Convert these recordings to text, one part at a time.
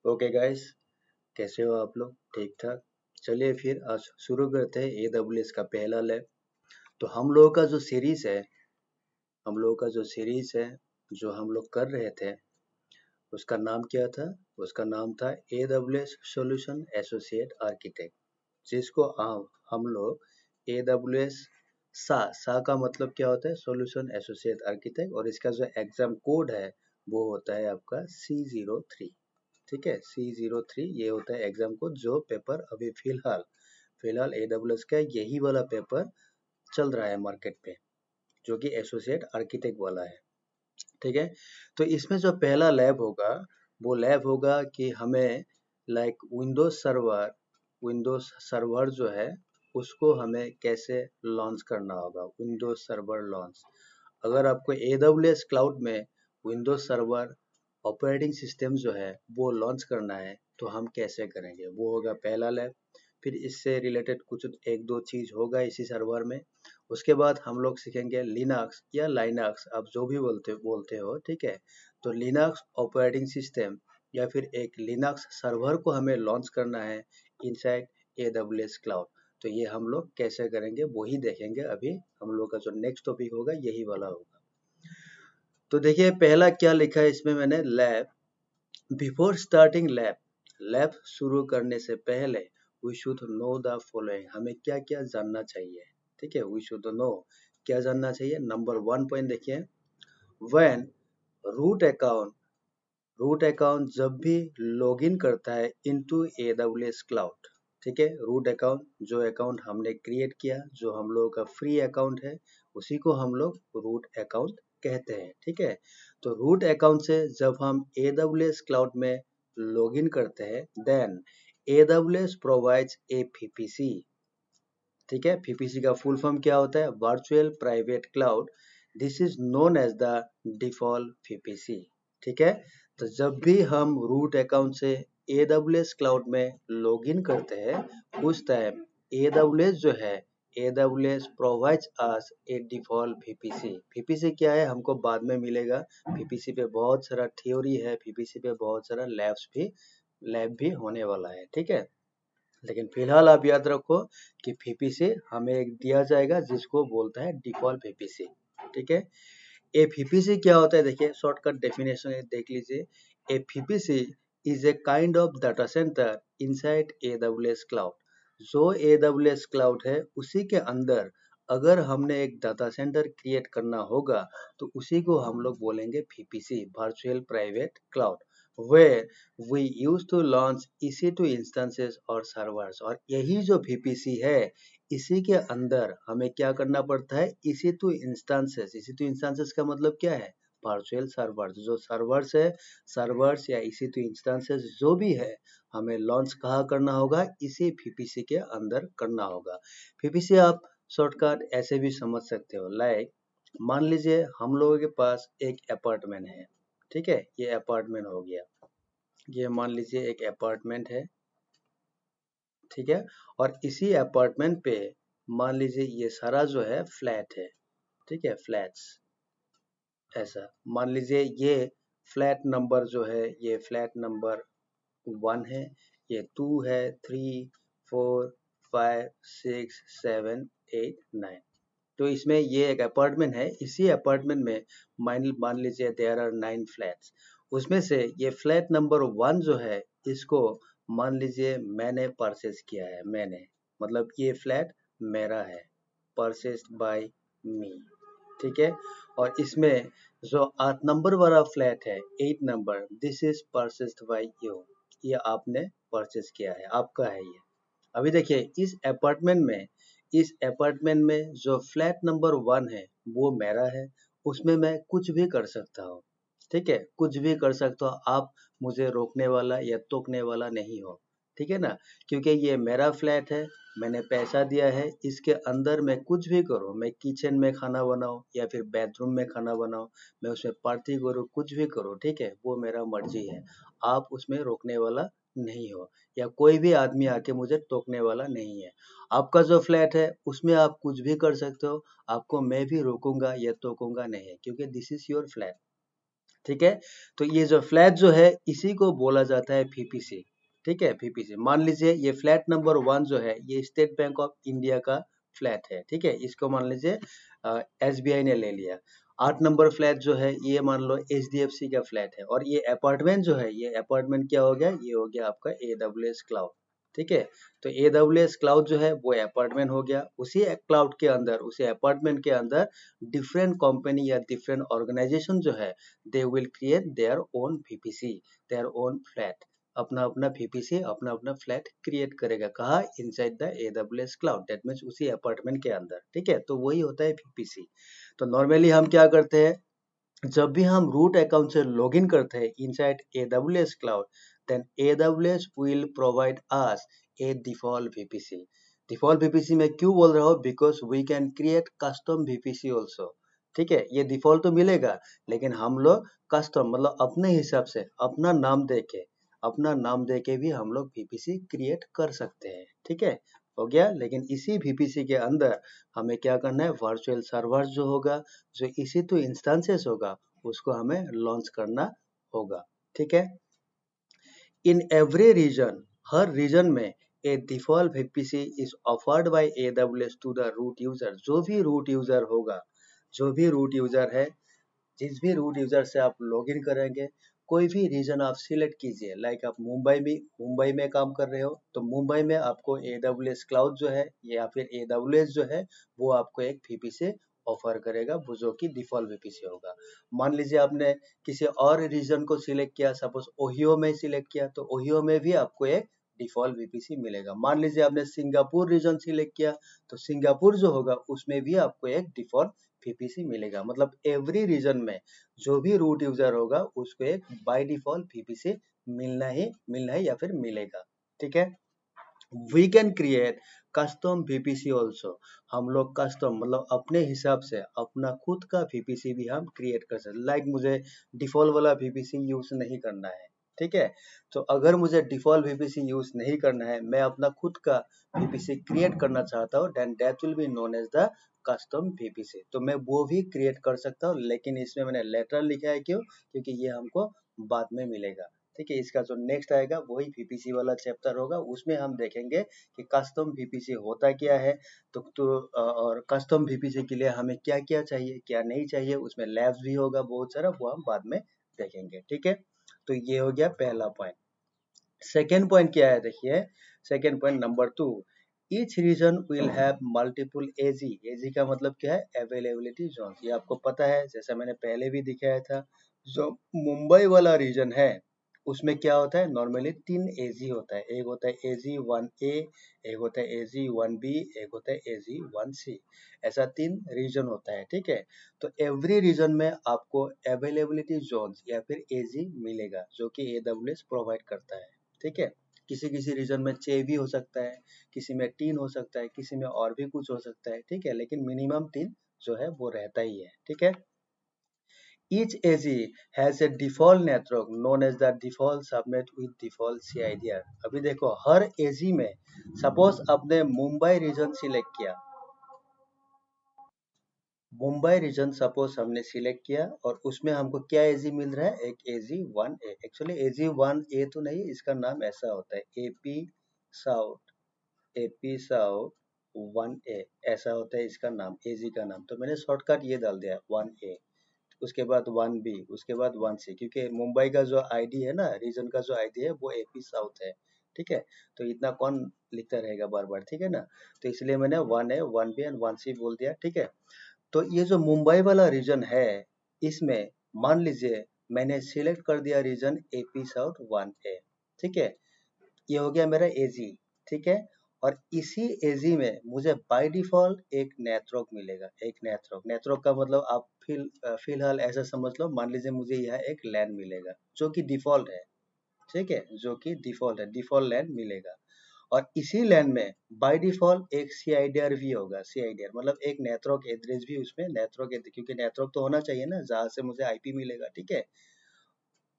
Okay guys, कैसे हो आप लोग? ठीक ठाक। चलिए फिर आज शुरू करते हैं AWS का पहला लैब। तो हम लोगों का जो सीरीज है जो हम लोग कर रहे थे उसका नाम क्या था? उसका नाम था AWS सॉल्यूशन एसोसिएट आर्किटेक्ट, जिसको हम लोग AWS सा का मतलब क्या होता है? Solution associate architect. और इसका जो एग्जाम कोड है वो होता है आपका C03। ठीक है, C03 ये होता है एग्जाम कोड। जो पेपर अभी फिलहाल AWS का यही वाला पेपर चल रहा है मार्केट पे, जो कि एसोसिएट आर्किटेक्ट वाला है। ठीक है, तो इसमें जो पहला लैब होगा वो लैब होगा कि हमें लाइक विंडोज सर्वर जो है उसको हमें कैसे लॉन्च करना होगा। विंडोज सर्वर लॉन्च, अगर आपको AWS क्लाउड में विंडोज सर्वर ऑपरेटिंग सिस्टम जो है वो लॉन्च करना है तो हम कैसे करेंगे, वो होगा पहला लैब। फिर इससे रिलेटेड कुछ एक दो चीज होगा इसी सर्वर में। उसके बाद हम लोग सीखेंगे लिनक्स या लाइनक्स, आप जो भी बोलते हो, ठीक है। तो लिनक्स ऑपरेटिंग सिस्टम या फिर एक लिनक्स सर्वर को हमें लॉन्च करना है इनसाइड AWS क्लाउड। तो ये हम लोग कैसे करेंगे वही देखेंगे। अभी हम लोग का जो नेक्स्ट टॉपिक होगा यही वाला होगा। तो देखिए पहला क्या लिखा है इसमें मैंने, लैब। बिफोर स्टार्टिंग लैब शुरू करने से पहले we should know the following, हमें क्या क्या जानना चाहिए। ठीक है, वी शुड नो, क्या जानना चाहिए। नंबर 1 पॉइंट देखिए, व्हेन रूट अकाउंट जब भी लॉगिन करता है इनटू AWS क्लाउड। ठीक है, रूट अकाउंट जो अकाउंट हमने क्रिएट किया, जो हम लोगों का फ्री अकाउंट है, उसी को हम लोग रूट अकाउंट कहते हैं। ठीक है, तो रूट अकाउंट से जब हम AWS क्लाउड में लॉगिन करते हैं then AWS provides a VPC। ठीक है, VPC का फुल फॉर्म क्या होता है? Virtual private cloud. This is known as the default VPC। ठीक है, तो जब भी हम रूट अकाउंट से AWS क्लाउड में लॉगिन करते हैं उस टाइम AWS जो है, AWS provides us a default VPC। VPC क्या है हमको बाद में मिलेगा। VPC पे बहुत सारा थ्योरी है, VPC पे बहुत सारा लैब भी होने वाला है। ठीक है, लेकिन फिलहाल आप याद रखो कि VPC हमें एक दिया जाएगा जिसको बोलता है डिफॉल्ट VPC। ठीक है, ए VPC क्या होता है देखिए, शॉर्टकट डेफिनेशन देख लीजिए। ए VPC is a kind of data centre inside AWS cloud. जो AWS क्लाउड है उसी के अंदर अगर हमने एक डाटा सेंटर क्रिएट करना होगा तो उसी को हम लोग बोलेंगे VPC, virtual private cloud, where we used to launch EC2 instances और servers। और यही जो VPC है इसी के अंदर हमें क्या करना पड़ता है? EC2 instances। EC2 instances का मतलब क्या है? Virtual servers. जो सर्वर्स या EC2 instances जो भी है हमें लॉन्च कहाँ करना होगा? इसी VPC के अंदर करना होगा। VPC आप शॉर्टकट ऐसे भी समझ सकते हो, लाइक मान लीजिए हम लोगों के पास एक अपार्टमेंट है। ठीक है, ये अपार्टमेंट हो गया, ये मान लीजिए एक अपार्टमेंट है। ठीक है, और इसी अपार्टमेंट पे मान लीजिए ये सारा जो है फ्लैट है। ठीक है, फ्लैट्स ऐसा मान लीजिए। ये फ्लैट नंबर जो है, ये फ्लैट नंबर 1 है, ये 2 है, 3, 4, 5, 6, 7, 8, 9। तो इसमें ये एक अपार्टमेंट है। इसी अपार्टमेंट में मान लीजिए देयर आर 9 फ्लैट्स। उसमें से ये फ्लैट नंबर 1 जो है इसको मान लीजिए मैंने परचेज किया है। मैंने मतलब ये फ्लैट मेरा है, परचेज्ड बाय मी। ठीक है, और इसमें जो 8 नंबर वाला फ्लैट है, 8 number, this is purchased bye you. ये आपने परचेज किया है, आपका है ये। अभी देखिए इस अपार्टमेंट में जो फ्लैट नंबर 1 है वो मेरा है। उसमें मैं कुछ भी कर सकता हूँ। ठीक है, कुछ भी कर सकता हूँ, आप मुझे रोकने वाला या टोकने वाला नहीं हो। ठीक है ना, क्योंकि ये मेरा फ्लैट है, मैंने पैसा दिया है, इसके अंदर मैं कुछ भी करूँ, मैं किचन में खाना बनाऊँ या फिर बेडरूम में खाना बनाऊँ, मैं उसमें पार्टी करूँ, कुछ भी करूँ, ठीक है, वो मेरा मर्जी है। आप उसमें रोकने वाला नहीं हो या कोई भी आदमी आके मुझे टोकने वाला नहीं है। आपका जो फ्लैट है उसमें आप कुछ भी कर सकते हो, आपको मैं भी रोकूंगा या टोकूंगा नहीं, क्योंकि दिस इज योर फ्लैट। ठीक है। तो ये जो फ्लैट जो है इसी को बोला जाता है VPC, ठीक है, VPC। मान लीजिए ये फ्लैट नंबर 1 जो है ये स्टेट बैंक ऑफ इंडिया का फ्लैट है, ठीक है, इसको मान लीजिए SBI ने ले लिया। 8 नंबर फ्लैट जो है ये मान लो HDFC का फ्लैट है, और ये अपार्टमेंट जो है ये अपार्टमेंट क्या हो गया, ये हो गया आपका AWS क्लाउड, ठीक है। तो AWS क्लाउड जो है वो अपार्टमेंट हो गया। उसी क्लाउड के अंदर, उसी अपार्टमेंट के अंदर डिफरेंट कंपनी या डिफरेंट ऑर्गेनाइजेशन जो है they will create their own VPC, their own flat, अपना अपना VPC, अपना अपना फ्लैट क्रिएट करेगा। कहाँ? Inside the AWS cloud, that means उसी अपार्टमेंट के अंदर, ठीक है। तो वही होता है VPC। तो नॉर्मली हम क्या करते हैं, जब भी हम रूट अकाउंट से लॉगिन करते हैं inside AWS cloud, then AWS will provide us a default VPC। Default VPC में क्यों बोल रहा हूँ, because we can create custom VPC also, ठीक है। ये डिफॉल्ट तो मिलेगा, लेकिन हम लोग कस्टम मतलब अपने हिसाब से अपना नाम देके भी हम लोग VPC क्रिएट कर सकते हैं, ठीक है, हो गया। लेकिन इसी VPC के अंदर हमें क्या करना है, वर्चुअल सर्वर जो होगा, जो EC2 इंस्टेंसेस होगा, उसको हमें लॉन्च करना होगा, ठीक है। इन एवरी रीजन, हर रीजन में a default VPC is offered by AWS to the root user. जो भी रूट यूजर होगा, जो भी रूट यूजर है, जिस भी रूट यूजर से आप लॉगिन करेंगे, कोई भी रीजन आप सिलेक्ट कीजिए। लाइक आप मुंबई में काम कर रहे हो, तो मुंबई में आपको AWS क्लाउड जो है या फिर AWS जो है वो आपको एक VPC ऑफर करेगा, वो जो कि डिफॉल्ट VPC होगा। मान लीजिए आपने किसी और रीजन को सिलेक्ट किया, सपोज ओहियो में सिलेक्ट किया, तो ओहियो में भी आपको एक डिफॉल्ट VPC मिलेगा। मान लीजिए आपने सिंगापुर रीजन सिलेक्ट किया, तो सिंगापुर जो होगा उसमें भी आपको एक डिफॉल्ट VPC मिलेगा। मतलब एवरी रीजन में जो भी रूट यूजर होगा उसको एक बाय डिफॉल्ट VPC मिलना ही या फिर मिलेगा, ठीक है। We can create custom VPC also. हम लोग कस्टम मतलब अपने हिसाब से अपना खुद का VPC भी हम क्रिएट कर सकते। लाइक मुझे डिफॉल्ट वाला VPC यूज नहीं करना है, ठीक है। तो अगर मुझे डिफॉल्ट VPC यूज नहीं करना है, मैं अपना खुद का VPC क्रिएट करना चाहता हूँ, then that will be known as the custom VPC। तो मैं वो भी क्रिएट कर सकता हूँ, लेकिन इसमें मैंने लेटर लिखा है, क्यों? क्योंकि ये हमको बाद में मिलेगा, ठीक है। इसका जो नेक्स्ट आएगा वही VPC वाला चैप्टर होगा, उसमें हम देखेंगे कि कस्टम VPC होता क्या है। और कस्टम VPC के लिए हमें क्या क्या चाहिए, क्या नहीं चाहिए, उसमें लैब्स भी होगा बहुत सारा, वो हम बाद में देखेंगे, ठीक है। तो ये हो गया पहला पॉइंट। सेकेंड पॉइंट क्या है, देखिए second point number 2, each region will have multiple AZ. AZ का मतलब क्या है, अवेलेबिलिटी जोन। ये आपको पता है, जैसा मैंने पहले भी दिखाया था, जो मुंबई वाला रीजन है उसमें क्या होता है, नॉर्मली 3 एजी होता है। एक होता है AG1A, एक होता है AG1B, एक होता है AG1C। ऐसा 3 रीजन होता है, ठीक है। तो एवरी रीजन में आपको अवेलेबिलिटी जोन या फिर एजी मिलेगा, जो कि AWS प्रोवाइड करता है, ठीक है। किसी किसी रीजन में 6 भी हो सकता है, किसी में 3 हो सकता है, किसी में और भी कुछ हो सकता है, ठीक है, लेकिन मिनिमम 3 जो है वो रहता ही है, ठीक है। Each AG has a default network known as the default subnet with default CIDR। अभी देखो हर AG में, सपोज आपने मुंबई रीजन सिलेक्ट किया, मुंबई रीजन सपोज हमने सिलेक्ट किया, और उसमें हमको क्या एजी मिल रहा है, एक AG1A। एक्चुअली AG1A तो नहीं, इसका नाम ऐसा होता है AP साउथ 1A, ऐसा होता है इसका नाम, एजी का नाम। तो मैंने शॉर्टकट ये डाल दिया 1A, उसके बाद 1B, उसके बाद 1C, क्योंकि मुंबई का जो आईडी है ना, रीजन का जो आईडी है वो AP साउथ है, ठीक है। तो इतना कौन लिखता रहेगा बार बार, ठीक है ना। तो इसलिए मैंने 1A 1B एंड 1C बोल दिया, ठीक है। तो ये जो मुंबई वाला रीजन है, इसमें मान लीजिए मैंने सिलेक्ट कर दिया रीजन AP साउथ 1A, ठीक है। ये हो गया मेरा एजी, ठीक है। और इसी एजी में मुझे बाय डिफॉल्ट एक नेटवर्क मिलेगा। एक नेटवर्क का मतलब आप फिलहाल ऐसा समझ लो, मान लीजिए मुझे यहाँ एक लैन मिलेगा जो कि डिफॉल्ट है, ठीक है, जो कि डिफॉल्ट है, डिफॉल्ट लैन मिलेगा। और इसी लैन में बाय डिफॉल्ट एक CIDR भी होगा। CIDR मतलब एक नेटवर्क एड्रेस भी, उसमें नेटवर्क, क्योंकि नेटवर्क तो होना चाहिए ना जहाँ से मुझे IP मिलेगा, ठीक है।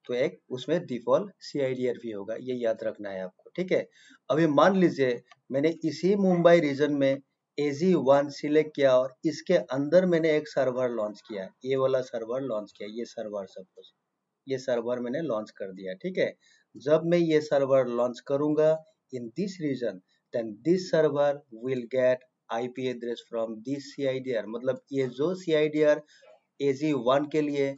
तो एक उसमें डिफॉल्ट CIDR भी होगा, ये याद रखना है आपको, ठीक है। अभी मान लीजिए मैंने इसी मुंबई रीजन में AG1 सिलेक्ट किया, और इसके अंदर मैंने एक सर्वर लॉन्च किया, ये वाला सर्वर लॉन्च किया, ये सर्वर सपोज, ये सर्वर मैंने लॉन्च कर दिया, ठीक है। जब मैं ये सर्वर लॉन्च करूंगा in this region, then this server will get IP address from this CIDR. मतलब ये जो सीआईडीआर AZ1 के लिए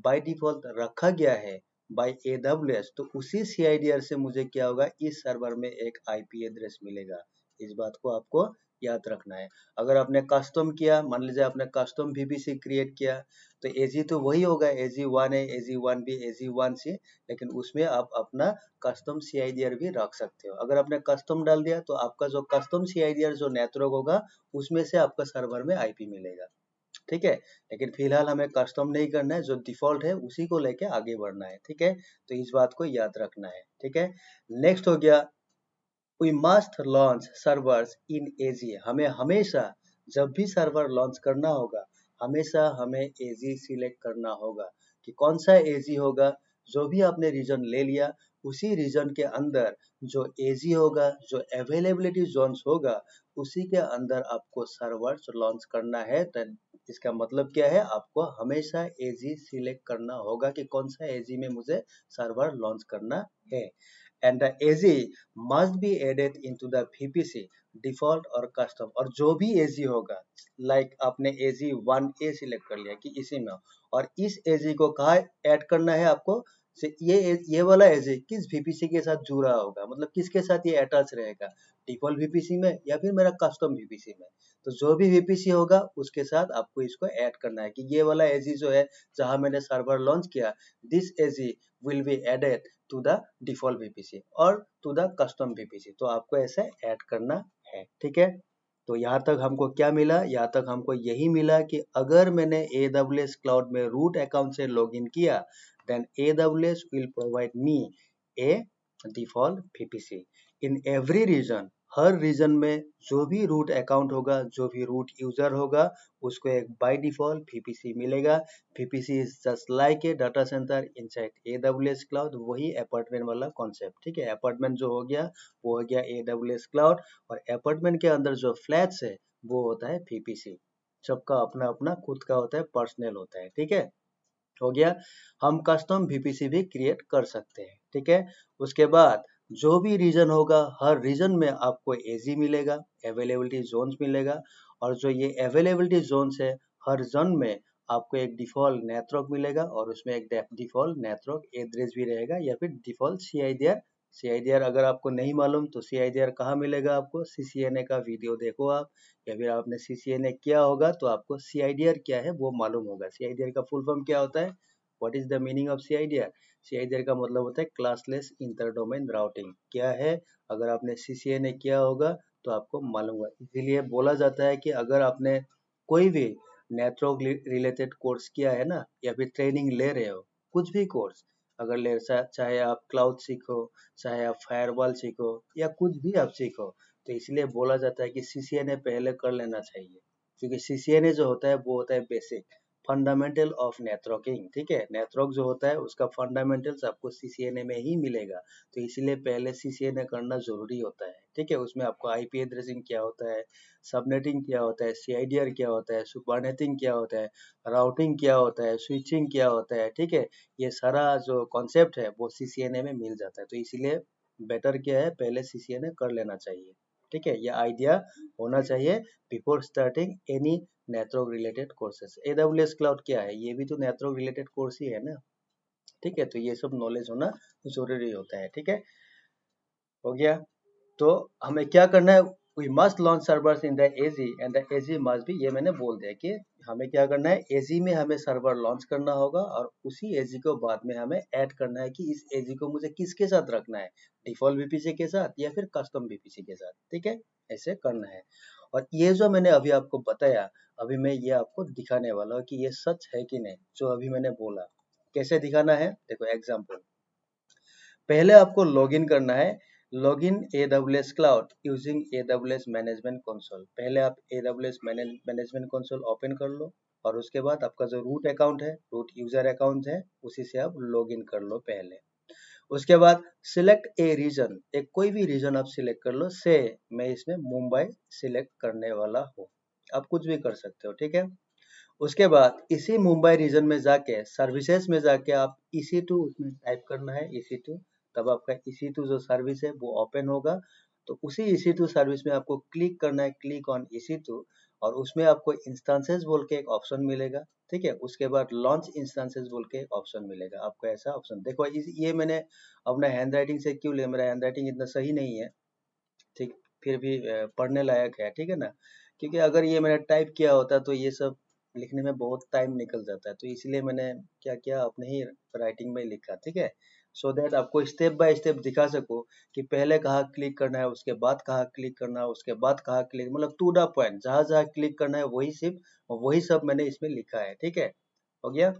बाय डिफॉल्ट रखा गया है बाय AWS, तो उसी सीआईडीआर से मुझे क्या होगा, इस सर्वर में एक आईपी एड्रेस मिलेगा। इस बात को आपको याद रखना है। अगर आपने कस्टम किया, मान लीजिए आपने कस्टम VPC क्रिएट किया, तो AZ तो वही होगा, AZ1 है, AZ1B, AZ1C, लेकिन उसमें आप अपना कस्टम CIDR भी रख सकते हो। अगर आपने कस्टम डाल दिया तो आपका जो कस्टम CIDR जो नेटवर्क होगा उसमें से आपका सर्वर में आईपी मिलेगा, ठीक है। लेकिन फिलहाल हमें कस्टम नहीं करना है, जो डिफॉल्ट है उसी को लेके आगे बढ़ना है, ठीक है। तो इस बात को याद रखना है, ठीक है। नेक्स्ट हो गया, we must launch servers in AZ। हमें हमेशा जब भी सर्वर लॉन्च करना होगा, हमेशा हमें AZ सिलेक्ट करना होगा कि कौन सा AZ होगा। जो भी आपने रीजन ले लिया, उसी रीजन के अंदर जो AZ होगा, जो अवेलेबिलिटी जोन्स होगा, उसी के अंदर आपको सर्वर्स लॉन्च करना है। तो इसका मतलब क्या है, आपको हमेशा AZ सिलेक्ट करना होगा कि कौन सा AZ में मुझे सर्वर लॉन्च करना है। And the AZ must be added into the VPC default और कस्टम। और जो भी AZ होगा, लाइक आपने AZ1A सिलेक्ट कर लिया कि इसी में हो, और इस AZ को कहाँ ऐड करना है आपको, ये वाला AZ किस VPC के साथ जुड़ा होगा, मतलब किसके साथ ये अटैच रहेगा, डिफॉल्ट VPC में या फिर मेरा कस्टम VPC में। तो जो भी VPC होगा उसके साथ आपको इसको ऐड करना है कि ये वाला AZ जो है जहां मैंने सर्वर लॉन्च किया, this AZ will be added to the default VPC और टू द कस्टम VPC। तो आपको ऐसे ऐड करना है, ठीक है। तो यहाँ तक हमको क्या मिला, यहाँ तक हमको यही मिला कि अगर मैंने AWS क्लाउड में रूट अकाउंट से लॉगिन किया, then AWS will provide me a default VPC in every region। हर रीजन में जो भी रूट अकाउंट होगा, जो भी रूट यूजर होगा, उसको एक बाय डिफॉल्ट VPC मिलेगा। VPC is just like a data centre inside AWS cloud, वही अपार्टमेंट वाला कॉन्सेप्ट, ठीक है। अपार्टमेंट जो हो गया वो हो गया AWS क्लाउड, और अपार्टमेंट के अंदर जो फ्लैट्स है वो होता है VPC। सबका अपना अपना खुद का होता है, पर्सनल होता है, ठीक है। हो गया। हम कस्टम VPC भी क्रिएट कर सकते हैं, ठीक है। उसके बाद जो भी रीजन होगा, हर रीजन में आपको AZ मिलेगा, अवेलेबिलिटी जोन्स मिलेगा, और जो ये अवेलेबिलिटी जोन्स है, हर जोन में आपको एक डिफॉल्ट नेटवर्क मिलेगा, और उसमें एक डिफॉल्ट नेटवर्क एड्रेस भी रहेगा, या फिर डिफॉल्ट CIDR। CIDR अगर आपको नहीं मालूम तो CIDR कहाँ मिलेगा आपको, CCNA का वीडियो देखो आप, या फिर आपने CCNA किया होगा तो आपको CIDR क्या है वो मालूम होगा। CIDR का फुल फॉर्म क्या होता है, what is the meaning of CIDR? CIDR का मतलब होता है क्लासलेस इंटर डोमेन राउटिंग। क्या है, अगर आपने CCNA किया होगा तो आपको मालूम होगा। इसीलिए बोला जाता है कि अगर आपने कोई भी नेटवर्क रिलेटेड कोर्स किया है ना, या फिर ट्रेनिंग ले रहे हो, कुछ भी कोर्स अगर ले, चाहे आप क्लाउड सीखो, चाहे आप फायरवॉल सीखो, या कुछ भी आप सीखो, तो इसलिए बोला जाता है कि CCNA पहले कर लेना चाहिए। क्योंकि CCNA जो होता है वो होता है बेसिक फंडामेंटल ऑफ नेटवर्किंग, ठीक है। नेटवर्क जो होता है उसका फंडामेंटल्स आपको CCNA में ही मिलेगा, तो इसलिए पहले CCNA करना जरूरी होता है, ठीक है। उसमें आपको IP एड्रेसिंग क्या होता है, सबनेटिंग क्या होता है, CIDR क्या होता है, सुपरनेटिंग क्या होता है, राउटिंग क्या होता है, स्विचिंग क्या होता है, ठीक है। ये सारा जो कॉन्सेप्ट है वो CCNA में मिल जाता है, तो इसलिए बेटर क्या है, पहले CCNA कर लेना चाहिए, ठीक है। ये आइडिया होना चाहिए before starting any network related courses. AWS cloud क्या है, ये भी तो नेटवर्क रिलेटेड कोर्स ही है ना, ठीक है। तो ये सब नॉलेज होना जरूरी होता है, ठीक है। हो गया। तो हमें क्या करना है, we must launch servers in the AZ and the AZ must be, ये मैंने बोल दिया कि हमें क्या करना है, AZ में हमें सर्वर लॉन्च करना होगा, और उसी AZ को बाद में हमें ऐड करना है कि इस AZ को मुझे किसके साथ रखना है, डिफॉल्ट VPC के साथ या फिर कस्टम VPC के साथ, ठीक है। ऐसे करना है। और ये जो मैंने अभी आपको बताया, अभी मैं ये आपको दिखाने वाला हूँ कि ये सच है कि नहीं, जो अभी मैंने बोला। कैसे दिखाना है, देखो एग्जाम्पल। पहले आपको लॉगिन करना है, login AWS cloud using AWS management console. पहले आप AWS मैनेजमेंट कंसोल ओपन कर लो, और उसके बाद आपका जो रूट अकाउंट है, रूट यूजर अकाउंट है, उसी से आप लॉगिन कर लो पहले। उसके बाद सिलेक्ट ए रीजन, एक कोई भी रीजन आप सिलेक्ट कर लो, से मैं इसमें मुंबई सिलेक्ट करने वाला हूँ, आप कुछ भी कर सकते हो, ठीक है। उसके बाद इसी मुंबई रीजन में जाके सर्विसेज में जाके आप EC2 उसमें टाइप करना है EC2, तब आपका EC2 जो सर्विस है वो ओपन होगा। तो उसी EC2 सर्विस में आपको क्लिक करना है, क्लिक ऑन EC2, और उसमें आपको इंस्टेंसेस बोल के एक ऑप्शन मिलेगा। ठीक है, उसके बाद लॉन्च इंस्टेंसेस बोल के एक ऑप्शन मिलेगा आपको। ऐसा ऑप्शन देखो, ये मैंने अपना हैंड राइटिंग से क्यों लिया, मेरा हैंड राइटिंग इतना सही नहीं है, ठीक, फिर भी पढ़ने लायक है, ठीक है ना। क्योंकि अगर ये मैंने टाइप किया होता तो ये सब लिखने में बहुत टाइम निकल जाता है, तो इसलिए मैंने क्या किया, अपने ही राइटिंग में लिखा, ठीक है। सो दैट आपको स्टेप बाय स्टेप दिखा सकूं कि पहले कहाँ क्लिक करना है, उसके बाद कहाँ क्लिक करना है, उसके बाद कहाँ क्लिक, मतलब टू द पॉइंट, जहाँ जहाँ क्लिक करना है वही सिर्फ वही सब मैंने इसमें लिखा है, ठीक है। हो गया।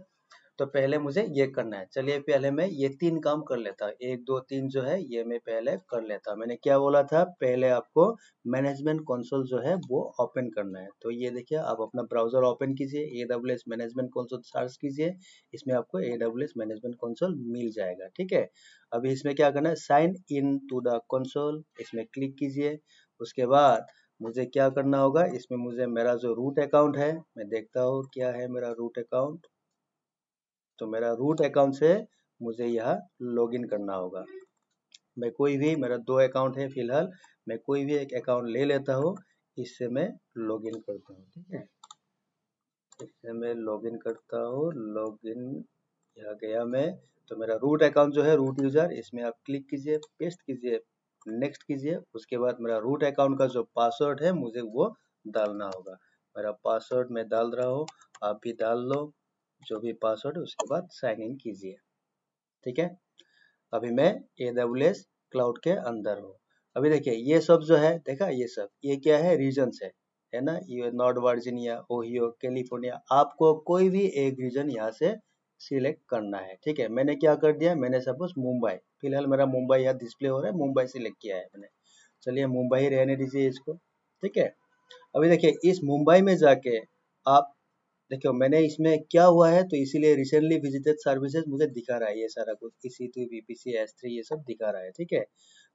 तो पहले मुझे ये करना है, चलिए पहले मैं ये 3 काम कर लेता हूँ, 1 2 3 जो है ये मैं पहले कर लेता हूँ। मैंने क्या बोला था, पहले आपको मैनेजमेंट कंसोल जो है वो ओपन करना है। तो ये देखिए, आप अपना ब्राउजर ओपन कीजिए, AWS मैनेजमेंट कंसोल सर्च कीजिए, इसमें आपको AWS मैनेजमेंट कंसोल मिल जाएगा, ठीक है। अभी इसमें क्या करना है, sign in to the console, इसमें क्लिक कीजिए। उसके बाद मुझे क्या करना होगा, इसमें मुझे मेरा जो रूट अकाउंट है, मैं देखता हूँ क्या है मेरा रूट अकाउंट। तो मेरा रूट अकाउंट से मुझे यहाँ लॉगिन करना होगा। मैं कोई भी, मेरा 2 अकाउंट है फिलहाल, मैं कोई भी एक अकाउंट ले लेता हूँ, इससे मैं लॉगिन करता हूँ, ठीक है। इससे मैं लॉगिन करता हूँ, लॉगिन, यहाँ गया मैं। तो मेरा रूट अकाउंट जो है, रूट यूजर, इसमें आप क्लिक कीजिए, पेस्ट कीजिए, नेक्स्ट कीजिए। उसके बाद मेरा रूट अकाउंट का जो पासवर्ड है मुझे वो डालना होगा। मेरा पासवर्ड मैं डाल रहा हूँ, आप भी डाल लो जो भी पासवर्ड है। उसके बाद साइन इन कीजिए, ठीक है। अभी मैं AWS क्लाउड के अंदर हूँ। अभी देखिए ये सब जो है, देखा ये सब, ये क्या है, रीजन है ना। ये नॉर्थ वर्जीनिया, ओहियो, कैलिफोर्निया, आपको कोई भी एक रीजन यहाँ से सिलेक्ट करना है, ठीक है। मैंने क्या कर दिया, मैंने सपोज मुंबई, फिलहाल मेरा मुंबई यहाँ डिस्प्ले हो रहा है, मुंबई सिलेक्ट किया है मैंने। चलिए मुंबई रहने दीजिए इसको, ठीक है। अभी देखिए इस मुंबई में जाके आप देखो, मैंने इसमें क्या हुआ है, तो इसीलिए रिसेंटली विजिटेड सर्विसेज मुझे दिखा रहा है, ये सारा कुछ EC2 VPC S3 ये सब दिखा रहा है, ठीक है।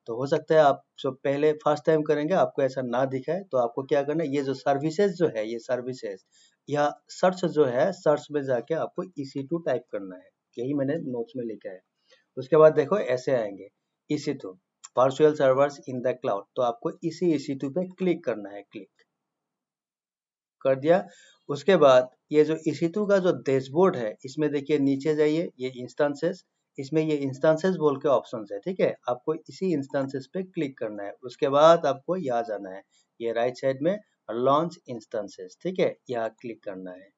तो हो सकता है आप जो पहले फर्स्ट टाइम करेंगे आपको ऐसा ना दिखाए, तो आपको क्या करना है, ये जो सर्विसेज जो है, ये सर्विसेज या सर्च जो है, सर्च में जाके आपको EC2 टाइप करना है, यही मैंने नोट्स में लिखा है। उसके बाद देखो ऐसे आएंगे, EC2 virtual servers in the cloud, तो आपको इसी EC2 पे क्लिक करना है, क्लिक कर दिया। उसके बाद ये जो EC2 का जो डैशबोर्ड है, इसमें देखिए नीचे जाइए, ये इंस्टेंसेस, इसमें ये इंस्टेंसेस बोल के ऑप्शन है, ठीक है। आपको इसी इंस्टेंसेस पे क्लिक करना है। उसके बाद आपको यहाँ जाना है, ये राइट साइड में लॉन्च इंस्टेंसेस, ठीक है, यहाँ क्लिक करना है।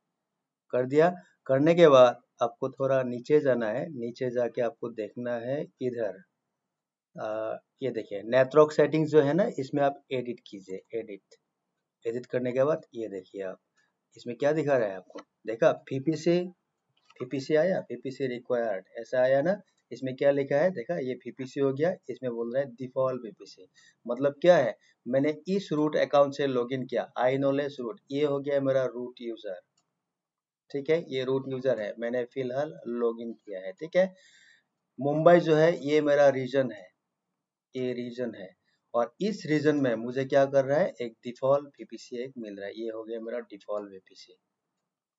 कर दिया। करने के बाद आपको थोड़ा नीचे जाना है, नीचे जाके आपको देखना है इधर, ये देखिए नेटवर्क सेटिंग्स जो है ना, इसमें आप एडिट कीजिए, एडिट। एडिट करने के बाद ये देखिए आप, इसमें क्या दिखा रहा है आपको, देखा पीपीसी आया, पीपीसी रिक्वायर्ड ऐसा आया ना। इसमें क्या लिखा है, देखा, ये पीपीसी हो गया, इसमें बोल रहा है डिफॉल्ट पीपीसी। मतलब क्या है, मैंने इस रूट अकाउंट से लॉगिन किया, आई नॉलेज रूट, ये हो गया मेरा रूट यूजर, ठीक है। ये रूट यूजर है, मैंने फिलहाल लॉगिन किया है, ठीक है। मुंबई जो है ये मेरा रीजन है, ये रीजन है, और इस रीजन में मुझे क्या कर रहा है, एक डिफॉल्ट पीपीसी एक मिल रहा है, ये हो गया मेरा डिफॉल्ट पीपीसी,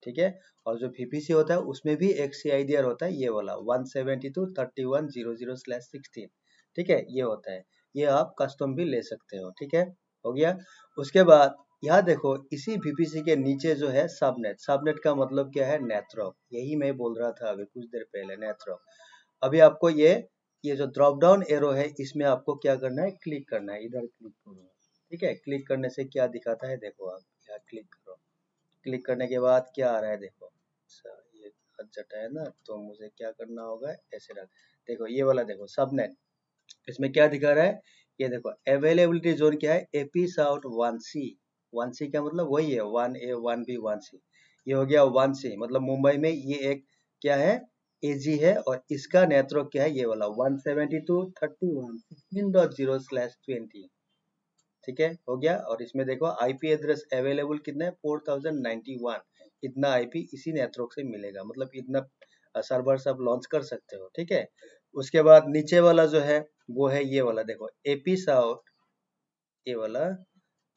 ठीक है। और जो पीपीसी होता है उसमें भी एक CIDR होता है, ये वाला 172.31.00/16, ठीक है, ये होता है। ये आप कस्टम भी ले सकते हो, ठीक है। हो गया। उसके बाद यहाँ देखो, इसी पीपीसी के नीचे जो है सबनेट, सबनेट का मतलब क्या है, नेटवर्क, यही मैं बोल रहा था अभी कुछ देर पहले, नेटवर्क। अभी आपको ये जो ड्रॉप डाउन एरो है, इसमें आपको क्या करना है, क्लिक करना है, इधर क्लिक करो, ठीक है। क्लिक करने से क्या दिखाता है, देखो आप यहाँ क्लिक करो, क्लिक करने के बाद क्या आ रहा है, देखो। अच्छा, ये जटा है ना, तो मुझे क्या करना होगा, ऐसे रख, देखो ये वाला, देखो सबनेट, इसमें क्या दिखा रहा है, ये देखो अवेलेबिलिटी जोन क्या है, AP साउथ 1C, 1C का मतलब वही है 1A 1B 1C, ये हो गया 1C, मतलब मुंबई में ये एक क्या है, AG है, और इसका नेटवर्क क्या है, ये वाला 172.31.16.0/20, ठीक है। हो गया। और इसमें देखो IP एड्रेस अवेलेबल कितना है, 4091, इतना IP इसी नेटवर्क से मिलेगा, मतलब इतना सर्वर सब लॉन्च कर सकते हो, ठीक है। उसके बाद नीचे वाला जो है वो है ये वाला, देखो AP साउथ, ये वाला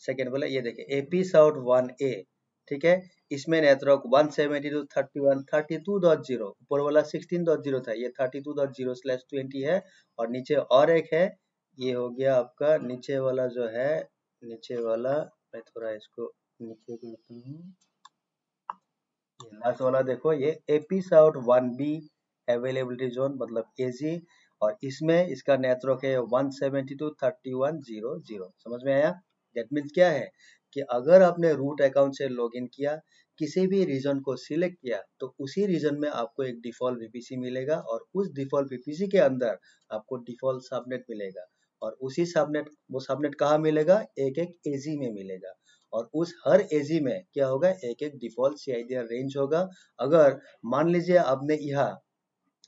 सेकेंड वाला, ये देखिए AP साउथ 1A, ठीक है। इसमें नेटवर्क 172.31.32.0, ऊपर वाला 16.0 था, ये 32.0/20 है। और नीचे और एक है, ये हो गया आपका नीचे वाला जो है, नीचे वाला मैं थोड़ा इसको नीचे करता हूँ, ये लास्ट वाला देखो, ये AP south 1B availability zone मतलब एजी, और इसमें इसका नेटवर्क है 172.31.0.0। समझ में आया? दैट मीन्स क्या है कि अगर आपने रूट अकाउंट से लॉगिन किया, किसी भी रीजन को सिलेक्ट किया, तो उसी रीजन में आपको एक डिफॉल्ट वीपीसी मिलेगा, और उस डिफॉल्ट वीपीसी के अंदर आपको डिफॉल्ट सबनेट मिलेगा, और उसी सबनेट, वो सबनेट कहाँ मिलेगा? एक एक एजी में मिलेगा, और उस हर एजी में क्या होगा? एक एक डिफॉल्ट सीआईडीआर रेंज होगा। अगर मान लीजिए आपने यहाँ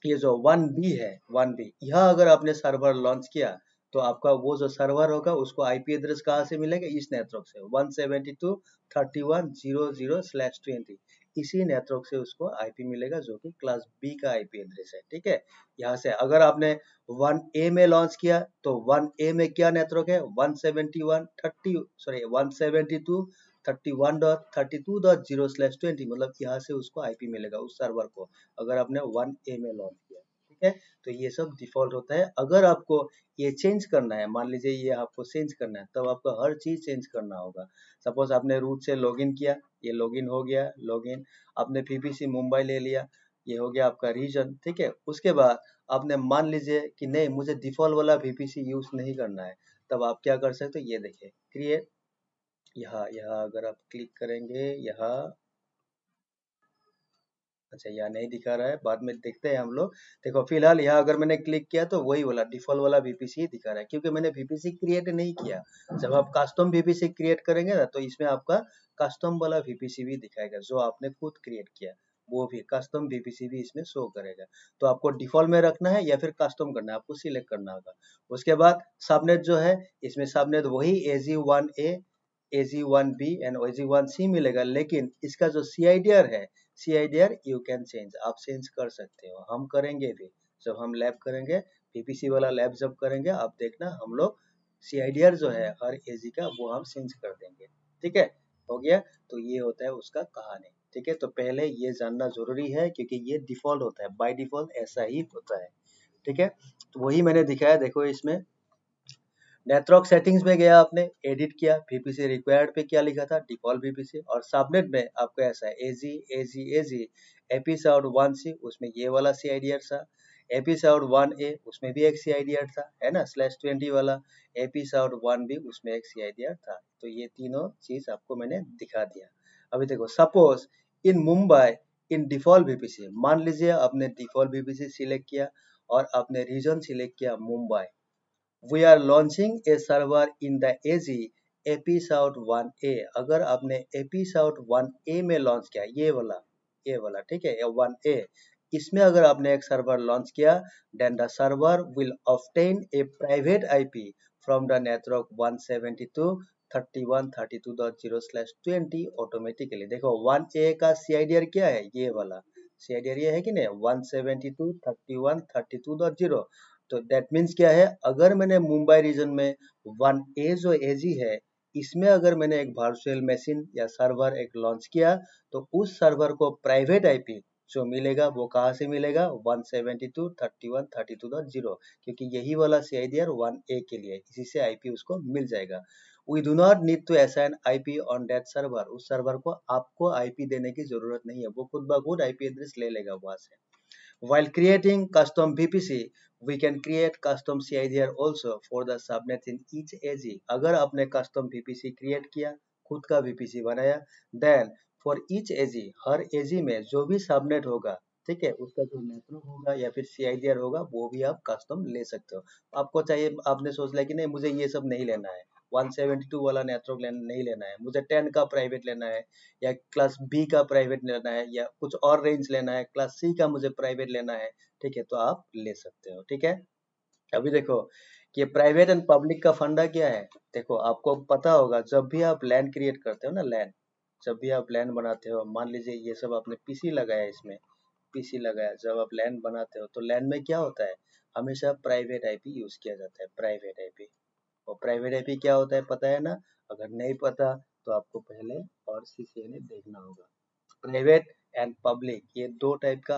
ये जो 1B है, 1B यहाँ अगर आपने सर्वर लॉन्च किया, तो आपका वो जो सर्वर होगा उसको आईपी एड्रेस कहाँ से मिलेगा? इस नेटवर्क से 172.31.0.0/20, इसी नेटवर्क से उसको आईपी मिलेगा, जो कि क्लास बी का आईपी एड्रेस है। ठीक है, यहाँ से अगर आपने 1A में लॉन्च किया, तो 1A में क्या नेटवर्क है? 171.32.31.32.0/20, मतलब यहाँ से उसको आईपी मिलेगा उस सर्वर को, अगर आपने 1A में लॉन्च किया। ठीक है, तो ये सब डिफॉल्ट होता है। अगर आपको ये चेंज करना है, मान लीजिए ये आपको चेंज करना है, तब आपको हर चीज चेंज करना होगा। सपोज आपने रूट से लॉगिन किया, ये लॉगिन हो गया, लॉगिन आपने पीपीसी मुंबई ले लिया, ये हो गया आपका रीजन। ठीक है, उसके बाद आपने मान लीजिए कि नहीं, मुझे डिफॉल्ट वाला वीपीसी यूज नहीं करना है, तब आप क्या कर सकते हो? ये देखिए, क्रिएट, यहाँ यहाँ अगर आप क्लिक करेंगे, यहाँ, अच्छा यहाँ नहीं दिखा रहा है, बाद में देखते हैं हम लोग। देखो फिलहाल यहाँ अगर मैंने क्लिक किया, तो वही वाला डिफॉल्ट वाला वीपीसी ही दिखा रहा है, क्योंकि मैंने वीपीसी क्रिएट नहीं किया। जब आप कस्टम वीपीसी क्रिएट करेंगे ना, तो इसमें आपका कस्टम वाला वीपीसी भी दिखाएगा, जो आपने खुद क्रिएट किया, वो भी कस्टम वीपीसी भी इसमें शो करेगा। तो आपको डिफॉल्ट में रखना है या फिर कस्टम करना है, आपको सिलेक्ट करना होगा। उसके बाद सबनेट जो है, इसमें सबनेट वही AG1A, AG1B एंड AG1C मिलेगा, लेकिन इसका जो CIDR है, CIDR यू कैन चेंज, आप चेंज कर सकते हो, हम करेंगे भी। जब हम लैब करेंगे, पीपीसी वाला लैब जब करेंगे, आप देखना हम लोग CIDR जो है हर एजी का, वो हम चेंज कर देंगे। ठीक है, हो गया। तो ये होता है उसका कहानी। ठीक है, तो पहले ये जानना जरूरी है, क्योंकि ये डिफॉल्ट होता है, बाय डिफॉल्ट ऐसा ही होता है। ठीक है, तो वही मैंने दिखाया, देखो इसमें नेटवर्क सेटिंग्स में गया, आपने एडिट किया, वीपीसी रिक्वायर्ड पे क्या लिखा था? Default VPC. और सबनेट में आपको ऐसा है एजी एजी एजी एपी साउथ 1C, उसमें ये वाला CIDR था। एपी साउथ 1A, उसमें भी एक CIDR था, है ना, /20 वाला। एपी साउथ 1B, उसमें एक CIDR था। तो ये तीनों चीज आपको मैंने दिखा दिया। अभी देखो, suppose in Mumbai, in default VPC, मान लीजिए आपने डिफॉल्ट वीपीसी सिलेक्ट किया, और आपने रीजन सिलेक्ट किया Mumbai. We are launching a server in the AZ AP South 1A। अगर आपने AP South 1A में लॉन्च किया, ये वाला ठीक है, ये 1A, इसमें अगर आपने एक सर्वर लॉन्च किया, then the server will obtain a private IP from the network 172.31.32.0/20 automatically. देखो 1A का CIDR क्या है? ये वाला CIDR ये है कि नहीं, 172.31.32.0। तो दैट मीन्स क्या है? अगर मैंने मुंबई रीजन में 1A जो एजी है, इसमें अगर मैंने एक वर्चुअल मशीन या सर्वर एक लॉन्च किया, तो उस सर्वर को प्राइवेट आईपी जो मिलेगा, वो कहाँ से मिलेगा? 172.31.32.0, क्योंकि यही वाला CIDR 1A के लिए, इसी से आईपी उसको मिल जाएगा। We do not need to assign IP on that server. उस सर्वर को आपको आईपी देने की जरूरत नहीं है, वो खुद ब खुद आईपी एड्रेस ले लेगा वहां से। While creating custom VPC, we can create custom CIDR also for the subnet in each AZ। अगर आपने custom VPC create किया, खुद का VPC बनाया, then for each AZ, her AZ में जो भी सबनेट होगा, ठीक है, उसका जो नेटवर्क होगा या फिर CIDR होगा, वो भी आप कस्टम ले सकते हो। आपको चाहिए, आपने सोच लिया कि नहीं, मुझे ये सब नहीं लेना है, 172 वाला नेटवर्क नहीं लेना है, मुझे 10 का प्राइवेट लेना है, या क्लास बी का प्राइवेट लेना है, या कुछ और रेंज लेना है, क्लास सी का मुझे प्राइवेट लेना है, ठीक है, तो आप ले सकते हो। ठीक है, अभी देखो कि प्राइवेट एंड पब्लिक का फंडा क्या है। देखो आपको पता होगा, जब भी आप लैन क्रिएट करते हो ना, लैन, जब भी आप लैन बनाते हो, मान लीजिए ये सब आपने पीसी लगाया, इसमें पीसी लगाया, जब आप लैन बनाते हो, तो लैन में क्या होता है? हमेशा प्राइवेट आईपी यूज किया जाता है, प्राइवेट आईपी। और प्राइवेट आईपी क्या होता है, पता है ना? अगर नहीं पता, तो आपको पहले और CCNA देखना होगा। प्राइवेट एंड पब्लिक ये दो टाइप का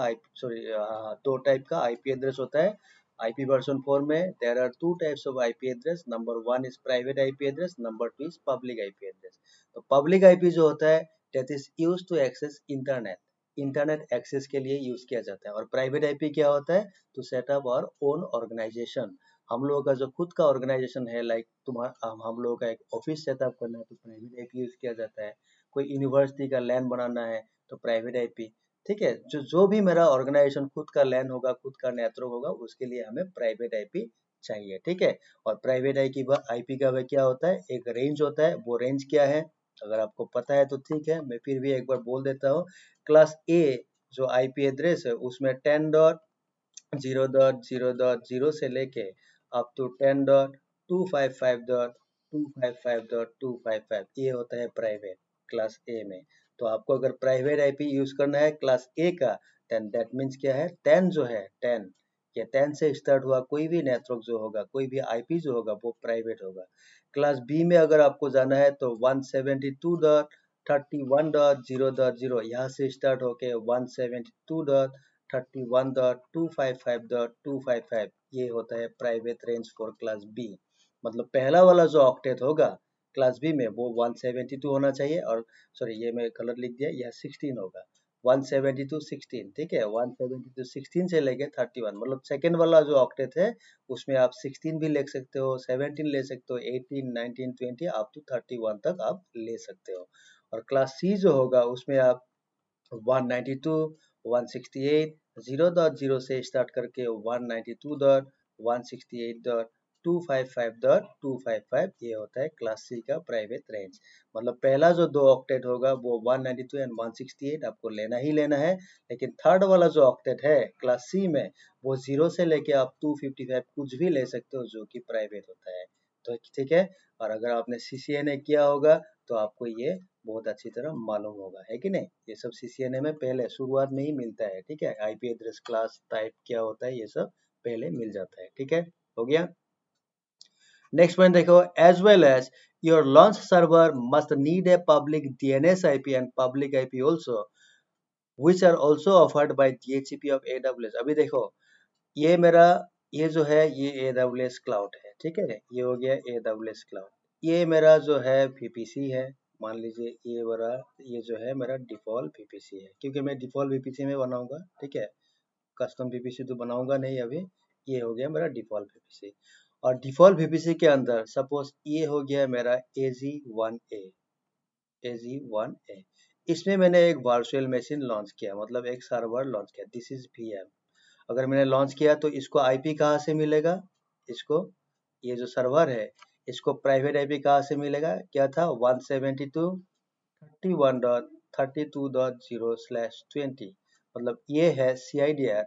आईपी एड्रेस होता है। IP वर्जन 4 में there are two types of IP address. Number 1 is private IP address, number 2 is public IP address. तो पब्लिक IP जो होता है that is used to access internet access के लिए यूज किया जाता है। और प्राइवेट IP क्या होता है? To set up our own organization. हम लोगों का जो खुद का ऑर्गेनाइजेशन है, लाइक तुम्हारा हम लोगों का एक ऑफिस सेटअप करना है तो प्राइवेट IP यूज किया जाता है। कोई यूनिवर्सिटी का लैन बनाना है तो प्राइवेट IP। ठीक है, जो भी मेरा ऑर्गेनाइजेशन खुद का लैन होगा, खुद का नेटवर्क होगा, उसके लिए हमें प्राइवेट IP चाहिए। ठीक है, और प्राइवेट IP का वह क्या होता है? एक रेंज होता है। वो रेंज क्या है अगर आपको पता है तो ठीक है, मैं फिर भी एक बार बोल देता हूँ। क्लास A जो IP एड्रेस है उसमें 10.0.0.0 से लेके अप टू 10.255.255.255 ये होता है प्राइवेट क्लास A में। तो आपको अगर प्राइवेट IP यूज करना है क्लास A का, देन दैट मीन्स क्या है? 10 जो है 10 या 10 से स्टार्ट हुआ कोई भी नेटवर्क जो होगा, कोई भी IP जो होगा वो प्राइवेट होगा। क्लास B में अगर आपको जाना है तो 172.31.0.0 यहाँ से स्टार्ट होके 172.31.255.255 ये होता है private range for class B। मतलब पहला वाला जो ऑक्टेट होगा क्लास B में वो 172 होना चाहिए, और सॉरी ये मैं गलत लिख दिया, यह 16 होगा। 172 16, ठीक है, 172 16 से लेके 31, मतलब सेकेंड वाला जो ऑक्टेट है उसमें आप 16 भी ले सकते हो, 17 ले सकते हो, 18 19 20 अप टू 31 तक आप ले सकते हो। और क्लास C जो होगा उसमें आप 192 168 0.0 से स्टार्ट करके 192.168.255.255 ये होता है क्लास C का प्राइवेट रेंज। मतलब पहला जो दो ऑक्टेट होगा वो 192 एंड 168 आपको लेना ही लेना है। लेकिन थर्ड वाला जो ऑक्टेट है क्लास C में वो 0 से लेके आप 255 कुछ भी ले सकते हो जो कि प्राइवेट होता है। तो ठीक है, और अगर आपने CCNA किया होगा तो आपको ये बहुत अच्छी तरह मालूम होगा, है कि नहीं? ये सब CCNA में पहले शुरुआत में ही मिलता है। ठीक है, IP एड्रेस क्लास टाइप क्या होता है ये सब पहले मिल जाता है। ठीक है, हो गया। नेक्स्ट पॉइंट देखो, as well as your launch server must need a public DNS IP and public IP also which are also offered by DHCP of AWS। अभी देखो ये मेरा ये जो है ये AWS क्लाउड है। ठीक है, ये हो गया AWS क्लाउड। ये मेरा जो है VPC है, मान लीजिए ये जो है मेरा डिफॉल्ट VPC है, क्योंकि मैं डिफॉल्ट VPC में बनाऊंगा। ठीक है, कस्टम VPC तो बनाऊंगा नहीं अभी। ये हो गया मेरा डिफॉल्ट VPC, और डिफॉल्ट VPC के अंदर सपोज ये हो गया मेरा AZ1A। इसमें मैंने एक वर्चुअल मशीन लॉन्च किया, मतलब एक सर्वर लॉन्च किया, दिस इज VM। अगर मैंने लॉन्च किया तो इसको IP कहाँ से मिलेगा? इसको ये जो सर्वर है इसको प्राइवेट IP कहाँ से मिलेगा? क्या था? 172.31.32.0/20, मतलब ये है CIDR,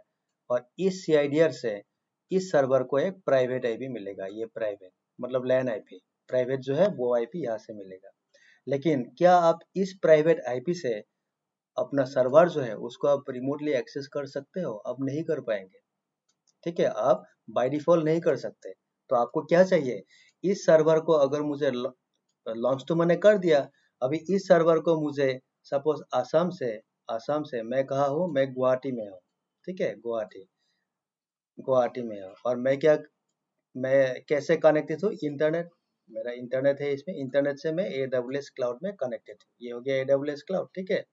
और इस CIDR से इस सर्वर को एक प्राइवेट IP मिलेगा। ये प्राइवेट मतलब लैन IP, प्राइवेट जो है वो IP यहाँ से मिलेगा। लेकिन क्या आप इस प्राइवेट IP से अपना सर्वर जो है उसको आप रिमोटली एक्सेस कर सकते हो? अब नहीं कर पाएंगे। ठीक है, आप बाय डिफॉल्ट नहीं कर सकते। तो आपको क्या चाहिए? इस सर्वर को अगर मुझे लॉन्च तो मैंने कर दिया, अभी इस सर्वर को मुझे सपोज आसाम से मैं कहा हूँ, मैं गुवाहाटी में हूँ। ठीक है, गुवाहाटी में हूँ, और मैं कैसे कनेक्टेड हूँ? इंटरनेट, मेरा इंटरनेट है, इसमें इंटरनेट से मैं AWS क्लाउड में कनेक्टेड हूँ। ये हो गया AWS क्लाउड। ठीक है,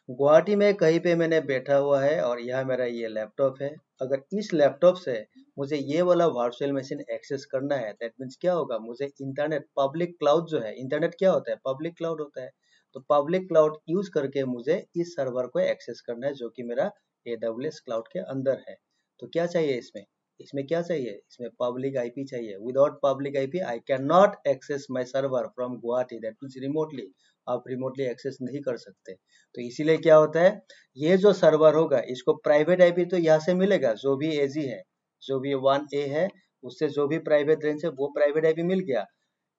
गुवाहाटी में कहीं पे मैंने बैठा हुआ है और यह मेरा ये लैपटॉप है। अगर इस लैपटॉप से मुझे ये वाला वर्चुअल मशीन एक्सेस करना है, दैट मीन्स क्या होगा? मुझे इंटरनेट पब्लिक क्लाउड जो है, इंटरनेट क्या होता है? पब्लिक क्लाउड होता है। तो पब्लिक क्लाउड यूज करके मुझे इस सर्वर को एक्सेस करना है जो कि मेरा AWS क्लाउड के अंदर है। तो क्या चाहिए इसमें? इसमें क्या चाहिए? इसमें पब्लिक IP चाहिए। Without public IP I can not access my server from Guwahati, that means remotely. आप रिमोटली एक्सेस नहीं कर सकते। तो इसीलिए क्या होता है, ये जो सर्वर होगा इसको प्राइवेट IP तो यहाँ से मिलेगा, जो भी AZ है, जो भी 1A है, उससे जो भी प्राइवेट रेंज है वो प्राइवेट IP मिल गया।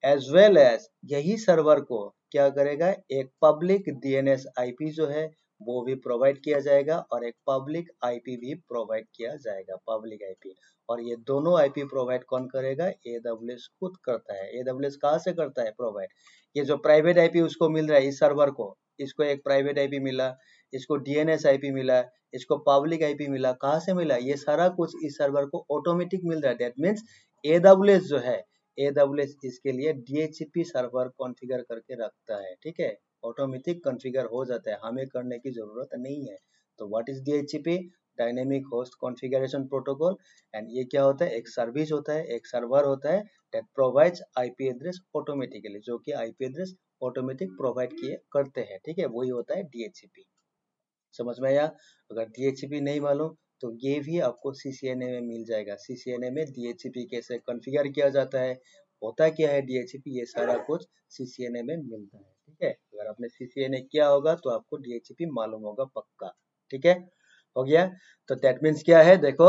एज वेल एज यही सर्वर को क्या करेगा, एक पब्लिक DNS IP जो है वो भी प्रोवाइड किया जाएगा और एक पब्लिक आईपी भी प्रोवाइड किया जाएगा, पब्लिक आईपी। और ये दोनों आईपी प्रोवाइड कौन करेगा? AWS खुद करता है। AWS कहाँ से करता है प्रोवाइड? ये जो प्राइवेट आईपी उसको मिल रहा है इस सर्वर को, इसको एक प्राइवेट आईपी मिला, इसको DNS आईपी मिला, इसको पब्लिक आईपी मिला, कहाँ से मिला? ये सारा कुछ इस सर्वर को ऑटोमेटिक मिल रहा है। दैट मीन्स AWS जो है, AWS इसके लिए DHCP सर्वर कॉन्फ़िगर करके रखता है, ठीक है। ऑटोमेटिक कॉन्फ़िगर हो जाता है, हमें करने की जरूरत नहीं है। तो what is DHCP? Dynamic host configuration protocol. And ये क्या होता है? एक सर्विस होता है, एक सर्वर होता है that provides IP address automatically, जो कि आईपी एड्रेस ऑटोमेटिक प्रोवाइड किए करते हैं, ठीक है। वही होता है DHCP। समझ में आया? अगर DHCP नहीं मालूम तो ये भी आपको CCNA में मिल जाएगा। CCNA में DHCP कैसे कॉन्फ़िगर किया जाता है, होता क्या है DHCP, ये सारा कुछ CCNA में मिलता है, ठीक है। अगर आपने CCNA किया होगा तो आपको DHCP मालूम होगा पक्का, ठीक है। हो गया? तो दैट मीन्स क्या है, देखो,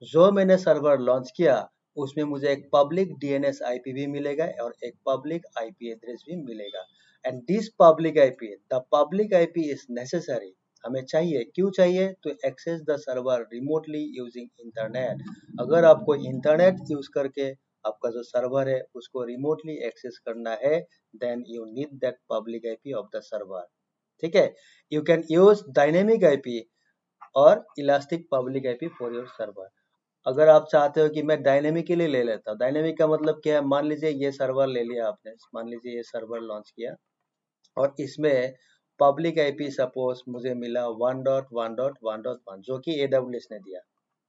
जो मैंने सर्वर लॉन्च किया उसमें मुझे एक पब्लिक DNS IP भी मिलेगा और एक पब्लिक IP एड्रेस भी मिलेगा। And this public IP, the public IP is necessary, हमें चाहिए, क्यों चाहिए? To access the server remotely using internet. अगर आपको इंटरनेट यूज करके आपका जो सर्वर है उसको रिमोटली एक्सेस करना है, then you need that public IP of the server, ठीक है। You can use dynamic IP और elastic public IP for your server. अगर आप चाहते हो कि मैं डायनेमिक के लिए ले लेता हूँ, डायनेमिक का मतलब क्या है? मान लीजिए ये सर्वर ले लिया आपने, मान लीजिए ये सर्वर लॉन्च किया और इसमें पब्लिक आईपी सपोज मुझे मिला 1.1.1.1 जो कि AWS ने दिया।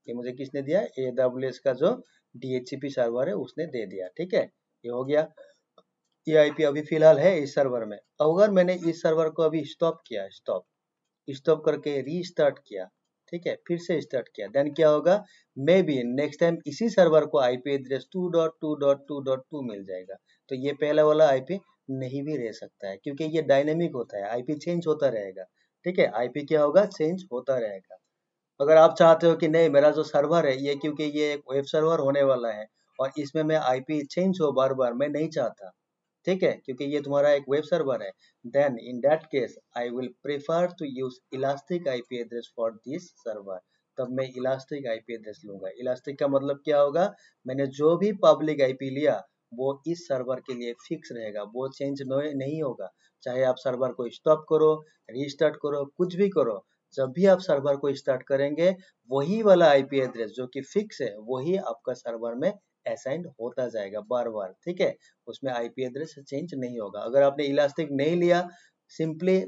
ये मुझे किसने दिया? AWS का जो DHCP सर्वर है उसने दे दिया, ठीक है। ये हो गया, ये आईपी अभी फिलहाल है इस सर्वर में। अगर मैंने इस सर्वर को अभी स्टॉप किया, स्टॉप करके रीस्टार्ट किया, ठीक है, फिर से स्टार्ट किया, देन क्या होगा? मे बी नेक्स्ट टाइम इसी सर्वर को आईपी एड्रेस 2.2.2.2 मिल जाएगा। तो ये पहला वाला आईपी नहीं भी रह सकता है, क्योंकि ये डायनेमिक होता है, आईपी चेंज होता रहेगा, ठीक है। आईपी क्या होगा? चेंज होता रहेगा। अगर आप चाहते हो कि नहीं, मेरा जो सर्वर है ये, क्योंकि ये एक वेब सर्वर होने वाला है और इसमें मैं आईपी चेंज हो बार बार, मैं नहीं चाहता, ठीक है, क्योंकि ये तुम्हारा एक वेब सर्वर है, then in that case I will prefer to use elastic IP address for this server. तब मैं इलास्टिक आईपी एड्रेस लूंगा। इलास्टिक का मतलब क्या होगा? मैंने जो भी पब्लिक आईपी लिया वो इस सर्वर के लिए फिक्स रहेगा, वो चेंज नहीं होगा। चाहे आप सर्वर को स्टॉप करो, रीस्टार्ट करो, कुछ भी करो, जब भी आप सर्वर को स्टार्ट करेंगे वही वाला आईपी एड्रेस जो कि फिक्स है वही आपका सर्वर में असाइन होता जाएगा बार बार, ठीक है। उसमें आईपी एड्रेस चेंज नहीं होगा। अगर आपने इलास्टिक नहीं लिया, सिंपली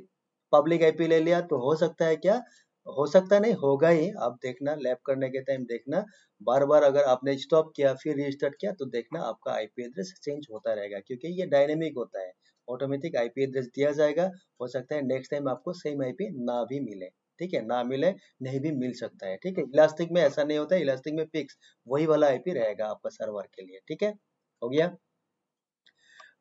पब्लिक आईपी ले लिया, तो हो सकता है क्या? हो सकता नहीं, होगा ही। आप देखना, लैब करने के टाइम देखना, बार बार अगर आपने स्टॉप किया फिर रीस्टार्ट किया तो देखना आपका आईपी एड्रेस चेंज होता रहेगा, क्योंकि ये डायनेमिक होता है, ऑटोमेटिक आईपी एड्रेस दिया जाएगा। हो सकता है नेक्स्ट टाइम आपको सेम आईपी ना भी मिले, ठीक है, ना मिले, नहीं भी मिल सकता है, ठीक है। इलास्टिक में ऐसा नहीं होता है, इलास्टिक में फिक्स वही वाला आईपी रहेगा आपका सर्वर के लिए, ठीक है। हो गया?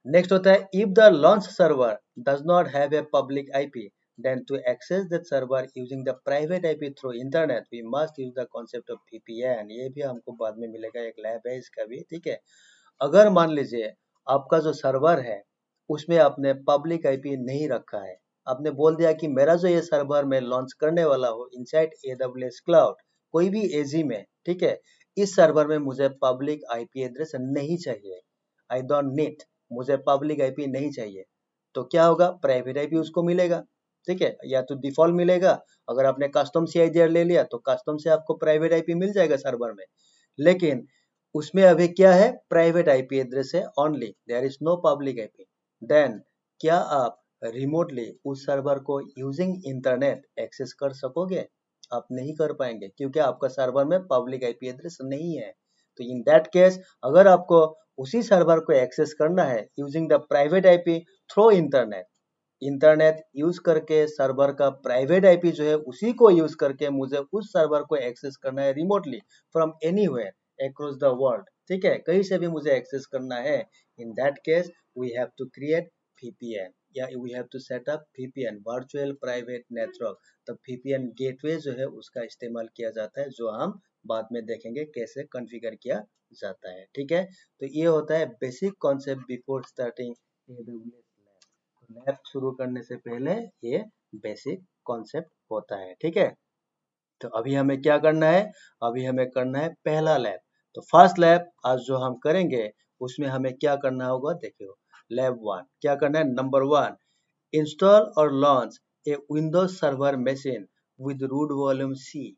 नेक्स्ट होता है, if the launch server does not have a public IP, then to access that server using the private IP through internet we must use the concept of VPN। ये भी हमको बाद में मिलेगा, एक लैब है इसका भी, ठीक है। अगर मान लीजिए आपका जो सर्वर है उसमें आपने पब्लिक आईपी नहीं रखा है, आपने बोल दिया कि मेरा जो ये सर्वर मैं लॉन्च करने वाला हूँ इनसाइड AWS क्लाउड, कोई भी एजी में, ठीक है, इस सर्वर में मुझे पब्लिक आईपी एड्रेस नहीं चाहिए, आई डोंट नीड, मुझे पब्लिक आईपी नहीं चाहिए, तो क्या होगा? प्राइवेट आईपी उसको मिलेगा, ठीक है, या तो डिफॉल्ट मिलेगा। अगर आपने कस्टम CIDR ले लिया तो कस्टम से आपको प्राइवेट आईपी मिल जाएगा सर्वर में, लेकिन उसमें अभी क्या है? प्राइवेट आईपी एड्रेस है only, there is no public IP. Then क्या आप रिमोटली उस सर्वर को यूजिंग इंटरनेट एक्सेस कर सकोगे? आप नहीं कर पाएंगे, क्योंकि आपका सर्वर में पब्लिक आईपी एड्रेस नहीं है। तो इन दैट केस अगर आपको उसी सर्वर को एक्सेस करना है using the private IP through internet, internet use करके सर्वर का प्राइवेट आईपी जो है उसी को यूज करके मुझे उस सर्वर को एक्सेस करना है remotely from anywhere across the world, ठीक है, कहीं से भी मुझे एक्सेस करना है, in that case we have to create VPN या we have to set up VPN, virtual private network. तो VPN गेटवे जो है उसका इस्तेमाल किया जाता है, जो हम बाद में देखेंगे कैसे कॉन्फ़िगर किया जाता है, ठीक है। तो ये होता है basic concept before starting AWS lab. शुरू करने से पहले ये बेसिक कॉन्सेप्ट होता है। ठीक है, तो अभी हमें क्या करना है, अभी हमें करना है पहला लैब। तो फर्स्ट लैब आज जो हम करेंगे उसमें हमें क्या करना होगा, देखियो लैब 1 क्या करना है। नंबर 1, इंस्टॉल और launch a Windows server machine with root volume c.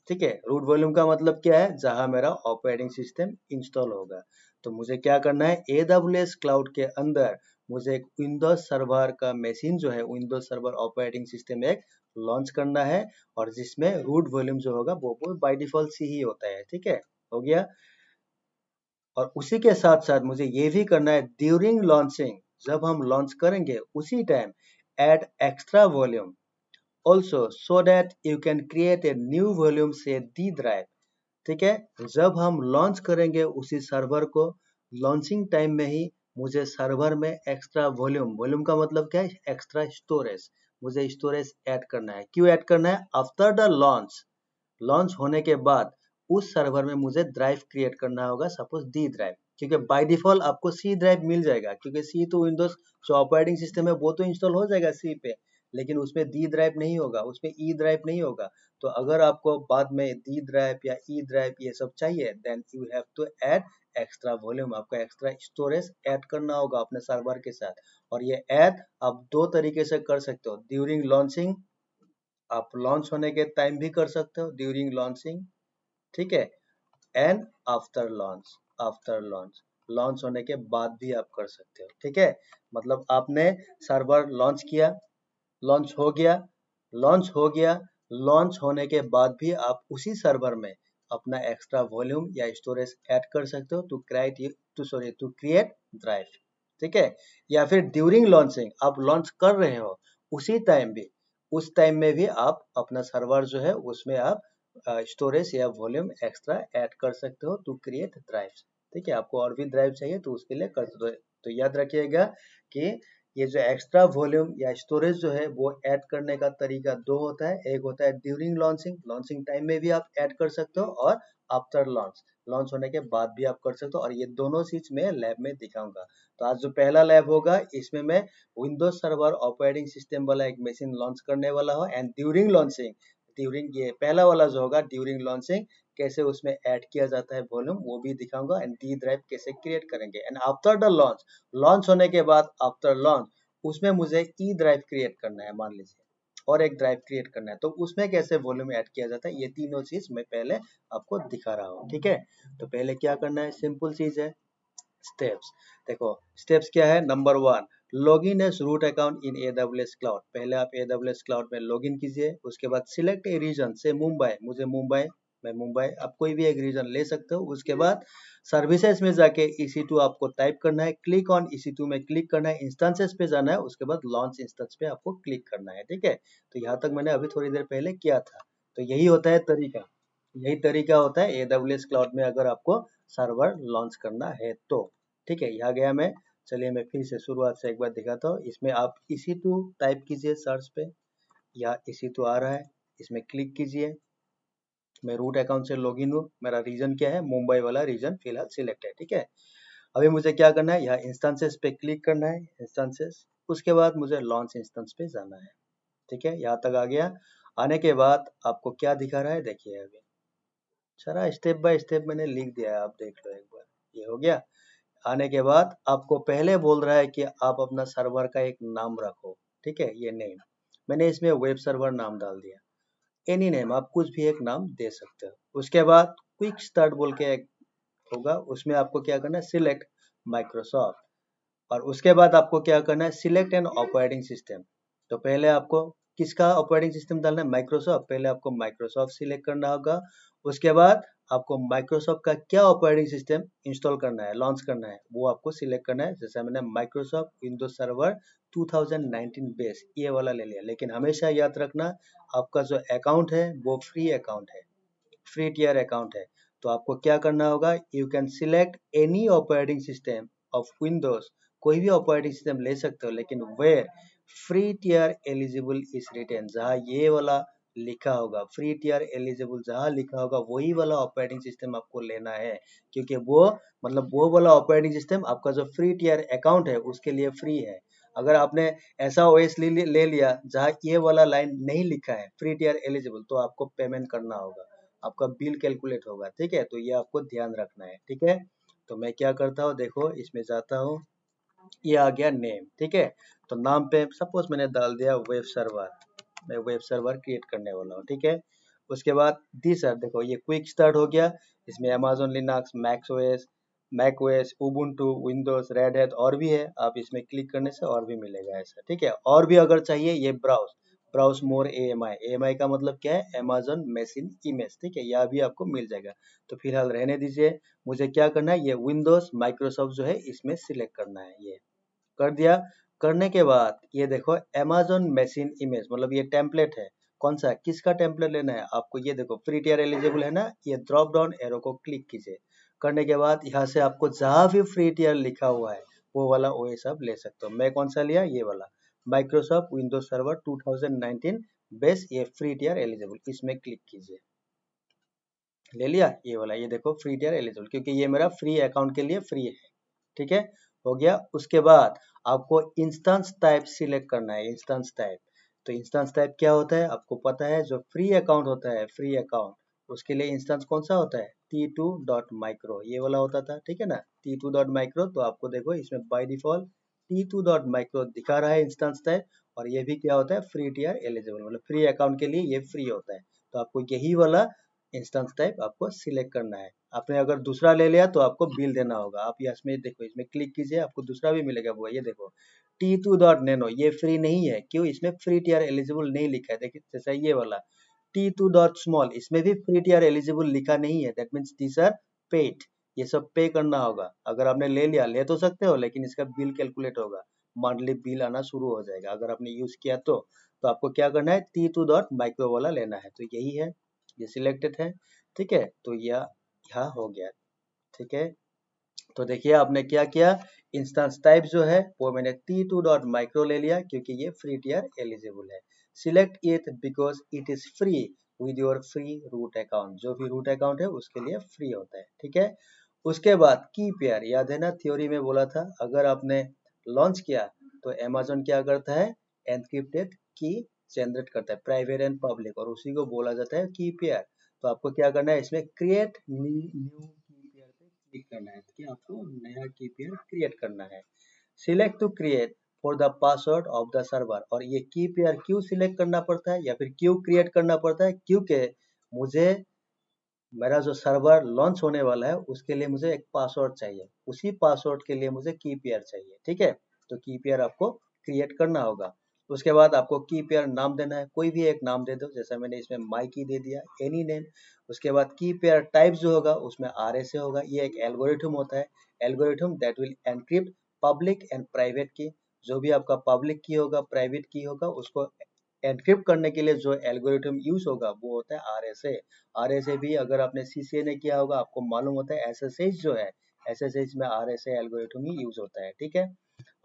ठीक है, रूट वॉल्यूम का मतलब क्या है, जहां मेरा ऑपरेटिंग सिस्टम इंस्टॉल होगा। तो मुझे क्या करना है, AWS क्लाउड के अंदर मुझे एक विंडोज सर्वर का मशीन जो है, विंडोज सर्वर ऑपरेटिंग सिस्टम एक लॉन्च करना है, और जिसमें रूट वॉल्यूम जो होगा वो बाय डिफॉल्ट सी ही होता है। ठीक है, हो गया। और उसी के साथ साथ मुझे ये भी करना है, ड्यूरिंग लॉन्चिंग, जब हम लॉन्च करेंगे उसी time add extra volume also so that you can create a new volume से D drive। ठीक है, जब हम लॉन्च करेंगे उसी सर्वर को, लॉन्चिंग टाइम में ही मुझे सर्वर में एक्स्ट्रा वॉल्यूम, वॉल्यूम का मतलब क्या है, एक्स्ट्रा स्टोरेज, मुझे स्टोरेज ऐड करना है। क्यों ऐड करना है, आफ्टर द लॉन्च, लॉन्च होने के बाद उस सर्वर में मुझे ड्राइव क्रिएट करना होगा, सपोज डी ड्राइव, क्योंकि बाय डिफॉल्ट आपको सी ड्राइव मिल जाएगा, क्योंकि सी तो विंडोज जो ऑपरेटिंग सिस्टम है वो तो इंस्टॉल हो जाएगा सी पे, लेकिन उसमें डी ड्राइव नहीं होगा, उसमें ई ड्राइव नहीं होगा। तो अगर आपको बाद में डी ड्राइव या ई ड्राइव ये सब चाहिए, then you have to add extra volume, आपको एक्स्ट्रा स्टोरेज ऐड करना होगा अपने सर्वर के साथ। और ये ऐड आप दो तरीके से कर सकते हो, ड्यूरिंग लॉन्चिंग, आप लॉन्च होने के टाइम भी कर सकते हो ड्यूरिंग लॉन्चिंग। ठीक है, and after launch, after launch, launch होने के बाद भी आप कर सकते हो। ठीक है, मतलब आपने सर्वर लॉन्च किया, लॉन्च हो गया, लॉन्च हो गया, लॉन्च होने के बाद भी आप उसी सर्वर में अपना एक्स्ट्रा वॉल्यूम या स्टोरेज ऐड कर सकते हो टू क्रिएट ड्राइव। ठीक है, या फिर ड्यूरिंग लॉन्चिंग, आप लॉन्च कर रहे हो उसी टाइम भी, उस टाइम में भी आप अपना सर्वर जो है उसमें आप स्टोरेज या वॉल्यूम एक्स्ट्रा ऐड कर सकते हो टू क्रिएट ड्राइव। ठीक है, आपको और भी ड्राइव चाहिए तो उसके लिए कर सकते हो। तो याद रखिएगा कि ये जो एक्स्ट्रा वॉल्यूम या स्टोरेज जो है वो ऐड करने का तरीका दो होता है, एक होता है ड्यूरिंग लॉन्चिंग, लॉन्चिंग टाइम में भी आप ऐड कर सकते हो, और आफ्टर लॉन्च, लॉन्च होने के बाद भी आप कर सकते हो। और ये दोनों चीज मैं लैब में दिखाऊंगा। तो आज जो पहला लैब होगा इसमें मैं विंडोज सर्वर ऑपरेटिंग सिस्टम वाला एक मशीन लॉन्च करने वाला हूँ, एंड ड्यूरिंग लॉन्चिंग, ड्यूरिंग ये पहला वाला जो होगा ड्यूरिंग लॉन्चिंग कैसे उसमें ऐड किया जाता है वॉल्यूम, वो भी दिखाऊंगा, एंड डी ड्राइव कैसे क्रिएट करेंगे। And after the launch, launch होने के बाद आफ्टर लॉन्च उसमें मुझे ई ड्राइव क्रिएट करना है, मान लीजिए, और एक ड्राइव क्रिएट करना है, तो उसमें कैसे वॉल्यूम ऐड किया जाता है, ये तीनों चीज मैं पहले आपको दिखा रहा हूँ। ठीक है, तो पहले क्या करना है, सिंपल चीज है, स्टेप्स। देखो स्टेप्स क्या है, number 1, login as root account in AWS cloud. पहले आप AWS क्लाउड में लॉगिन कीजिए, उसके बाद सिलेक्ट ए रीजन से मुंबई, मुझे मुंबई, मैं मुंबई, आप कोई भी एक रीजन ले सकते हो। उसके बाद सर्विसेज में जाके EC2 आपको टाइप करना है, क्लिक ऑन EC2 में क्लिक करना है, इंस्टेंसेस पे जाना है, उसके बाद लॉन्च इंस्टेंस पे आपको क्लिक करना है। ठीक है, तो यहाँ तक मैंने अभी थोड़ी देर पहले किया था। तो यही होता है तरीका, यही तरीका होता है AWS क्लाउड में अगर आपको सर्वर लॉन्च करना है तो। ठीक है, यहाँ गया मैं, चलिए मैं फिर से शुरुआत से एक बार दिखाता हूँ। इसमें आप EC2 टाइप कीजिए सर्च पे, या EC2 आ रहा है, इसमें क्लिक कीजिए। मैं रूट अकाउंट से लॉगिन हूँ, मेरा रीजन क्या है, मुंबई वाला रीजन फिलहाल सिलेक्ट है। ठीक है, अभी मुझे क्या करना है, यहाँ इंस्टेंसेस पे क्लिक करना है, इंस्टेंसेस, उसके बाद मुझे लॉन्च इंस्टेंस पे जाना है। ठीक है, यहाँ तक आ गया। आने के बाद आपको क्या दिखा रहा है, देखिए अभी सारा स्टेप बाय स्टेप मैंने लिख दिया है, आप देख लो एक बार, ये हो गया। आने के बाद आपको पहले बोल रहा है कि आप अपना सर्वर का एक नाम रखो। ठीक है, ये नेम, मैंने इसमें वेब सर्वर नाम डाल दिया, एनी नेम, आप कुछ भी एक नाम दे सकते हो। उसके बाद क्विक स्टार्ट बोल के एक होगा, उसमें आपको क्या करना है, सिलेक्ट माइक्रोसॉफ्ट, और उसके बाद आपको क्या करना है, सिलेक्ट एन ऑपरेटिंग सिस्टम। तो पहले आपको किसका ऑपरेटिंग सिस्टम डालना है, माइक्रोसॉफ्ट, पहले आपको माइक्रोसॉफ्ट सिलेक्ट करना होगा। उसके बाद आपको माइक्रोसॉफ्ट का क्या ऑपरेटिंग सिस्टम इंस्टॉल करना है, लॉन्च करना है, वो आपको सिलेक्ट करना है। जैसे मैंने माइक्रोसॉफ्ट विंडोज सर्वर 2019 बेस ये वाला ले लिया, लेकिन हमेशा याद रखना आपका जो अकाउंट है वो फ्री अकाउंट है, फ्री टियर अकाउंट है। तो आपको क्या करना होगा, you can select any operating system of Windows, कोई भी ऑपरेटिंग सिस्टम ले सकते हो, लेकिन where free tier eligible is written, जहाँ ये वाला लिखा होगा, फ्री टियर एलिजिबल जहाँ लिखा होगा वही वाला ऑपरेटिंग सिस्टम आपको लेना है, क्योंकि वो मतलब वो वाला ऑपरेटिंग सिस्टम आपका जो फ्री टियर अकाउंट है उसके लिए फ्री है। अगर आपने ऐसा ओएस ले लिया जहाँ ये वाला लाइन नहीं लिखा है फ्री टियर एलिजिबल, तो आपको पेमेंट करना होगा, आपका बिल कैलकुलेट होगा, ठीक है। तो ये आपको ध्यान रखना है, ठीक है। तो मैं क्या करता हूँ, देखो इसमें जाता हूँ, ये आ गया नेम, ठीक है। तो नाम पे सपोज मैंने डाल दिया वेब सर्वर, मैं वेब सर्वर क्रिएट करने वाला हूँ, ठीक है। उसके बाद दी सर देखो ये क्विक स्टार्ट हो गया, इसमें Amazon Linux, Mac OS, Ubuntu, Windows, Red Hat और भी है, आप इसमें क्लिक करने से और भी मिलेगा ऐसा, ठीक है। और भी अगर चाहिए ये ब्राउज मोर एएमआई का मतलब क्या है, अमेजोन मशीन इमेज, ठीक है, यह भी आपको मिल जाएगा। तो फिलहाल रहने दीजिए, मुझे क्या करना है, ये विंडोज माइक्रोसॉफ्ट जो है इसमें सिलेक्ट करना है, ये कर दिया। करने के बाद ये देखो अमेजोन मशीन इमेज मतलब ये टेम्पलेट है, कौन सा किसका टेम्पलेट लेना है आपको, ये देखो फ्री टियर एलिजिबल है ना, ये ड्रॉप डाउन एरो को क्लिक कीजिए। करने के बाद यहाँ से आपको जहाँ भी फ्री टियर लिखा हुआ है वो वाला ओएस आप ले सकते हो। मैं कौन सा लिया, ये वाला माइक्रोसॉफ्ट विंडोज सर्वर 2019 बेस, ये फ्री टियर एलिजिबल, इसमें क्लिक कीजिए। ले लिया ये वाला, ये देखो फ्री टियर एलिजिबल, क्योंकि ये मेरा फ्री अकाउंट के लिए फ्री है, ठीक है, हो गया। उसके बाद आपको इंस्टेंस टाइप सिलेक्ट करना है, इंस्टेंस टाइप। तो इंस्टेंस टाइप क्या होता है आपको पता है, जो फ्री अकाउंट होता है, फ्री अकाउंट उसके लिए इंस्टेंस कौन सा होता है, t2.micro, ये वाला होता था, ठीक है ना, t2.micro। तो आपको देखो इसमें बाय डिफॉल्ट t2.micro दिखा रहा है इंस्टेंस टाइप, और ये भी क्या होता है, फ्री टियर एलिजिबल मतलब फ्री अकाउंट के लिए ये फ्री होता है। तो आपको यही वाला इंस्टेंस टाइप आपको सिलेक्ट करना है। आपने अगर दूसरा ले लिया तो आपको बिल देना होगा। आप इसमें देखो, इसमें क्लिक कीजिए, आपको दूसरा भी मिलेगा, वो ये देखो t2.nano, ये फ्री नहीं है, क्यों, इसमें फ्री टियर एलिजिबल नहीं लिखा है। देखिए जैसा ये वाला t2.small, इसमें भी फ्री टियर एलिजिबल लिखा नहीं है, that means these are paid, ये सब पे करना होगा। अगर आपने ले लिया, ले तो सकते हो, लेकिन इसका बिल कैलकुलेट होगा, मंथली बिल आना शुरू हो जाएगा अगर आपने यूज किया तो आपको क्या करना है, t2.micro वाला लेना है। तो यही है, ये सिलेक्टेड है, ठीक है। तो यह यहाँ हो गया, ठीक है। तो देखिए आपने क्या किया, इंस्टेंस टाइप जो है वो मैंने t2.micro ले लिया, क्योंकि ये फ्री टियर एलिजिबल है। Select it because it is free with your free root account, जो भी रूट अकाउंट है उसके लिए फ्री होता है, ठीक है। उसके बाद की पेयर, याद है ना थ्योरी में बोला था, अगर आपने लॉन्च किया तो अमेजोन क्या करता है, एनक्रिप्टेड की जनरेट करता है, प्राइवेट एंड पब्लिक, और उसी को बोला जाता है की पेयर। तो आपको क्या करना है, इसमें क्रिएट न्यू की पेयर पे क्लिक करना है, कि आपको नया की पेयर क्रिएट करना है। Select to create for the password of the server, और ये की पेयर क्यों सिलेक्ट करना पड़ता है या फिर क्यों क्रिएट करना पड़ता है, क्योंकि मुझे मेरा जो सर्वर लॉन्च होने वाला है उसके लिए मुझे एक पासवर्ड चाहिए, उसी पासवर्ड के लिए मुझे की पेयर चाहिए, ठीक है। तो की पेयर आपको क्रिएट करना होगा। उसके बाद आपको की पेयर नाम देना है, कोई भी एक नाम दे दो, जैसा मैंने इसमें माई की दे दिया, एनी नेम। उसके बाद की पेयर टाइप जो होगा उसमें RSA होगा, ये एक एल्गोरिथम होता है, algorithm that will encrypt public and private की। जो भी आपका पब्लिक की होगा, प्राइवेट की होगा, उसको एनक्रिप्ट करने के लिए जो एल्गोरिथम यूज होगा वो होता है RSA। RSA भी अगर आपने CCA ने किया होगा आपको मालूम होता है, SSH जो है, SSH में RSA एल्गोरिथम ही यूज होता है, ठीक है,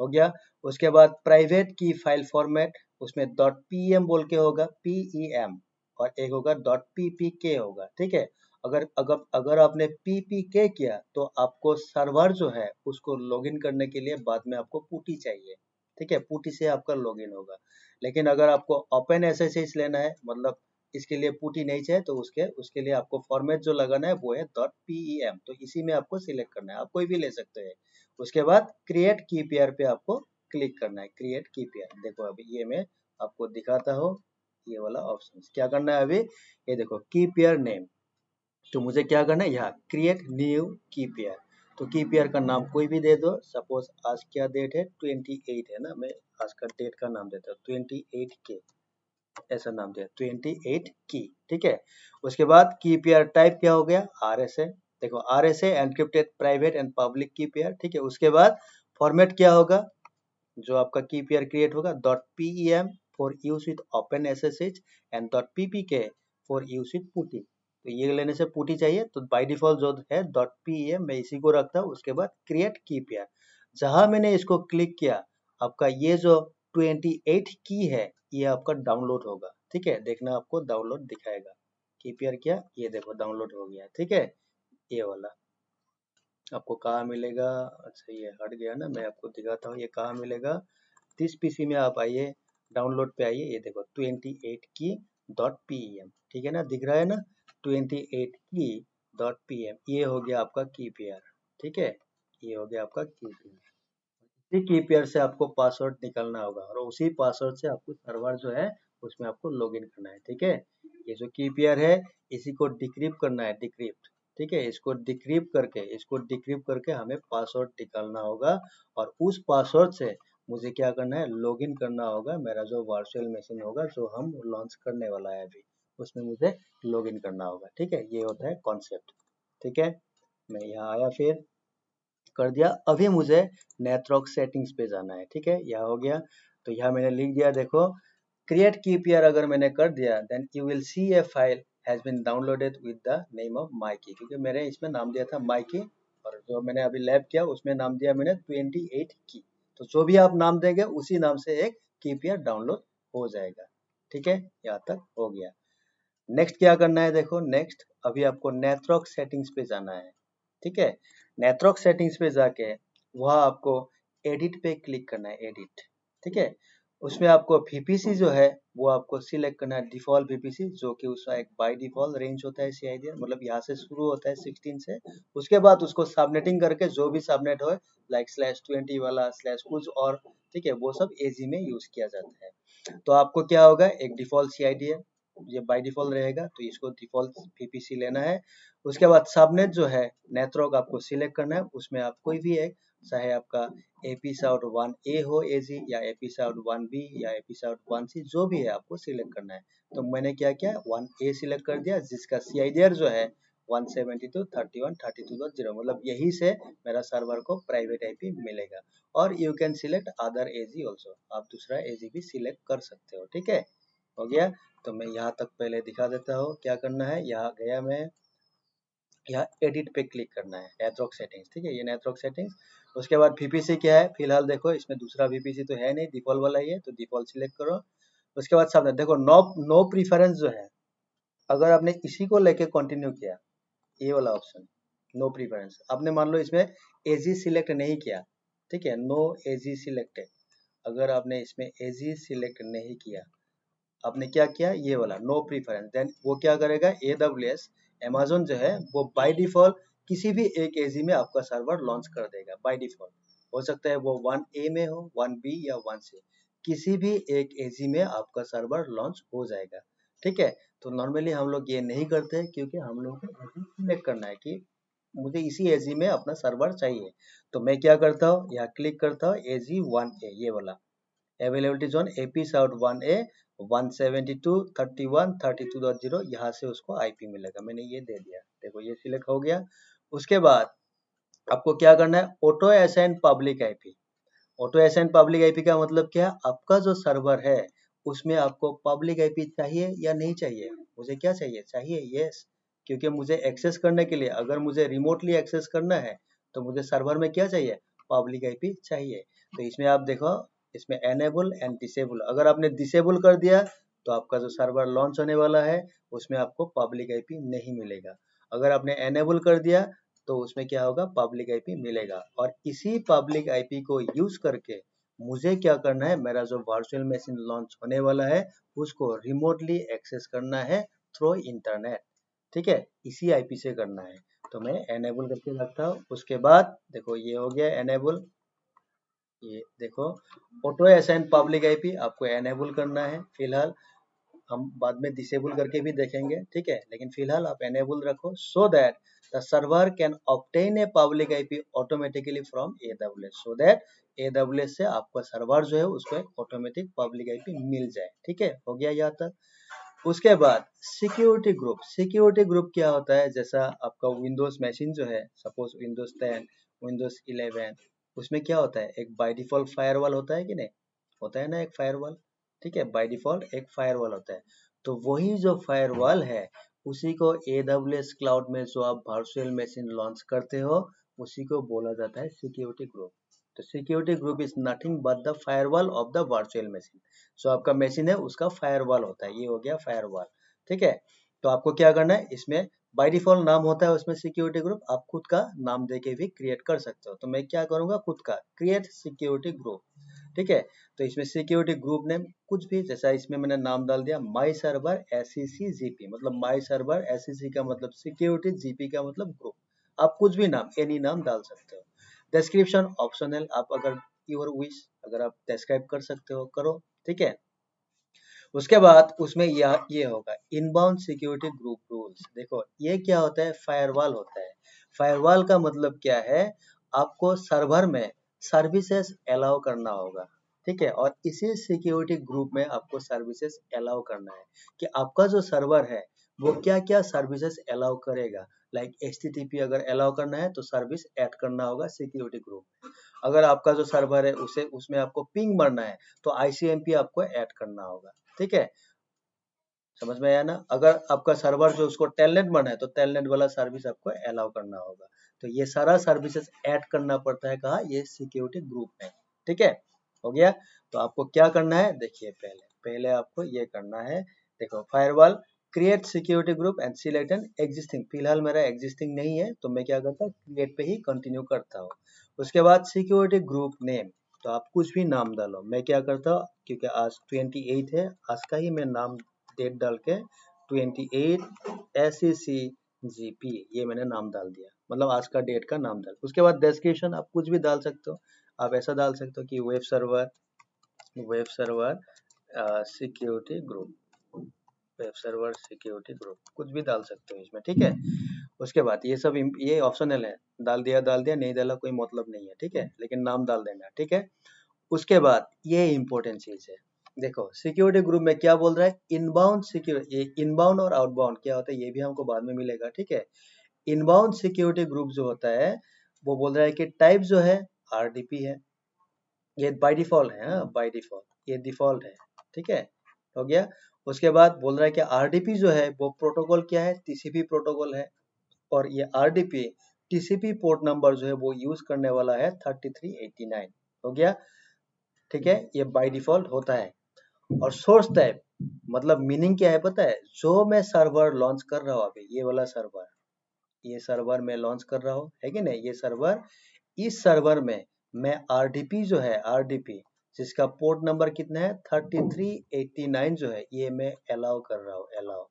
हो गया। उसके बाद प्राइवेट की फाइल फॉर्मेट, उसमें .pem बोल के होगा, PEM, और एक होगा .ppk होगा, ठीक है। अगर आपने PPK किया तो आपको सर्वर जो है उसको लॉगिन करने के लिए बाद में आपको पुटी चाहिए, ठीक है, पुटी से आपका लॉगिन होगा। लेकिन अगर आपको ओपन SSH लेना है, मतलब इसके लिए पुटी नहीं चाहिए, तो उसके लिए आपको फॉर्मेट जो लगाना है वो है .pem, तो इसी में आपको सिलेक्ट करना है, आप कोई भी ले सकते हैं। उसके बाद क्रिएट की पेयर पे आपको क्लिक करना है, क्रिएट की पेयर। देखो अभी ये मैं आपको दिखाता हूँ, ये वाला ऑप्शन क्या करना है, अभी ये देखो की पेयर नेम, तो मुझे क्या करना है, यहाँ क्रिएट न्यू की पेयर। तो की पेयर का नाम कोई भी दे दो, सपोज आज क्या डेट है, 28 है ना, मैं आज का डेट का नाम देता हूँ 28 के, ऐसा नाम दिया 28 की, ठीक है। उसके बाद की पेयर टाइप क्या हो गया, RSA, देखो RSA encrypted private and public की पेयर, ठीक है। उसके बाद फॉर्मेट क्या होगा, जो आपका की पेयर क्रिएट होगा, .pem for use with open SSH and .ppk for use with PuTTY. तो ये लेने से पुटी चाहिए, तो बाय डिफॉल्ट जो है .pem मैं इसी को रखता हूँ। उसके बाद क्रिएट की पेयर, जहां मैंने इसको क्लिक किया आपका ये जो 28 की है ये आपका डाउनलोड होगा, ठीक है, देखना आपको डाउनलोड दिखाएगा। की पेयर क्या, ये देखो डाउनलोड हो गया, ठीक है, ये वाला आपको कहाँ मिलेगा, अच्छा ये हट गया ना, मैं आपको दिखाता हूँ ये कहाँ मिलेगा, दिस पीसी में आप आइए, डाउनलोड पे आइए, ये देखो 28key.pem, ठीक है ना, दिख रहा है ना 28key.pem, ये हो गया आपका की पेयर, ठीक है, ये हो गया आपका की पेयर। इसी की पेयर से आपको पासवर्ड निकालना होगा और उसी पासवर्ड से आपको सर्वर जो है उसमें आपको लॉगिन करना है, ठीक है। ये जो की पेयर है इसी को डिक्रिप्ट करना है, डिक्रिप्ट, ठीक है, इसको डिक्रिप्ट करके हमें पासवर्ड निकालना होगा और उस पासवर्ड से मुझे क्या करना है, लॉगिन करना होगा, मेरा जो वर्चुअल मशीन होगा जो हम लॉन्च करने वाला है अभी, उसमें मुझे लॉगिन करना होगा, ठीक है, ये होता है कॉन्सेप्ट, ठीक है। मैं यहाँ आया, फिर कर दिया, अभी मुझे नेटवर्क सेटिंग्स पे जाना है, ठीक है, यह हो गया, तो यहाँ मैंने लिख दिया, देखो क्रिएट की पेयर अगर मैंने कर दिया, then you will see a file has been downloaded with the name of Mikey, क्योंकि मैंने इसमें नाम दिया था माइकी और जो मैंने अभी लैब किया उसमें नाम दिया मैंने 28 की, तो जो भी आप नाम देंगे उसी नाम से एक की पेयर डाउनलोड हो जाएगा, ठीक है, यहाँ तक हो गया। नेक्स्ट क्या करना है, देखो नेक्स्ट अभी आपको नेटवर्क सेटिंग्स पे जाना है, ठीक है, नेटवर्क सेटिंग्स पे जाके वहाँ आपको एडिट पे क्लिक करना है, एडिट, ठीक है, उसमें आपको VPC जो है वो आपको सिलेक्ट करना है, डिफॉल्ट VPC, जो कि उसका एक बाय डिफॉल्ट रेंज होता है CIDR, मतलब यहाँ से शुरू होता है 16 से, उसके बाद उसको सबनेटिंग करके जो भी सबनेट हो लाइक /20 वाला / कुछ और, ठीक है, वो सब AZ में यूज किया जाता है। तो आपको क्या होगा, एक डिफॉल्ट CIDR ये बाय डिफॉल्ट रहेगा, तो इसको डिफॉल्ट VPC लेना है। उसके बाद सबनेट जो है नेटवर्क आपको सिलेक्ट करना है, उसमें आप कोई भी एक, चाहे आपका एपिसाउड 1A हो AZ या एपिसाउड 1B या एपिसाउड 1C, जो भी है आपको सिलेक्ट करना है। तो मैंने क्या किया, 1A सिलेक्ट कर दिया, जिसका CIDR जो है 172.31.32.0, मतलब यही से मेरा सर्वर को प्राइवेट IP मिलेगा। और you can select other AZ also, आप दूसरा AZ भी सिलेक्ट कर सकते हो, ठीक है, हो गया। तो मैं यहाँ तक पहले दिखा देता हूँ क्या करना है, यहाँ गया मैं, यहाँ एडिट पे क्लिक करना है, नेटवर्क सेटिंग्स, ठीक है, ये नेटवर्क सेटिंग्स। उसके बाद VPC क्या है, फिलहाल देखो इसमें दूसरा VPC तो है नहीं, डिफॉल्ट वाला ही है, तो डिफॉल्ट सिलेक्ट करो। उसके बाद सामने देखो नो प्रीफरेंस जो है, अगर आपने इसी को लेके कंटिन्यू किया, ये वाला ऑप्शन नो प्रीफरेंस, आपने मान लो इसमें AZ सिलेक्ट नहीं किया, ठीक है, नो AZ सिलेक्टेड, अगर आपने इसमें AZ सिलेक्ट नहीं किया, आपने क्या किया, ये वाला नो प्रीफरेंस, देन वो क्या करेगा, AWS Amazon जो है वो बाय डिफॉल्ट किसी भी एक AZ में आपका सर्वर लॉन्च कर देगा बाय डिफॉल्ट, हो सकता है वो 1A में हो, 1B या 1C, किसी भी एक AZ में आपका सर्वर लॉन्च हो जाएगा, ठीक है। तो नॉर्मली हम लोग ये नहीं करते क्योंकि हम लोग को सिलेक्ट करना है कि मुझे इसी AZ में अपना सर्वर चाहिए, तो मैं क्या करता हूँ, यहाँ क्लिक करता हूँ AZ 1A, ये वाला अवेलेबिलिटी जोन एपिसाउड 1A 172.31.32.0, यहाँ से उसको IP मिलेगा, मैंने ये दे दिया, देखो ये सिलेक्ट हो गया। उसके बाद आपको क्या करना है, auto assign public IP। Auto assign public IP का मतलब क्या है, आपका जो सर्वर है उसमें आपको पब्लिक IP चाहिए या नहीं चाहिए, मुझे क्या चाहिए, चाहिए, यस, क्योंकि मुझे एक्सेस करने के लिए, अगर मुझे रिमोटली एक्सेस करना है तो मुझे सर्वर में क्या चाहिए, पब्लिक IP चाहिए। तो इसमें आप देखो, इसमें एनेबल एंड डिसेबल, अगर आपने डिसेबल कर दिया तो आपका जो सर्वर लॉन्च होने वाला है उसमें आपको पब्लिक IP नहीं मिलेगा, अगर आपने एनेबल कर दिया तो उसमें क्या होगा, पब्लिक IP मिलेगा। और इसी पब्लिक IP को यूज करके मुझे क्या करना है, मेरा जो वर्चुअल मशीन लॉन्च होने वाला है उसको रिमोटली एक्सेस करना है थ्रू इंटरनेट, ठीक है, इसी IP से करना है। तो मैं एनेबल करके रखता हूँ। उसके बाद देखो ये हो गया एनेबल, ये देखो ऑटो असाइन पब्लिक IP आपको एनेबल करना है, फिलहाल हम बाद में डिसेबल करके भी देखेंगे, ठीक है, लेकिन फिलहाल आप एनेबल रखो, so that the server can obtain a public IP automatically from AWS, so that AWS से आपका सर्वर जो है उसको एक ऑटोमेटिक पब्लिक IP मिल जाए, ठीक है, हो गया यहाँ तक। उसके बाद सिक्योरिटी ग्रुप क्या होता है, जैसा आपका विंडोज मशीन जो है, सपोज विंडोज 10, विंडोज 11, उसमें क्या होता है, एक बाय डिफॉल्ट फायरवॉल होता है कि नहीं, होता है ना एक फायरवॉल, ठीक है, बाय डिफॉल्ट एक फायरवॉल होता है। तो वही जो फायरवॉल है उसी को AWS क्लाउड में जो आप वर्चुअल मशीन लॉन्च करते हो उसी को बोला जाता है सिक्योरिटी ग्रुप। तो security group is nothing but the firewall of the virtual machine, जो आपका मशीन है उसका फायरवॉल होता है, ये हो गया फायरवॉल, ठीक है। तो आपको क्या करना है, इसमें बाय डिफॉल्ट नाम होता है उसमें सिक्योरिटी ग्रुप, आप खुद का नाम देके भी क्रिएट कर सकते हो। तो मैं क्या करूंगा, खुद का क्रिएट सिक्योरिटी ग्रुप, ठीक है। तो इसमें सिक्योरिटी ग्रुप नेम कुछ भी, जैसा इसमें मैंने नाम डाल दिया माई सर्वर SEC-GP, मतलब माई सर्वर SEC का मतलब सिक्योरिटी, GP का मतलब ग्रुप। आप कुछ भी नाम, एनी नाम डाल सकते हो। डिस्क्रिप्शन ऑप्शनल, आप अगर योर विश, अगर आप डिस्क्राइब कर सकते हो करो, ठीक है। उसके बाद उसमें ये होगा इनबाउंड सिक्योरिटी ग्रुप रूल्स। देखो ये क्या होता है, फायरवॉल होता है। फायरवॉल का मतलब क्या है, आपको सर्वर में सर्विसेज अलाउ करना होगा, ठीक है। और इसी सिक्योरिटी ग्रुप में आपको सर्विसेज अलाउ करना है कि आपका जो सर्वर है वो क्या क्या सर्विसेज अलाउ करेगा। लाइक HTTP अगर अलाउ करना है तो सर्विस ऐड करना होगा सिक्योरिटी ग्रुप। अगर आपका जो सर्वर है उसे उसमें आपको पिंग मारना है तो ICMP आपको ऐड करना होगा, ठीक है। समझ में आया ना। अगर आपका सर्वर जो उसको टेलनेट मारना है तो टेलनेट वाला सर्विस आपको अलाउ करना होगा। तो ये सारा सर्विसेज ऐड करना पड़ता है कहाँ, ये सिक्योरिटी ग्रुप में, ठीक है। हो गया। तो आपको क्या करना है, देखिए पहले पहले आपको ये करना है। देखो firewall create security group and select an existing, फिलहाल मेरा एग्जिस्टिंग नहीं है तो मैं क्या करता हूँ, क्रिएट पे ही कंटिन्यू करता हूँ। उसके बाद सिक्योरिटी ग्रुप नेम, तो आप कुछ भी नाम डालो। मैं क्या करता हूँ, क्योंकि आज 28 है, आज का ही मैं नाम डेट डाल के 28 SEC-GP ये मैंने नाम डाल दिया, मतलब आज का डेट का नाम डाल। उसके बाद डिस्क्रिप्शन आप कुछ भी डाल सकते हो। आप ऐसा डाल सकते हो कि web server security group, web server security group, कुछ भी डाल सकते हो इसमें, ठीक है। उसके बाद ये सब ये ऑप्शनल है, डाल दिया नहीं डाला कोई मतलब नहीं है, ठीक है, लेकिन नाम डाल देना, ठीक है। उसके बाद ये इंपॉर्टेंट चीज है, देखो सिक्योरिटी ग्रुप में क्या बोल रहा है, इनबाउंड सिक्योरिटी। ये इनबाउंड और आउटबाउंड क्या होता है ये भी हमको बाद में मिलेगा, ठीक है। इनबाउंड सिक्योरिटी ग्रुप जो होता है वो बोल रहा है कि टाइप जो है RDP है, ये बाय डिफॉल्ट है, बाय डिफॉल्ट ये डिफॉल्ट है, ठीक है। हो गया। उसके बाद बोल रहा है कि RDP जो है वो प्रोटोकॉल क्या है, TCP प्रोटोकॉल है। और ये RDP TCP पोर्ट नंबर जो है वो यूज करने वाला है 3389। हो गया, ठीक है, ये बाय डिफॉल्ट होता है। और सोर्स टाइप मतलब मीनिंग क्या है पता है, जो मैं सर्वर लॉन्च कर रहा हूँ अभी, ये वाला सर्वर, ये सर्वर मैं लॉन्च कर रहा हूँ, है कि नहीं, ये सर्वर, इस सर्वर में मैं RDP जो है, RDP जिसका पोर्ट नंबर कितना है 3389 जो है, ये मैं अलाउ कर रहा हूँ, अलाउ।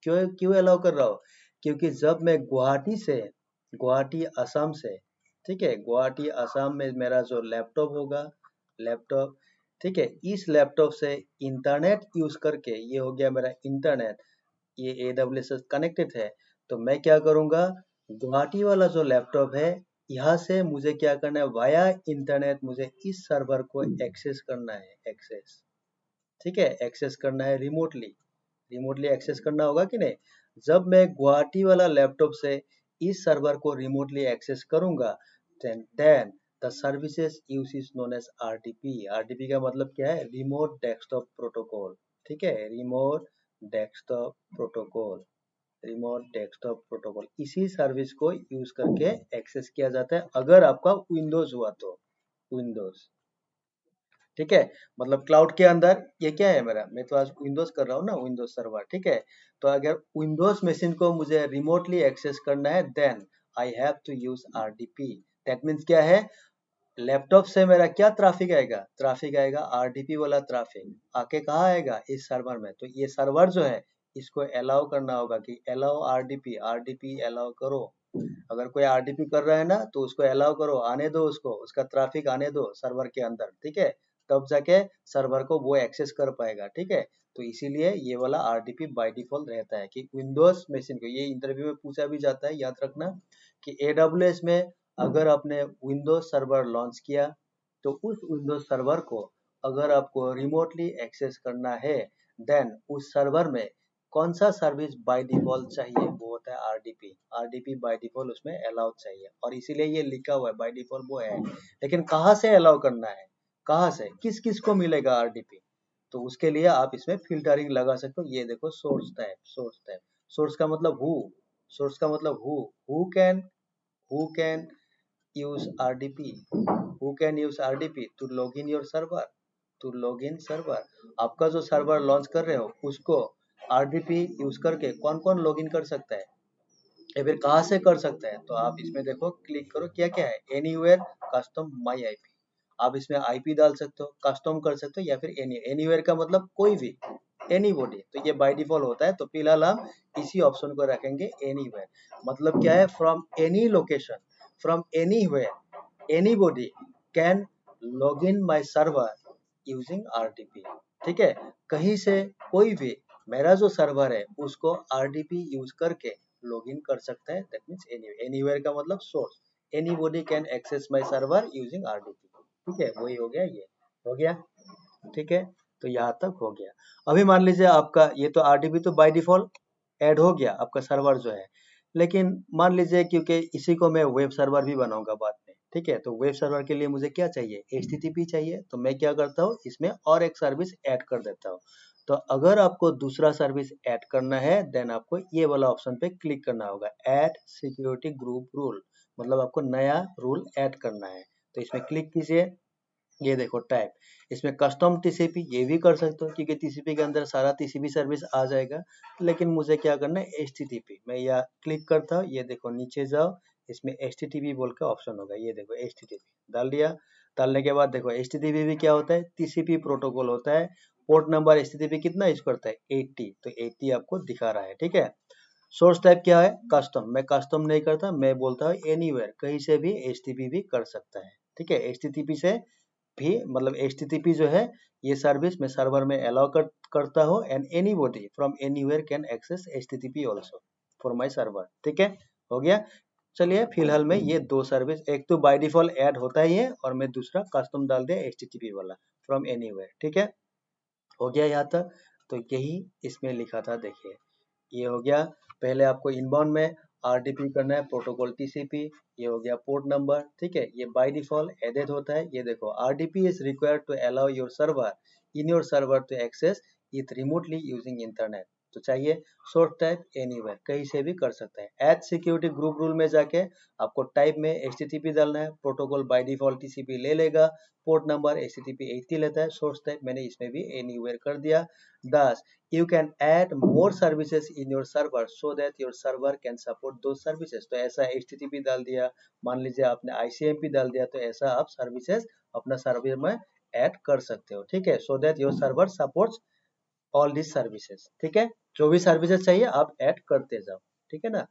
क्यों क्यों अलाउ कर रहा हूँ, क्योंकि जब मैं गुवाहाटी असम से, ठीक है, गुवाहाटी असम में मेरा जो लैपटॉप होगा, लैपटॉप, ठीक है, इस लैपटॉप से इंटरनेट यूज करके, ये हो गया मेरा इंटरनेट, ये AWS से कनेक्टेड है। तो मैं क्या करूंगा, गुवाहाटी वाला जो लैपटॉप है, यहाँ से मुझे क्या करना है, वाया इंटरनेट मुझे इस सर्वर को एक्सेस करना है, एक्सेस, ठीक है, एक्सेस करना है रिमोटली, रिमोटली एक्सेस करना होगा कि नहीं। जब मैं गुवाहाटी वाला लैपटॉप से इस सर्वर को रिमोटली एक्सेस करूंगा, then the services use is known as RDP। RDP का मतलब क्या है, रिमोट डेस्कटॉप प्रोटोकॉल, ठीक है, remote desktop protocol, remote desktop protocol, इसी सर्विस को यूज करके एक्सेस किया जाता है अगर आपका विंडोज हुआ तो, विंडोज, ठीक है। मतलब क्लाउड के अंदर ये क्या है मेरा, मैं तो आज विंडोज कर रहा हूँ ना, विंडोज सर्वर, ठीक है। तो अगर विंडोज मशीन को मुझे रिमोटली एक्सेस करना है, then I have to use RDP। That means क्या है, लैपटॉप से मेरा क्या ट्रैफिक आएगा RDP वाला ट्रैफिक आके कहाँ आएगा, इस सर्वर में। तो ये सर्वर जो है इसको अलाउ करना होगा कि अलाउ RDP अलाउ करो। अगर कोई RDP कर रहा है ना तो उसको अलाउ करो, आने दो उसको, उसका ट्रैफिक आने दो सर्वर के अंदर, ठीक है, तब जाके सर्वर को वो एक्सेस कर पाएगा, ठीक है। तो इसीलिए ये वाला RDP बाय डिफॉल्ट रहता है कि विंडोज मशीन को, ये इंटरव्यू में पूछा भी जाता है, याद रखना कि AWS में अगर आपने विंडोज सर्वर लॉन्च किया तो उस विंडोज सर्वर को अगर आपको रिमोटली एक्सेस करना है, देन उस सर्वर में कौन सा सर्विस बाय डिफॉल्ट चाहिए, वो होता है RDP बाय डिफॉल्ट उसमें अलाउ चाहिए, और इसीलिए ये लिखा हुआ है बाय डिफॉल्ट वो है। लेकिन कहाँ से अलाउ करना है, कहाँ से, किस किस को मिलेगा RDP, तो उसके लिए आप इसमें फिल्टरिंग लगा सकते हो। ये देखो सोर्स का मतलब सोर्स का मतलब who can use RDP, who can use RDP to log in your server, to log in server। आपका जो सर्वर लॉन्च कर रहे हो उसको RDP यूज करके कौन कौन लॉग इन कर सकता है, या फिर कहाँ से कर सकता है। तो आप इसमें देखो, क्लिक करो, क्या क्या है, एनीवेयर कस्टम माई IP, आप इसमें आईपी डाल सकते हो, कस्टम कर सकते हो, या फिर एनीवेयर का मतलब कोई भी, एनीबॉडी, तो ये बाय डिफॉल्ट होता है। तो फिलहाल हम इसी ऑप्शन को रखेंगे एनीवेयर। मतलब क्या है, from any location, from anywhere anybody can log in my server using RDP. ठीक है, कहीं से कोई भी मेरा जो सर्वर है उसको आरडीपी यूज करके लॉग इन कर सकता है। दैट मीन्स एनीवेयर का मतलब source, anybody can access my server using RDP. ठीक है, वही हो गया, ये हो गया। ठीक है, तो यहाँ तक हो गया। अभी मान लीजिए आपका ये तो आरडीपी तो बाय डिफॉल्ट ऐड हो गया आपका सर्वर जो है, लेकिन मान लीजिए क्योंकि इसी को मैं वेब सर्वर भी बनाऊंगा बाद में, ठीक है, तो वेब सर्वर के लिए मुझे क्या चाहिए, एचटीटीपी चाहिए। तो मैं क्या करता हूँ, इसमें और एक सर्विस ऐड कर देता हूँ। तो अगर आपको दूसरा सर्विस ऐड करना है देन आपको ये वाला ऑप्शन पे क्लिक करना होगा, ऐड सिक्योरिटी ग्रुप रूल, मतलब आपको नया रूल ऐड करना है। तो इसमें क्लिक कीजिए, ये देखो टाइप, इसमें कस्टम टीसीपी ये भी कर सकते हो क्योंकि टीसीपी के अंदर सारा टीसीपी सर्विस आ जाएगा, लेकिन मुझे क्या करना है, एचटीटीपी। मैं यहाँ क्लिक करता हूँ, ये देखो नीचे जाओ, इसमें एचटीटीपी बोल के ऑप्शन होगा, ये देखो एचटीटीपी डाल दिया। डालने के बाद देखो एचटीटीपी भी क्या होता है, टीसीपी प्रोटोकॉल होता है। पोर्ट नंबर एचटीटीपी कितना यूज करता है, 80, तो 80 आपको दिखा रहा है। ठीक है, सोर्स टाइप क्या है, कस्टम। मैं कस्टम नहीं करता, मैं बोलता हूँ एनीवेयर, कहीं से भी एचटीटीपी भी कर सकता है। ठीक है, एचटीटीपी से भी मतलब एचटीटीपी जो है ये सर्विस मैं सर्वर में अलाउ करता हूँ, and anybody from anywhere can access HTTP also for my server. ठीक है, हो गया। चलिए फिलहाल में ये दो सर्विस, एक तो बाय डिफॉल्ट ऐड होता ही है और मैं दूसरा कस्टम डाल दिया एचटीटीपी वाला फ्रॉम एनीवेयर। ठीक है, हो गया यहाँ तक। तो यही इसमें लिखा था, देखिए ये हो गया। पहले आपको इनबाउंड में आरडीपी करना है, प्रोटोकॉल टीसीपी, ये हो गया पोर्ट नंबर। ठीक है, ये बाय डिफॉल्ट एडेड होता है। ये देखो RDP is required to allow your server in your server to access it remotely using internet. तो चाहिए सोर्स टाइप एनीवेयर, कहीं से भी कर सकते हैं। एड सिक्योरिटी ग्रुप रूल में जाके आपको टाइप में एचटीटीपी डालना है, प्रोटोकॉल बाय डिफॉल्ट टीसीपी ले लेगा, पोर्ट नंबर एचटीटीपी 80 लेता है, सोर्स टाइप मैंने इसमें भी एनीवेयर कर दिया। 10 you can add more services in your server so that your server can support those services। तो ऐसा HTTP डाल दिया, मान लीजिए आपने ICMP डाल दिया, तो ऐसा आप सर्विसेज अपना सर्वर में ऐड कर सकते हो। ठीक है, so that your server supports all these services। ठीक है, जो भी सर्विसेज चाहिए आप ऐड करते जाओ। ठीक है ना,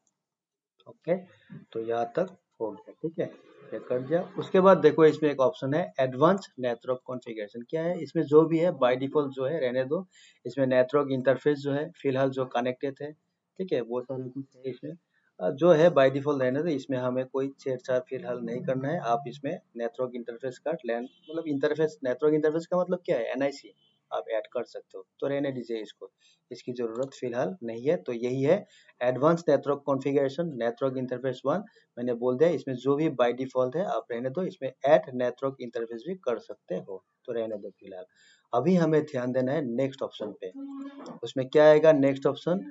ओके, तो यहाँ तक हो गया। ठीक है, ये कर दिया। उसके बाद देखो इसमें एक ऑप्शन है एडवांस नेटवर्क कॉन्फ़िगरेशन। क्या है इसमें, जो भी है बाय डिफॉल्ट जो है रहने दो। इसमें नेटवर्क इंटरफेस जो है फिलहाल जो कनेक्टेड है, ठीक है, वो सारा कुछ है इसमें। जो है बाय डिफॉल्ट रहने दो, इसमें हमें कोई छेड़छाड़ फिलहाल नहीं करना है। आप इसमें नेटवर्क इंटरफेस का लैन मतलब इंटरफेस, नेटवर्क इंटरफेस का मतलब क्या है, एनआईसी आप ऐड कर सकते हो, तो रहने दीजिए इसको, इसकी जरूरत फिलहाल नहीं है। तो यही है advance network configuration, network interface 1 मैंने बोल दिया। इसमें जो भी बाय डिफॉल्ट है आप रहने दो, इसमें ऐड नेटवर्क इंटरफेस भी कर सकते हो, तो रहने दो फिलहाल। अभी हमें ध्यान देना है नेक्स्ट ऑप्शन पे। उसमें क्या आएगा नेक्स्ट ऑप्शन,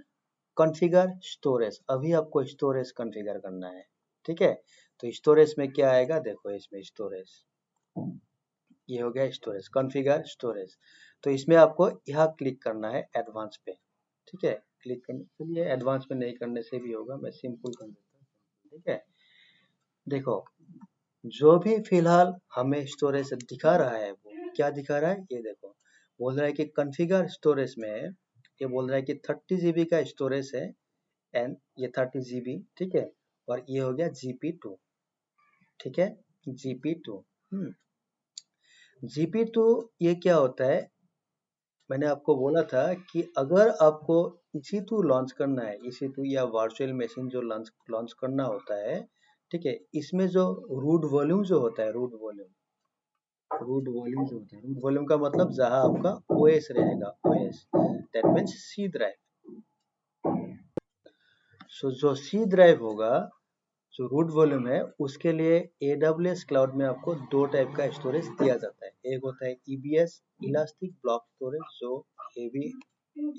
कॉन्फ़िगर स्टोरेज। अभी आपको स्टोरेज कॉन्फ़िगर करना है। ठीक है, तो स्टोरेज में क्या आएगा, देखो इसमें स्टोरेज, ये हो गया स्टोरेज, कॉन्फ़िगर स्टोरेज। तो इसमें आपको यहाँ क्लिक करना है एडवांस पे। ठीक है, क्लिक करने के लिए एडवांस में नहीं करने से भी होगा, मैं सिंपल कर देता हूँ। ठीक है, देखो जो भी फिलहाल हमें स्टोरेज दिखा रहा है वो क्या दिखा रहा है, ये देखो बोल रहा है कि कॉन्फ़िगर स्टोरेज में, ये बोल रहा है कि 30 जीबी का स्टोरेज है, एंड ये 30 जीबी। ठीक है, और ये हो गया GP2। ठीक है, GP2। GP2 ये क्या होता है, मैंने आपको बोला था कि अगर आपको EC2 लॉन्च करना है, EC2 या वर्चुअल मशीन जो लॉन्च लॉन्च करना होता है, ठीक है, इसमें जो रूट वॉल्यूम जो होता है, रूट वॉल्यूम जो होता है, रूट वॉल्यूम का मतलब जहां आपका OS रहेगा, OS that means C drive. So जो C ड्राइव होगा, जो रूट वॉल्यूम है, उसके लिए AWS क्लाउड में आपको दो टाइप का स्टोरेज दिया जाता है। एक होता है EBS इलास्टिक ब्लॉक स्टोरेज, जो ये भी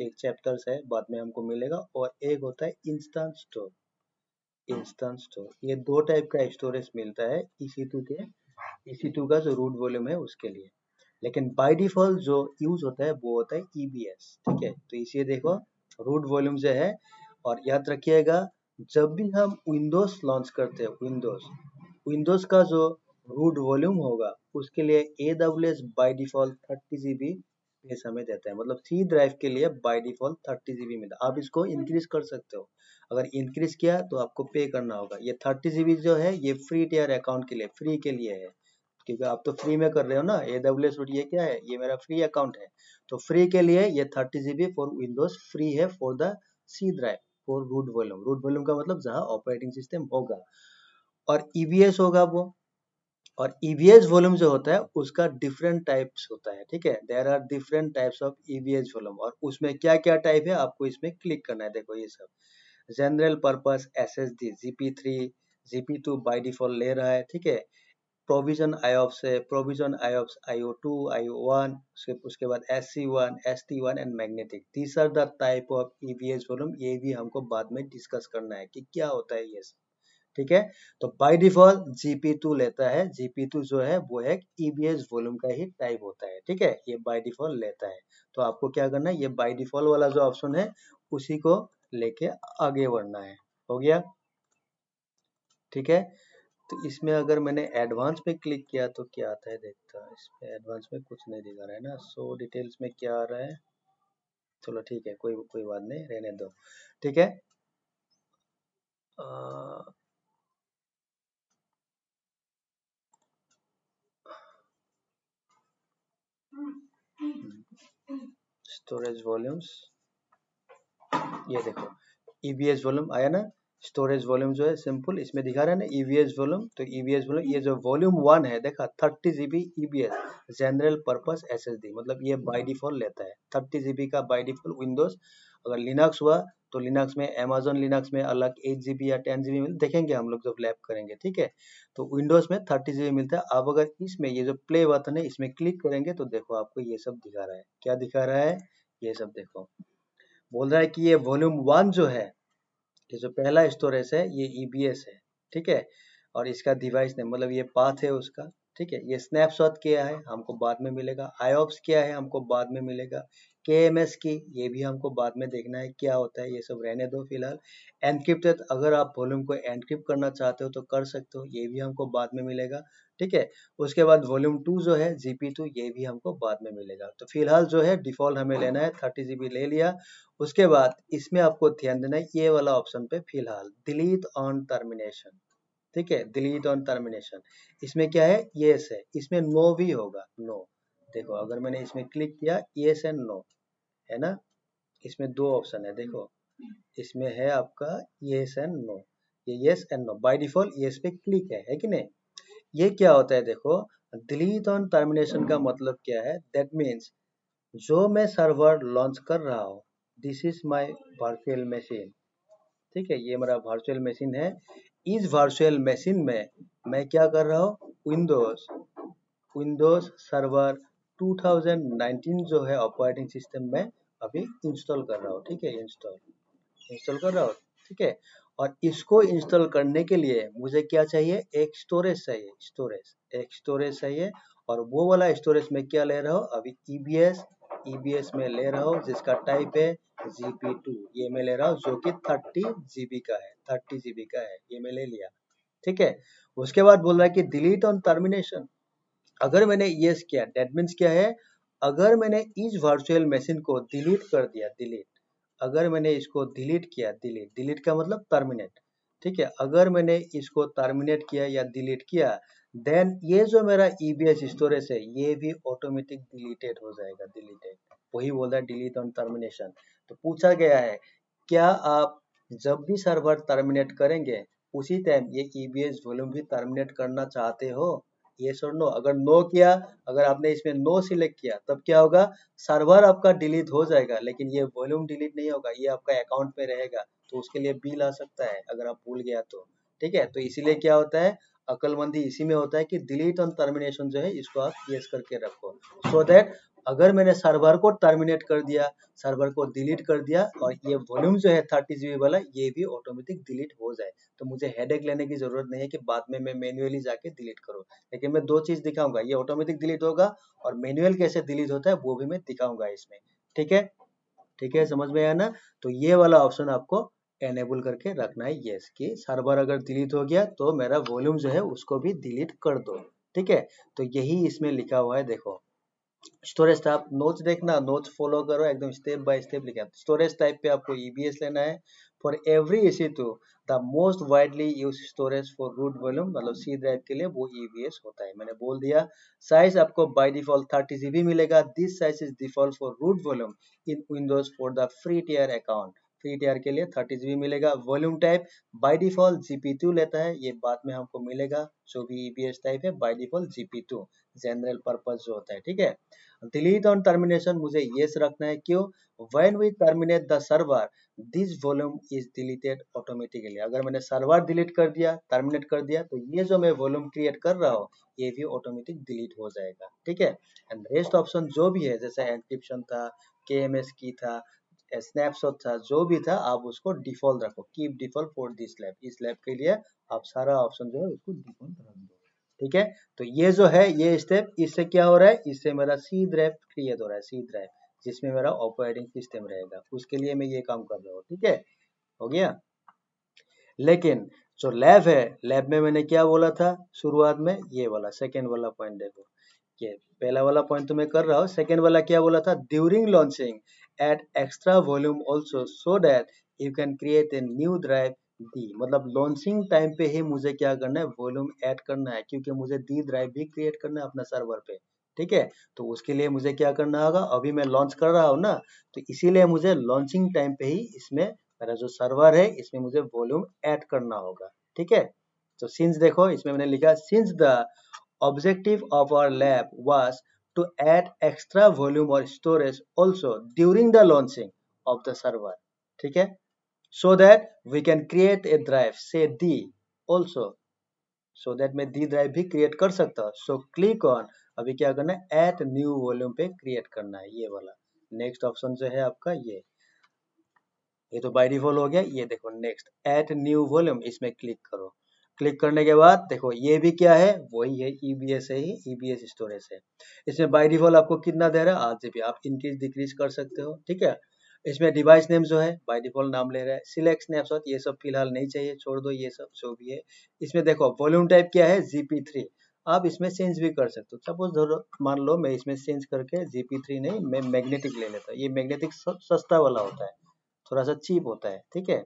एक चैप्टर्स है, बाद में हमको मिलेगा, और एक होता है इंस्टेंट स्टोर। ये दो टाइप का स्टोरेज मिलता है EC2 का जो रूट वॉल्यूम है उसके लिए। लेकिन बाय डिफॉल्ट जो यूज होता है वो होता है EBS। ठीक है, तो इसे देखो रूट वॉल्यूम जो है, और याद रखिएगा जब भी हम विंडोज लॉन्च करते हैं, विंडोज का जो रूट वॉल्यूम होगा उसके लिए AWS bye default 30 GB space हमें देता है, मतलब सी ड्राइव के लिए बाय डिफॉल्ट 30 GB मिलता है। आप इसको इंक्रीज कर सकते हो, अगर इंक्रीज किया तो आपको पे करना होगा। ये 30 GB जो है ये फ्री टियर अकाउंट के लिए, फ्री के लिए है, क्योंकि आप तो फ्री में कर रहे हो ना। AWS रूट ये क्या है, ये मेरा फ्री अकाउंट है, तो फ्री के लिए ये 30 GB फॉर विंडोज फ्री है for the C drive for root volume. Root volume का मतलब जहाँ ऑपरेटिंग सिस्टम होगा, और EBS होगा वो। और EBS वॉल्यूम जो होता है उसका डिफरेंट टाइप्स होता है, ठीक है। There are different types of EBS volume, और उसमें क्या क्या टाइप है आपको इसमें क्लिक करना है। देखो ये सब general purpose SSD GP3 GP2 by default ले रहा है, ठीक है। प्रोविजन IOPS है, प्रोविजन IOPS IO2 IO1, उसके बाद SC1 ST1 and magnetic. These are the type of EBS volume. ये भी हमको बाद में डिस्कस करना है कि क्या होता है ये सब, ठीक है। तो बाय डिफॉल्ट GP2 लेता है, GP2 जो है वो एक EBS वॉल्यूम का ही टाइप होता है, ठीक है। ये बाय डिफॉल्ट लेता है, तो आपको क्या करना है, ये बाय डिफॉल्ट वाला जो ऑप्शन है उसी को लेके आगे बढ़ना है। हो गया, ठीक है। तो इसमें अगर मैंने एडवांस पे क्लिक किया तो क्या आता है देखता हूँ। इसमें एडवांस में कुछ नहीं दिखा रहा है ना, सो डिटेल्स में क्या आ रहा है। चलो ठीक है, कोई कोई बात नहीं, रहने दो, ठीक है। स्टोरेज वॉल्यूम्स, ये देखो EBS वॉल्यूम आया ना। स्टोरेज वॉल्यूम जो है सिंपल इसमें दिखा रहा है ना EBS वॉल्यूम। तो EBS वॉल्यूम ये जो वॉल्यूम 1 है देखा 30 GB EBS general purpose SSD, मतलब ये बाय डिफॉल्ट लेता है 30 GB का बाय डिफॉल्ट। विंडोज अगर लिनक्स हुआ तो लिनक्स में, अमेजोन लिनक्स में अलग 8 GB या 10 GB देखेंगे हम लोग जब लैब करेंगे, ठीक है। तो विंडोज में 30 GB मिलता है। अब अगर इसमें ये जो प्ले बटन है इसमें क्लिक करेंगे तो देखो आपको ये सब दिखा रहा है। क्या दिखा रहा है, ये सब देखो बोल रहा है कि ये वॉल्यूम 1 जो है, ये जो पहला स्टोरेज है ये EBS है, ठीक है। और इसका डिवाइस नेम मतलब ये पाथ है उसका, ठीक है। ये स्नैपशॉट क्या है हमको बाद में मिलेगा, IOPS क्या है हमको बाद में मिलेगा, KMS की ये भी हमको बाद में देखना है क्या होता है, ये सब रहने दो फिलहाल। एनक्रिप्टेड, अगर आप वॉल्यूम को एनक्रिप्ट करना चाहते हो तो कर सकते हो, ये भी हमको बाद में मिलेगा, ठीक है। उसके बाद वॉल्यूम 2 जो है GP2 ये भी हमको बाद में मिलेगा। तो फिलहाल जो है डिफॉल्ट हमें लेना है 30 GB ले लिया। उसके बाद इसमें आपको ध्यान देना है ये वाला ऑप्शन पे फिलहाल डिलीट ऑन टर्मिनेशन, ठीक है। डिलीट ऑन टर्मिनेशन इसमें क्या है, यस है, इसमें नो भी होगा, नो। देखो अगर मैंने इसमें क्लिक किया यस एंड नो है ना, इसमें दो ऑप्शन है देखो, इसमें है आपका यस एंड नो। ये yes and no by default yes पे क्लिक है कि नहीं। ये क्या होता है देखो, डिलीट ऑन टर्मिनेशन का मतलब क्या है, दैट मीन्स जो मैं सर्वर लॉन्च कर रहा हूँ, this is my virtual machine, ठीक है। ये मेरा वर्चुअल मशीन है। इस वर्चुअल मशीन में मैं क्या कर रहा हूँ, विंडोज सर्वर 2019 जो है ऑपरेटिंग सिस्टम में अभी इंस्टॉल कर रहा हूँ, ठीक है। इंस्टॉल कर रहा हूँ, ठीक है। और इसको इंस्टॉल करने के लिए मुझे क्या चाहिए, एक स्टोरेज चाहिए, एक स्टोरेज चाहिए। और वो वाला स्टोरेज में क्या ले रहा हूँ अभी, EBS में ले रहा हूँ जिसका टाइप है GP2, ये मैं ले रहा हूँ जो कि 30 GB का है, 30 GB का है, ये मैं ले लिया, ठीक है। उसके बाद बोल रहा है कि डिलीट ऑन टर्मिनेशन। अगर मैंने यस किया दैट मीन्स क्या है, अगर मैंने इस वर्चुअल मशीन को डिलीट कर दिया, डिलीट, अगर मैंने इसको डिलीट किया, डिलीट का मतलब टर्मिनेट, ठीक है। अगर मैंने इसको टर्मिनेट किया या डिलीट किया, देन ये जो मेरा EBS स्टोरेज है ये भी ऑटोमेटिक डिलीटेड हो जाएगा, डिलीटेड। वही बोल रहा है डिलीट ऑन टर्मिनेशन। तो पूछा गया है क्या आप जब भी सर्वर टर्मिनेट करेंगे उसी टाइम ये EBS वॉल्यूम भी टर्मिनेट करना चाहते हो, यस और नो। अगर नो किया, अगर आपने इसमें नो सिलेक्ट किया तब क्या होगा, सर्वर आपका डिलीट हो जाएगा लेकिन ये वॉल्यूम डिलीट नहीं होगा, ये आपका अकाउंट में रहेगा। तो उसके लिए बिल आ सकता है अगर आप भूल गया तो, ठीक है। तो इसीलिए क्या होता है, अक्लमंदी इसी में होता है कि डिलीट ऑन टर्मिनेशन जो है इसको आप यस करके रखो, सो दैट अगर मैंने सर्वर को टर्मिनेट कर दिया, सर्वर को डिलीट कर दिया, और ये वॉल्यूम जो है 30 GB वाला ये भी ऑटोमेटिक डिलीट हो जाए, तो मुझे हेडेक लेने की जरूरत नहीं है कि बाद में मैं मैन्युअली जाके डिलीट करूँ। लेकिन मैं दो चीज दिखाऊंगा, ये ऑटोमेटिक डिलीट होगा और मैनुअल कैसे डिलीट होता है वो भी मैं दिखाऊंगा इसमें, ठीक है। ठीक है, समझ में आया ना। तो ये वाला ऑप्शन आपको एनेबल करके रखना है यस, कि सर्वर अगर डिलीट हो गया तो मेरा वॉल्यूम जो है उसको भी डिलीट कर दो, ठीक है। तो यही इसमें लिखा हुआ है, देखो स्टोरेज टाइप, नोट्स देखना, नोट्स फॉलो करो, एकदम स्टेप बाय स्टेप लिखा है। स्टोरेज टाइप पे आपको EBS लेना है। For every EC2 the most widely use storage for root volume, मतलब C ड्राइव के लिए वो EBS होता है, मैंने बोल दिया। साइज आपको बाय डिफॉल्ट 30 GB मिलेगा। This size is default for root volume in Windows for the free tier account. Free tier के लिए 30 GB मिलेगा। Volume type bye default GP2 लेता है, ये बाद में हमको मिलेगा। जो भी EBS टाइप है by default GP2 general purpose जो होता है, ठीक है। डिलीट ऑन टर्मिनेशन मुझे येस रखना है, क्यों? When we terminate the server this volume is deleted automatically. अगर मैंने सर्वर डिलीट कर दिया, टर्मिनेट कर दिया, तो ये जो मैं वॉल्यूम क्रिएट कर रहा हूँ ये भी ऑटोमेटिक डिलीट हो जाएगा, ठीक है। एंड रेस्ट ऑप्शन जो भी है, जैसे एंक्रिप्शन था, KMS की था, स्नैपशॉट था, जो भी था, आप उसको डिफॉल्ट रखो। Keep default for this lab, इस लैब के लिए आप सारा ऑप्शन जो है उसको डिफॉल्ट रख दो, ठीक है। तो ये जो है ये स्टेप, इससे क्या हो रहा है, इससे मेरा C ड्राइव क्रिएट हो रहा है, C ड्राइव जिसमें मेरा ऑपरेटिंग सिस्टम रहेगा, उसके लिए मैं ये काम कर रहा हूँ, ठीक है। हो गया। लेकिन जो लैब है, लैब में मैंने क्या बोला था शुरुआत में, ये वाला सेकेंड वाला पॉइंट देखो। ये पहला वाला पॉइंट तो मैं कर रहा हूँ, सेकेंड वाला क्या बोला था, during launching add extra volume also so that you can create a new drive D. मतलब लॉन्चिंग टाइम पे ही मुझे क्या करना है, वॉल्यूम ऐड करना है, क्योंकि मुझे डी ड्राइव भी क्रिएट करना है अपना सर्वर पे, ठीक है। तो उसके लिए मुझे क्या करना होगा, अभी मैं लॉन्च कर रहा हूँ ना, तो इसीलिए मुझे लॉन्चिंग टाइम पे ही इसमें मेरा जो सर्वर है इसमें मुझे वॉल्यूम ऐड करना होगा, ठीक है। तो सिंस देखो इसमें मैंने लिखा, since the objective of our lab was to add extra volume or storage also during the launching of the server, ठीक है, so that we can create a drive say D also, so that मैं D drive भी create कर सकता हूँ। so click on, अभी क्या करना है, add new volume पे create करना है, ये वाला नेक्स्ट ऑप्शन जो है आपका ये तो बाय डिफॉल्ट हो गया। ये देखो नेक्स्ट ऐड न्यू वॉल्यूम, इसमें क्लिक करो। क्लिक करने के बाद देखो ये भी क्या है, वही है, EBS है, ही EBS स्टोरेज है। इसमें बाय डिफॉल्ट आपको कितना दे रहा है, 8 GB। आप इंक्रीज डिक्रीज कर सकते हो, ठीक है। इसमें डिवाइस नेम जो है बाय डिफॉल्ट नाम ले रहा है। सिलेक्ट स्नैपशॉट, ये सब फिलहाल नहीं चाहिए, छोड़ दो ये सब जो भी है। इसमें देखो वॉल्यूम टाइप क्या है, GP3। आप इसमें चेंज भी कर सकते हो। सपोज मान लो मैं इसमें चेंज करके GP3 नहीं, मैं मैग्नेटिक ले लेता हूँ। ये मैग्नेटिक सस्ता वाला होता है, थोड़ा सा चीप होता है, ठीक है।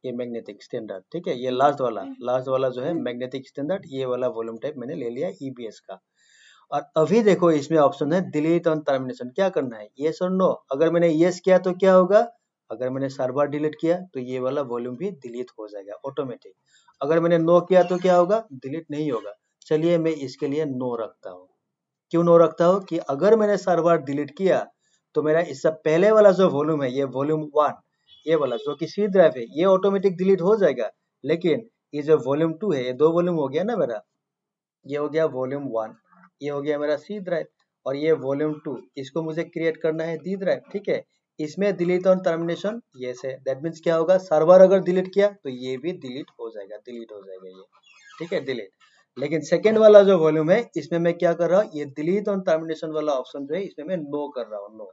ये मैग्नेटिक स्टैंडर्ड, ठीक है। ये लास्ट वाला जो है मैग्नेटिक स्टैंडर्ड, ये वाला वॉल्यूम टाइप मैंने ले लिया EBS का। और अभी देखो इसमें ऑप्शन है डिलीट ऑन टर्मिनेशन, क्या करना है, येस और नो। अगर मैंने येस किया तो क्या होगा, अगर मैंने सर्वर डिलीट किया तो ये वाला वॉल्यूम भी डिलीट हो जाएगा ऑटोमेटिक। अगर मैंने नो किया तो क्या होगा, डिलीट नहीं होगा। चलिए मैं इसके लिए नो रखता हूँ। क्यों नो रखता हूँ कि अगर मैंने सर्वर डिलीट किया तो मेरा इससे पहले वाला जो वॉल्यूम है, ये वॉल्यूम 1, ये वाला जो कि C ड्राइव है, ये ऑटोमेटिक डिलीट हो जाएगा। लेकिन ये जो वॉल्यूम 2 है, ये दो वॉल्यूम हो गया ना मेरा, ये हो गया वॉल्यूम 1, ये हो गया मेरा C ड्राइव, और ये वॉल्यूम 2, इसको मुझे क्रिएट करना है D ड्राइव, ठीक है। इसमें डिलीट ऑन टर्मिनेशन ये से, दैट मीन्स क्या होगा, सर्वर अगर डिलीट किया तो ये भी डिलीट हो जाएगा, डिलीट हो जाएगा ये, ठीक है, डिलीट। लेकिन सेकेंड वाला जो वॉल्यूम है, इसमें मैं क्या कर रहा हूँ, ये डिलीट ऑन टर्मिनेशन वाला ऑप्शन जो है इसमें मैं नो कर रहा हूँ, नो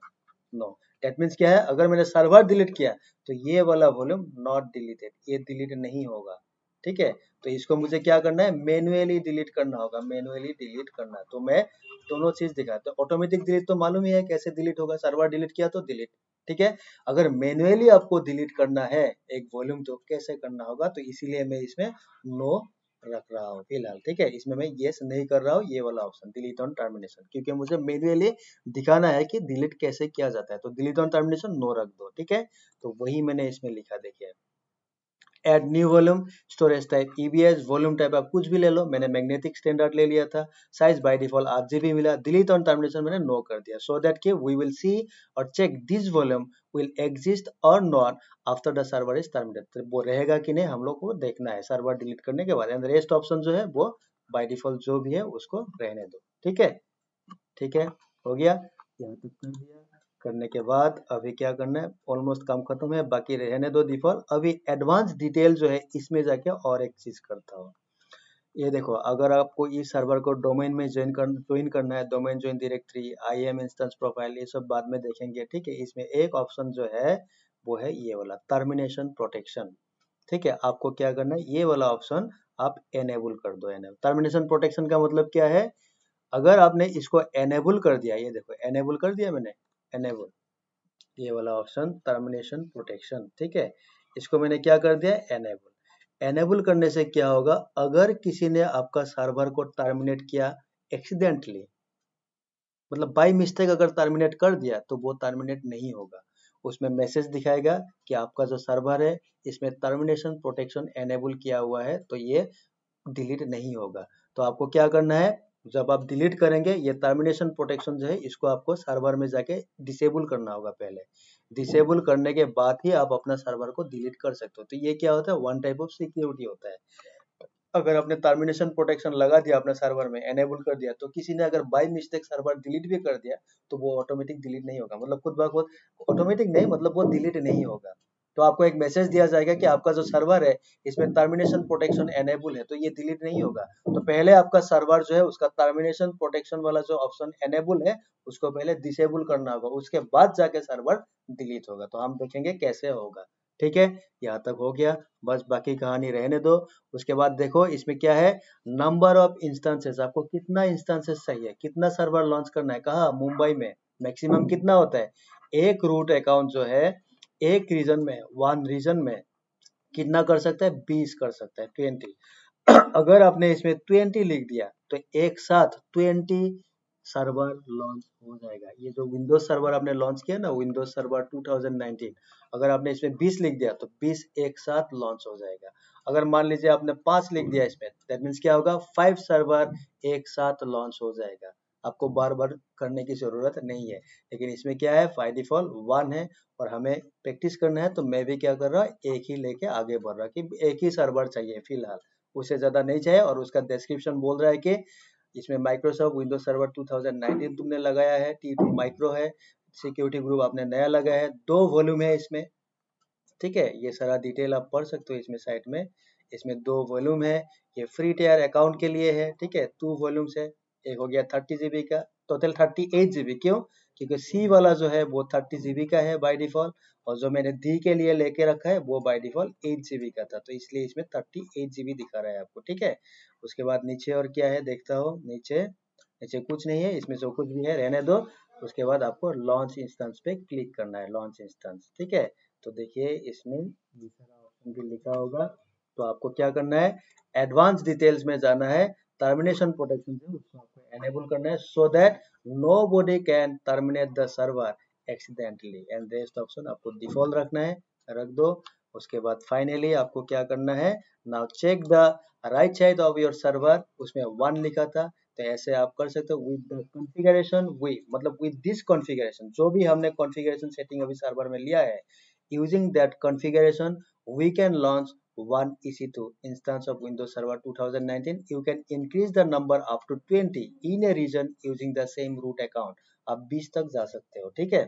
नो। दैट मीन्स क्या है, अगर मैंने सर्वर डिलीट किया तो ये वाला वॉल्यूम नॉट डिलीटेड, ये डिलीट नहीं होगा, ठीक है। तो इसको मुझे क्या करना है, मैन्युअली डिलीट करना होगा, मैन्युअली डिलीट करना है। तो मैं दोनों चीज दिखा, तो ऑटोमेटिक डिलीट तो मालूम ही है कैसे डिलीट होगा, सर्वर डिलीट किया तो डिलीट, ठीक है। अगर मैन्युअली आपको डिलीट करना है एक वॉल्यूम तो कैसे करना होगा, तो इसीलिए मैं इसमें नो रख रहा हूँ फिलहाल, ठीक है। इसमें मैं येस नहीं कर रहा हूँ, ये वाला ऑप्शन डिलीट ऑन टर्मिनेशन, क्योंकि मुझे मैन्युअली दिखाना है कि डिलीट कैसे किया जाता है। तो डिलीट ऑन टर्मिनेशन नो रख दो, ठीक है। तो वही मैंने इसमें लिखा, देखिए add new volume, storage type EBS, volume type आप कुछ भी ले लो, मैंने मैग्नेटिक स्टैंडर्ड ले लिया था। साइज बाय डिफॉल्ट 8 GB मिला। डिलीट ऑन टर्मिनेशन मैंने नो कर दिया, सो दैट कि वी विल सी और check this volume will exist और not after the server is terminated. तो वो रहेगा कि नहीं हम लोग को देखना है सर्वर डिलीट करने के बाद। एंड रेस्ट ऑप्शन जो है वो बाय डिफॉल्ट जो भी है उसको रहने दो, ठीक है, ठीक है। हो गया, यहाँ तक कर दिया। करने के बाद अभी क्या करना है, ऑलमोस्ट काम खत्म है, बाकी रहने दो डिफॉल्ट। अभी एडवांस डिटेल जो है इसमें जाके और एक चीज करता हूँ। ये देखो, अगर आपको इस सर्वर को डोमेन में ज्वाइन करना है, domain join directory, IAM instance profile, ये सब बाद में देखेंगे, ठीक है। इसमें एक ऑप्शन जो है वो है ये वाला टर्मिनेशन प्रोटेक्शन, ठीक है। आपको क्या करना है, ये वाला ऑप्शन आप एनेबल कर दो। एनेबल टर्मिनेशन प्रोटेक्शन का मतलब क्या है, अगर आपने इसको एनेबल कर दिया, ये देखो एनेबल कर दिया मैंने, एनेबल, ये वाला ऑप्शन टर्मिनेशन प्रोटेक्शन, ठीक है, इसको मैंने क्या कर दिया, एनेबल। एनेबल करने से क्या होगा, अगर किसी ने आपका सर्वर को टर्मिनेट किया एक्सीडेंटली, मतलब बाय मिस्टेक अगर टर्मिनेट कर दिया, तो वो टर्मिनेट नहीं होगा। उसमें मैसेज दिखाएगा कि आपका जो सर्वर है इसमें टर्मिनेशन प्रोटेक्शन एनेबल किया हुआ है, तो ये डिलीट नहीं होगा। तो आपको क्या करना है, जब आप डिलीट करेंगे ये टर्मिनेशन प्रोटेक्शन जो है इसको आपको सर्वर में जाके डिसेबल करना होगा पहले। डिसेबल करने के बाद ही आप अपना सर्वर को डिलीट कर सकते हो। तो ये क्या होता है, वन टाइप ऑफ सिक्योरिटी होता है। अगर आपने टर्मिनेशन प्रोटेक्शन लगा दिया अपने सर्वर में, एनेबल कर दिया, तो किसी ने अगर बाय मिस्टेक सर्वर डिलीट भी कर दिया तो वो ऑटोमेटिक डिलीट नहीं होगा, मतलब खुद ब खुद ऑटोमेटिक नहीं, मतलब वो डिलीट नहीं होगा। तो आपको एक मैसेज दिया जाएगा कि आपका जो सर्वर है इसमें टर्मिनेशन प्रोटेक्शन एनेबल है, तो ये डिलीट नहीं होगा। तो पहले आपका सर्वर जो है उसका टर्मिनेशन प्रोटेक्शन वाला जो ऑप्शन एनेबल है उसको पहले डिसेबल करना होगा, उसके बाद जाके सर्वर डिलीट होगा। तो हम देखेंगे कैसे होगा, ठीक है। यहाँ तक हो गया, बस बाकी कहानी रहने दो। उसके बाद देखो इसमें क्या है, नंबर ऑफ इंस्टेंसेस, आपको कितना इंस्टेंसेस चाहिए, कितना सर्वर लॉन्च करना है, कहा मुंबई में मैक्सिमम कितना होता है, एक रूट अकाउंट जो है एक रीजन में, वन रीजन में कितना कर सकता है, 20 कर सकता है, 20। अगर आपने इसमें 20 लिख दिया तो एक साथ 20 सर्वर लॉन्च हो जाएगा। ये जो विंडोज सर्वर आपने लॉन्च किया ना, विंडोज सर्वर 2019, अगर आपने इसमें 20 लिख दिया तो 20 एक साथ लॉन्च हो जाएगा। अगर मान लीजिए आपने 5 लिख दिया इसमें, दैट मीन्स क्या होगा, 5 सर्वर एक साथ लॉन्च हो जाएगा। आपको बार बार करने की जरूरत नहीं है। लेकिन इसमें क्या है, बाय डिफॉल्ट 1 है और हमें प्रैक्टिस करना है, तो मैं भी क्या कर रहा हूँ, एक ही लेके आगे बढ़ रहा कि एक ही सर्वर चाहिए फिलहाल, उससे ज्यादा नहीं चाहिए। और उसका डिस्क्रिप्शन बोल रहा है कि इसमें माइक्रोसॉफ्ट विंडोज सर्वर 2019 तुमने लगाया है, T2 माइक्रो है, सिक्योरिटी ग्रुप आपने नया लगाया है, 2 वॉल्यूम है इसमें, ठीक है। ये सारा डिटेल आप पढ़ सकते हो इसमें साइट में। इसमें 2 वॉल्यूम है, ये फ्री टायर अकाउंट के लिए है, ठीक है। 2 वॉल्यूम्स है, एक हो गया 30 GB का, टोटल 38 GB। क्यों, क्योंकि सी वाला जो है वो 30 GB का है बाय डिफॉल्ट, और जो मैंने डी के लिए लेके रखा है वो बाय डिफॉल्ट 8 GB का था, तो इसलिए इसमें 38 GB दिखा रहा है आपको, ठीक है। उसके बाद नीचे और क्या है देखता हो, नीचे नीचे कुछ नहीं है, इसमें जो कुछ भी है रहने दो। उसके बाद आपको लॉन्च इंस्टेंस पे क्लिक करना है, लॉन्च इंस्टेंस, ठीक है। तो देखिए इसमें दूसरा ऑप्शन भी लिखा होगा, तो आपको क्या करना है, एडवांस डिटेल्स में जाना है, टर्मिनेशन प्रोटेक्शन से उसको आपको एनेबल करना है, so that nobody can terminate the server accidentally, and rest option आपको डिफॉल्ट रखना है, रख दो। उसके बाद फाइनली आपको क्या करना है, now check the right side of your server, उसमें 1 लिखा था, तो ऐसे आप कर सकते हो विद द कॉन्फ़िगरेशन, मतलब विद दिस कॉन्फ़िगरेशन, जो भी हमने कॉन्फ़िगरेशन सेटिंग अभी सर्वर में लिया है, using that configuration we can launch one EC2 instance of Windows Server 2019. You can increase the number up to 20 in a region using the same root account. आप 20 तक जा सकते हो, ठीक है,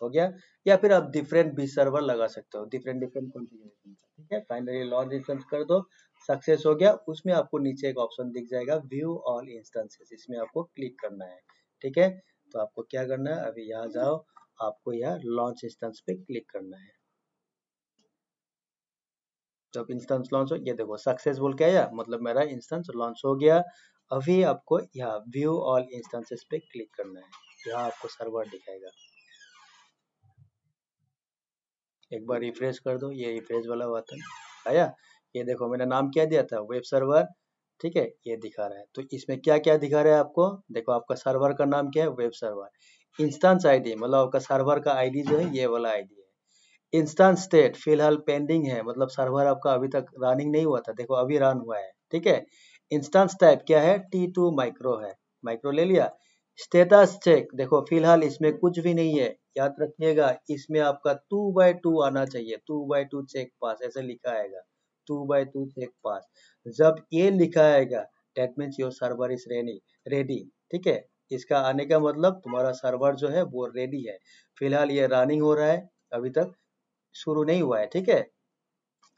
हो गया। या फिर आप डिफरेंट भी सर्वर लगा सकते हो, डिफरेंट डिफरेंट कॉन्फ़िगरेशन का, ठीक है। फाइनली लॉन्च इंस्टेंस कर दो, सक्सेस हो गया। उसमें आपको नीचे एक ऑप्शन दिख जाएगा, व्यू ऑल इंस्टेंसेस, इसमें आपको क्लिक करना है, ठीक है। तो आपको क्या करना है, अभी यहाँ जाओ, आपको यहाँ लॉन्च इंस्टेंस पे क्लिक करना है। जब इंस्टेंस लॉन्च हो, ये देखो सक्सेस बोल के आया, मतलब मेरा इंस्टेंस लॉन्च हो गया। अभी आपको यहाँ व्यू ऑल इंस्टेंसेस पे क्लिक करना है, यहाँ आपको सर्वर दिखाएगा। एक बार रिफ्रेश कर दो, ये रिफ्रेश वाला बटन आया, ये देखो मैंने नाम क्या दिया था, वेब सर्वर, ठीक है, ये दिखा रहा है। तो इसमें क्या क्या दिखा रहा है आपको, देखो आपका सर्वर का नाम क्या है, वेब सर्वर। इंस्टेंस आईडी, मतलब आपका सर्वर का आईडी जो है ये वाला आईडी है। इंस्टेंस स्टेट फिलहाल पेंडिंग है, मतलब सर्वर आपका अभी तक रनिंग नहीं हुआ था, देखो अभी रन हुआ है, ठीक है। इंस्टेंस टाइप क्या है, T2 माइक्रो है, माइक्रो ले लिया। स्टेटस चेक, देखो फिलहाल इसमें कुछ भी नहीं है, याद रखिएगा इसमें आपका 2/2 आना चाहिए, 2/2 चेक पास ऐसे लिखा आएगा, 2/2 चेक पास। जब ये लिखा आएगा that means your server is ready, ठीक है। इसका आने का मतलब तुम्हारा सर्वर जो है वो रेडी है। फिलहाल ये रनिंग हो रहा है, अभी तक शुरू नहीं हुआ है, ठीक है।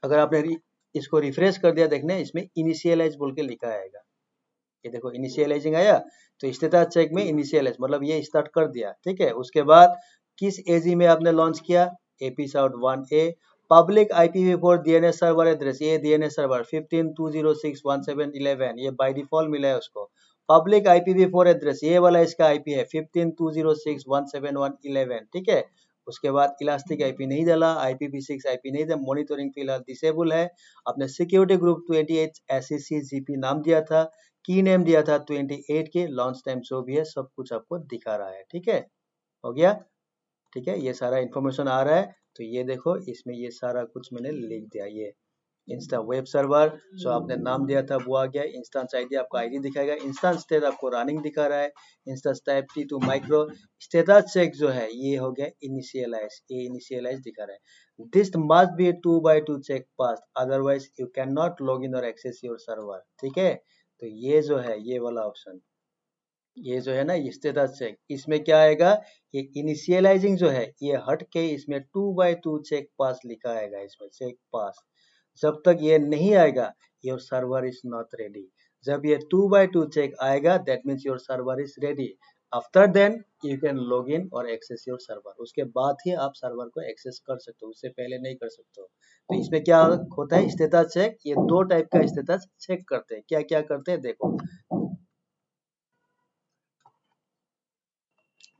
अगर आपने इसको रिफ्रेश कर दिया, देखने इसमें इनिशियलाइज बोल के लिखा आएगा, ये देखो इनिशियलाइजिंग आया। तो स्टेटस चेक में इनिशियलाइज मतलब ये स्टार्ट कर दिया, ठीक है। उसके बाद किस एजी में आपने लॉन्च किया, episode 1A, public IPv4 DNS server address, ये DNS सर्वर 15.206.1.7.11 ये बाय डिफॉल्ट मिला है उसको। पब्लिक IPv4 एड्रेस ये वाला इसका IP है 15.206.171.11, ठीक है। उसके बाद इलास्टिक IP नहीं डाला, IPv6 IP नहीं दिया, मॉनिटरिंग फिलहाल डिसेबल है। आपने सिक्योरिटी ग्रुप 28 SEC GP नाम दिया था, की नेम दिया था 28 के, लॉन्च टाइम जो भी है सब कुछ आपको दिखा रहा है, ठीक है। हो गया, ठीक है। ये सारा इन्फॉर्मेशन आ रहा है, तो ये देखो इसमें ये सारा कुछ मैंने लिख दिया। ये इंस्टा वेब सर्वर जो आपने नाम दिया था वो आ गया। इंस्टेंस आईडी आपको आईडी दिखाएगा, इंस्टेंस स्टेट आपको रनिंग दिखा रहा है, instance type T2 micro. Status check जो है ये हो गया इनिशियलाइज, ये इनिशियलाइज दिखा रहा है। This must be 2x2 check pass, otherwise you can not log in और एक्सेस योर सर्वर, ठीक है। तो ये जो है ये वाला ऑप्शन, ये जो है ना स्टेटस चेक, इसमें क्या आएगा, ये इनिशियलाइजिंग जो है ये हट के इसमें 2x2 चेक पास लिखा आएगा, इसमें चेक पास। जब तक ये नहीं आएगा your server is not ready. जब ये 2x2 चेक आएगा that means your server is ready. After then you can log in और एक्सेस योर सर्वर, उसके बाद ही आप सर्वर को एक्सेस कर सकते हो, उससे पहले नहीं कर सकते हो। तो इसमें क्या होता है स्टेटस चेक, ये दो टाइप का स्टेटस चेक करते हैं। क्या क्या करते हैं देखो,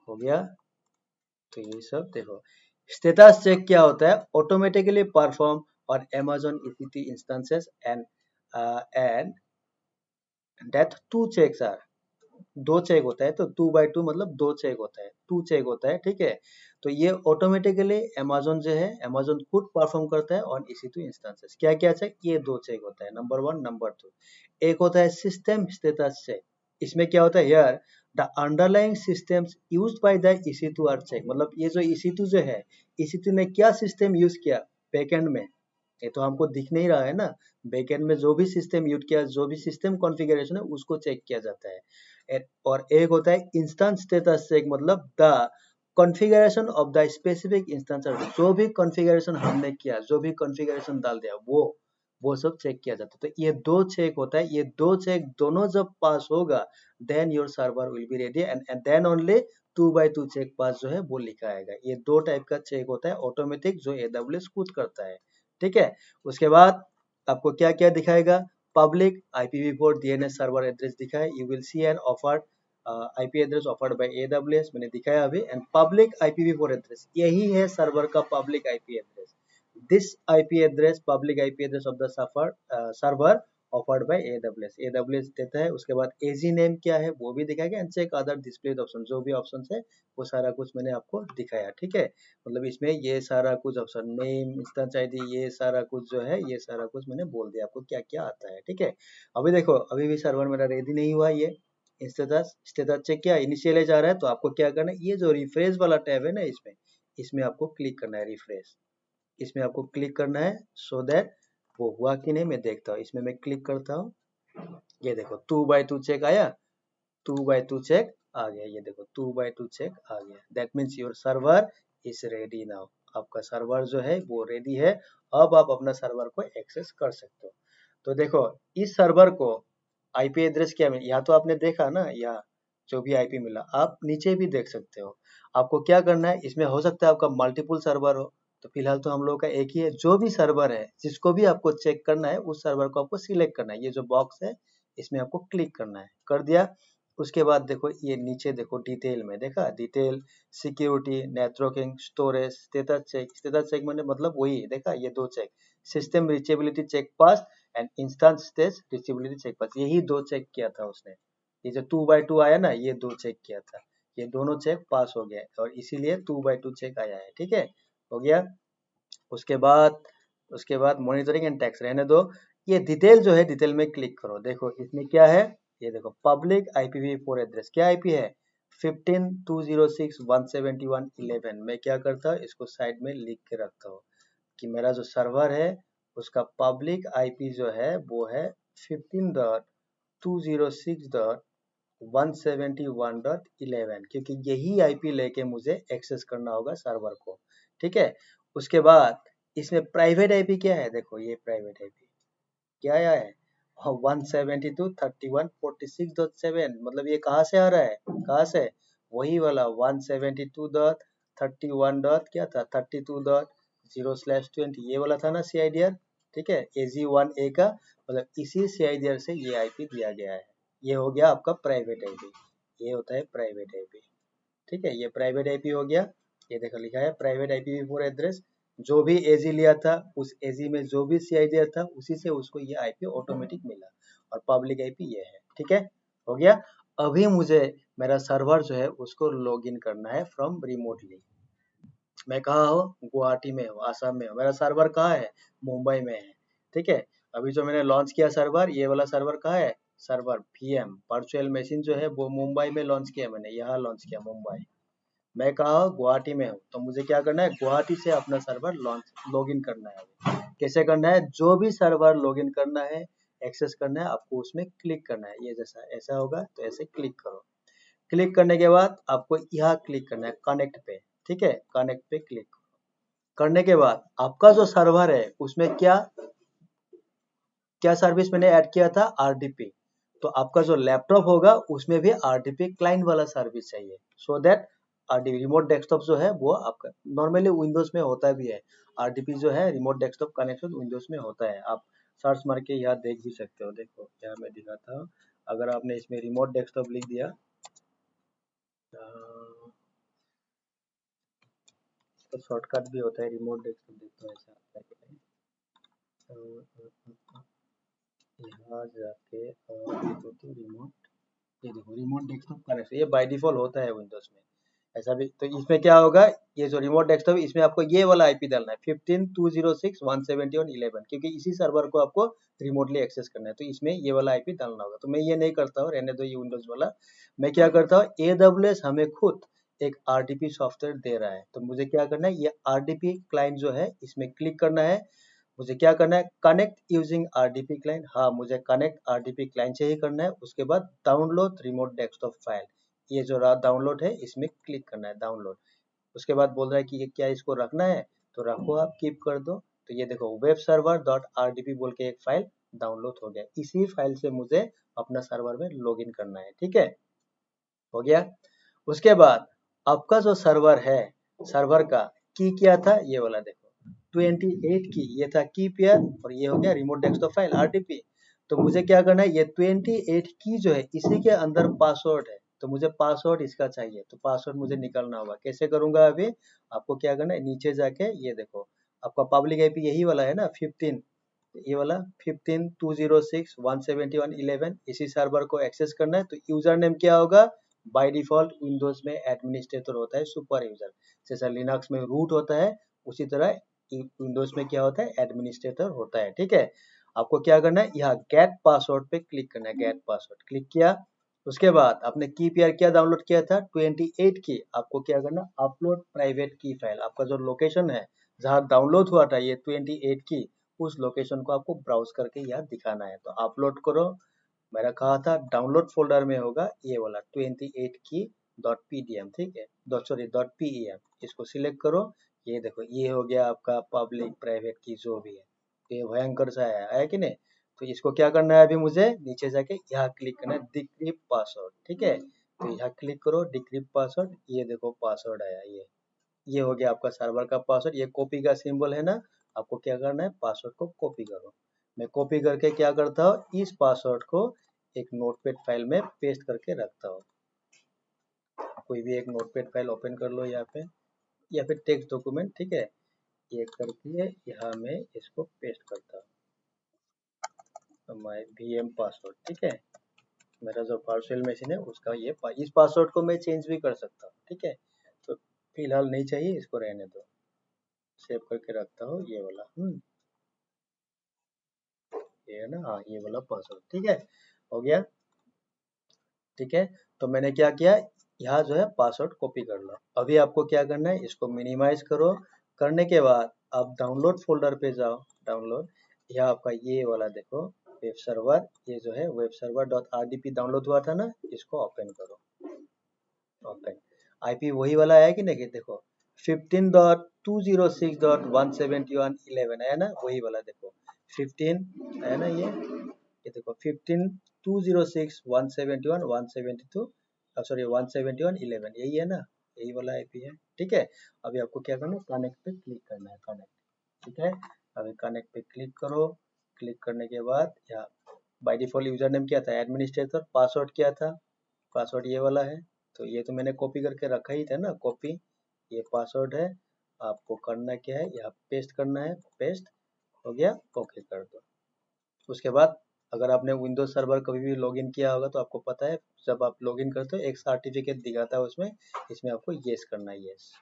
हो गया। तो ये सब देखो, स्टेटस चेक क्या होता है, ऑटोमेटिकली परफॉर्म और Amazon EC2 instances and that two checks are, दो चेक होता है, तो 2x2 मतलब दो चेक होता है, टू चेक होता है, ठीक है। तो ये ऑटोमेटिकली Amazon जो है Amazon खुद परफॉर्म करता है ऑन EC2 इंस्टेंसेस। क्या क्या चेक, ये दो चेक होता है, नंबर 1 नंबर 2। एक होता है सिस्टम स्टेटस चेक, इसमें क्या होता है यार, the underlying systems used by the EC2 are check, मतलब ये जो EC2 जो है, EC2 ने क्या सिस्टम यूज किया बैकएंड में, ये तो हमको दिख नहीं रहा है ना। बैकएंड में जो भी सिस्टम यूज किया, जो भी सिस्टम कॉन्फ़िगरेशन है उसको चेक किया जाता है। और एक होता है इंस्टेंस स्टेटस चेक, मतलब the configuration of the specific instance, जो भी कॉन्फ़िगरेशन हमने किया, जो भी कॉन्फ़िगरेशन डाल दिया वो सब चेक किया जाता है। तो ये दो चेक होता है, ये दो चेक दोनों जब पास होगा then your server will be ready and then only 2x2 check pass जो है वो लिखा आएगा। ये दो टाइप का चेक होता है ऑटोमेटिक, जो AWS खुद करता है, ठीक है। उसके बाद आपको क्या क्या दिखाएगा, public IPv4 DNS server address दिखा है, you will see an offered IP address offered by AWS, मैंने दिखाया अभी। एंड पब्लिक IPv4 एड्रेस यही है सर्वर का public IP address, this IP address public IP address of the server offered by AWS देता है। उसके बाद AZ नेम क्या है वो भी दिखाएगा and check other display option, जो भी ऑप्शन है वो सारा कुछ मैंने आपको दिखाया, ठीक है। मतलब इसमें ये सारा कुछ ऑप्शन, नेम, इंस्टेंस आईडी, ये सारा कुछ जो है ये सारा कुछ मैंने बोल दिया आपको क्या क्या आता है, ठीक है। अभी देखो अभी भी सर्वर मेरा रेडी नहीं हुआ, ये स्टेटस चेक किया, इनिशियलाइज आ रहा है। तो आपको क्या करना है, ये जो रिफ्रेश वाला टैब है ना, इसमें इसमें आपको क्लिक करना है, रिफ्रेश, इसमें आपको क्लिक करना है सो दैट वो हुआ कि नहीं मैं देखता हूँ। इसमें मैं क्लिक करता हूँ, ये देखो 2x2 चेक आया, 2x2 चेक आ गया, ये देखो 2x2 चेक आ गया, that means your server is ready now, आपका सर्वर जो है वो रेडी है। अब आप अपना सर्वर को एक्सेस कर सकते हो। तो देखो इस सर्वर को आईपी एड्रेस क्या मिला, या तो आपने देखा ना, या जो भी आईपी मिला आप नीचे भी देख सकते हो। आपको क्या करना है, इसमें हो सकता है आपका मल्टीपल सर्वर हो, तो फिलहाल तो हम लोग का एक ही है। जो भी सर्वर है जिसको भी आपको चेक करना है उस सर्वर को आपको सिलेक्ट करना है, ये जो बॉक्स है इसमें आपको क्लिक करना है, कर दिया। उसके बाद देखो ये नीचे देखो डिटेल में देखा, detail, security, networking, storage, status check मैंने मतलब वही देखा, ये दो चेक, system reachability check pass and instance stage reachability check pass, यही दो चेक किया था उसने। ये जो 2x2 आया ना, ये दो चेक किया था, ये दोनों चेक पास हो गया और इसीलिए 2x2 चेक आया है, ठीक है। हो गया। उसके बाद मॉनिटरिंग एंड टैक्स रहने दो। ये डिटेल जो है डिटेल में क्लिक करो, देखो इसमें क्या है, ये देखो पब्लिक IPv4 एड्रेस क्या आईपी है 15.206.171.11। मैं क्या करता हूँ, इसको साइड में लिख के रखता हूँ कि मेरा जो सर्वर है उसका पब्लिक आईपी जो है वो है 15.206.171.11, क्योंकि यही आईपी लेके मुझे एक्सेस करना होगा सर्वर को, ठीक है। उसके बाद इसमें प्राइवेट आईपी क्या है, देखो ये प्राइवेट आईपी क्या आया है 172.31.46.7, मतलब ये कहाँ से आ रहा है, कहाँ से, वही वाला 172.31. क्या था 32. 0/20 ये वाला था ना CIDR, ठीक है। AG1A का मतलब इसी CIDR से ये IP दिया गया है। ये हो गया आपका प्राइवेट IP, ये होता है प्राइवेट IP, ठीक है। ये प्राइवेट IP हो गया, ये देखो लिखा है प्राइवेट IPv4 एड्रेस। जो भी AG लिया था उस AG में जो भी CIDR था उसी से उसको ये IP ऑटोमेटिक मिला, और पब्लिक IP ये है, ठीक है, हो गया। अभी मुझे मेरा सर्वर जो है उसको लॉगिन करना है फ्रॉम रिमोटली। मैं कहाँ हूँ, गुवाहाटी में हूँ, आसाम में हूँ। मेरा सर्वर कहाँ है, मुंबई में है, ठीक है। अभी जो मैंने लॉन्च किया सर्वर, ये वाला सर्वर कहाँ है, सर्वर VM वर्चुअल मशीन जो है वो मुंबई में लॉन्च किया मैंने, यहाँ लॉन्च किया मुंबई। मैं कहाँ हूँ, गुवाहाटी में हूँ। तो मुझे क्या करना है, गुवाहाटी से अपना सर्वर लॉगिन करना है। कैसे करना है, जो भी सर्वर लॉगिन करना है, एक्सेस करना है, आपको उसमें क्लिक करना है। ये जैसा ऐसा होगा तो ऐसे क्लिक करो। क्लिक करने के बाद आपको यहाँ क्लिक करना है कनेक्ट पे, ठीक है। कनेक्ट पे क्लिक करने के बाद आपका जो सर्वर है उसमें क्या क्या सर्विस मैंने ऐड किया था, RDP। तो आपका जो लैपटॉप होगा उसमें भी RDP क्लाइंट वाला सर्विस चाहिए, so that RDP remote desktop जो है वो आपका नॉर्मली विंडोज में होता भी है। RDP जो है रिमोट डेस्कटॉप कनेक्शन विंडोज में होता है। आप सर्च मार के यहाँ देख भी सकते हो। देखो यहाँ मैं दिखाता हूँ, अगर आपने इसमें रिमोट डेस्कटॉप लिख दिया, तो शॉर्टकट भी होता है रिमोट डेस्कटॉप। देखो ऐसा आता है कि नहीं, यहाँ जाके और तो रिमोट, ये देखो रिमोट डेस्कटॉप कनेक्शन, ये बाय डिफॉल्ट होता है विंडोज में। ऐसा भी तो इसमें क्या होगा, ये जो रिमोट डेस्कटॉप इसमें आपको ये वाला आईपी डालना है 15.206.171.11, क्योंकि इसी सर्वर को आपको रिमोटली एक्सेस करना है। तो इसमें ये वाला आईपी डालना होगा। तो मैं ये नहीं करता हूँ, रहने दो ये विंडोज वाला। मैं क्या करता हूँ, AWS हमें खुद एक RDP सॉफ्टवेयर दे रहा है। तो मुझे क्या करना है, ये RDP क्लाइंट जो है इसमें क्लिक करना है। मुझे क्या करना है, कनेक्ट यूजिंग RDP क्लाइंट। हाँ, मुझे कनेक्ट RDP क्लाइंट से ही करना है। उसके बाद डाउनलोड रिमोट डेस्कटॉप फाइल, ये जो डाउनलोड है इसमें क्लिक करना है, डाउनलोड। उसके बाद बोल रहा है कि ये क्या इसको रखना है, तो रखो, आप कीप कर दो। तो ये देखो वेब सर्वर डॉट RDP बोल के एक फाइल डाउनलोड हो गया। इसी फाइल से मुझे अपना सर्वर में लॉगिन करना है, ठीक है, हो गया। उसके बाद आपका जो सर्वर है, सर्वर का की क्या था, ये वाला देखो 28 की, ये था की पेयर, और ये हो गया रिमोट डेस्कटॉप फाइल RDP। तो मुझे क्या करना है, ये 28 की जो है इसी के अंदर पासवर्ड है, तो मुझे पासवर्ड इसका चाहिए। तो पासवर्ड मुझे निकालना होगा। कैसे करूंगा, अभी आपको क्या करना है, नीचे जाके ये देखो आपका पब्लिक आईपी यही वाला है ना 15, ये वाला 15.206.171.11, इसी सर्वर को एक्सेस करना है। तो यूजर नेम क्या होगा, बाय डिफॉल्ट विंडोज में एडमिनिस्ट्रेटर होता है, सुपर यूजर। जैसा लिनक्स में रूट होता है उसी तरह विंडोज में क्या होता है, एडमिनिस्ट्रेटर होता है, ठीक है। आपको क्या करना है, यहाँ गेट पासवर्ड पे क्लिक करना है। गेट पासवर्ड क्लिक किया, उसके बाद आपने की पेयर क्या डाउनलोड किया था 28 की, आपको क्या करना, अपलोड प्राइवेट की फाइल। आपका जो लोकेशन है जहाँ डाउनलोड हुआ था ये 28 की, उस लोकेशन को आपको ब्राउज करके यहाँ दिखाना है। तो अपलोड करो। मेरा कहा था डाउनलोड फोल्डर में होगा ये वाला 28 की .pdm, ठीक है, सॉरी .pem, इसको सिलेक्ट करो। ये देखो ये हो गया आपका पब्लिक प्राइवेट की जो भी है, ये भयंकर सा है कि नहीं। तो इसको क्या करना है, अभी मुझे नीचे जाके यहाँ क्लिक करना है डिक्रिप्ट पासवर्ड, ठीक है। तो यहाँ क्लिक करो डिक्रिप्ट पासवर्ड, ये देखो पासवर्ड आया, ये हो गया आपका सर्वर का पासवर्ड। ये कॉपी का सिंबल है ना, आपको क्या करना है, पासवर्ड को कॉपी करो। मैं कॉपी करके क्या करता हूँ, इस पासवर्ड को एक नोटपैड फाइल में पेस्ट करके रखता हूँ। कोई भी एक नोटपैड फाइल ओपन कर लो यहाँ पे, या फिर टेक्स्ट डॉक्यूमेंट, ठीक है। ये करके यहाँ मैं इसको पेस्ट करता हूँ, माय VM पासवर्ड, ठीक है। मेरा जो पार्शियल मशीन है उसका ये इस पासवर्ड को मैं चेंज भी कर सकता हूँ, ठीक है। तो फिलहाल नहीं चाहिए, इसको रहने दो। सेव करके रखता हूँ ये वाला, ये है ना, हाँ ये वाला पासवर्ड, ठीक है, हो गया, ठीक है। तो मैंने क्या किया, यहाँ जो है पासवर्ड कॉपी कर लो। अभी आपको क्या करना है, इसको मिनिमाइज करो। करने के बाद आप डाउनलोड फोल्डर पे जाओ, डाउनलोड, यहाँ आपका ये वाला देखो वेब सर्वर, ये जो है web server dot RDP download हुआ था ना, इसको ओपन करो। ओपन, आईपी वही वाला है कि नहीं, देखो 15.206.171.11 है ना, वही वाला देखो 15 है ना, ये देखो 15.206.171.172, सॉरी 171.11, यही है ना। यही वाला आईपी है, ठीक है। अभी आपको क्या करना है, कनेक्ट पे क्लिक करना है, कनेक्ट, ठीक है। अभी कनेक्ट पे क्लिक करो, क्लिक करने के बाद यहाँ बाय डिफॉल्ट यूजर नेम क्या था, एडमिनिस्ट्रेटर, पासवर्ड क्या था, पासवर्ड ये वाला है, तो ये तो मैंने कॉपी करके रखा ही था ना, कॉपी, ये पासवर्ड है। आपको करना क्या है, यहाँ पेस्ट करना है, पेस्ट हो गया, ओके कर दो। उसके बाद अगर आपने विंडोज सर्वर कभी भी लॉगिन किया होगा तो आपको पता है, जब आप लॉगिन करते हो एक सर्टिफिकेट दिखाता है उसमें, इसमें आपको येस करना है, येस।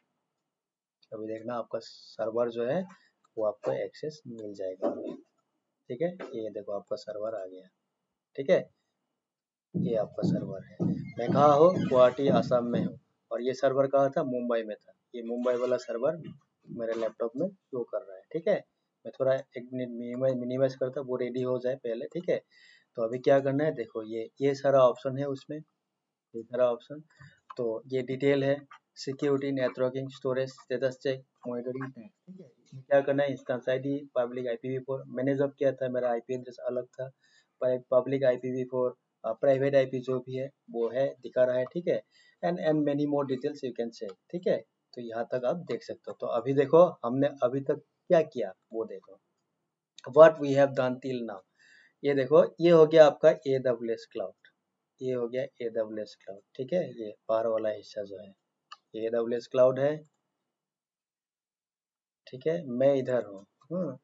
अभी देखना आपका सर्वर जो है वो आपको एक्सेस मिल जाएगा, ठीक है। ये देखो आपका सर्वर आ गया, ठीक है, ये आपका सर्वर है। मैं कहाँ हूँ, गुवाहाटी असम में हूँ, और ये सर्वर कहाँ था, मुंबई में था। ये मुंबई वाला सर्वर मेरे लैपटॉप में शो कर रहा है, ठीक है। मैं थोड़ा एक मिनट मिनिमाइज करता, वो रेडी हो जाए पहले, ठीक है। तो अभी क्या करना है, देखो ये सारा ऑप्शन है उसमें, ये सारा ऑप्शन, तो ये डिटेल है, security, networking, storage, status check, monitoring tag, ठीक है। इसमें क्या करना है, इंस्टेंस आईडी, पब्लिक IPv4, मैंने जब किया था मेरा आईपी एड्रेस अलग था, पब्लिक IPv4, प्राइवेट आईपी जो भी है वो है, दिखा रहा है, ठीक है। And many more details you can check, ठीक है। तो यहाँ तक आप देख सकते हो। तो अभी देखो हमने अभी तक क्या किया वो देखो, what we have done till now. ये देखो, ये हो गया आपका AWS क्लाउड, ये हो गया AWS क्लाउड, ठीक है। ये बाहर वाला हिस्सा जो है AWS क्लाउड है, ठीक है। मैं इधर हूँ,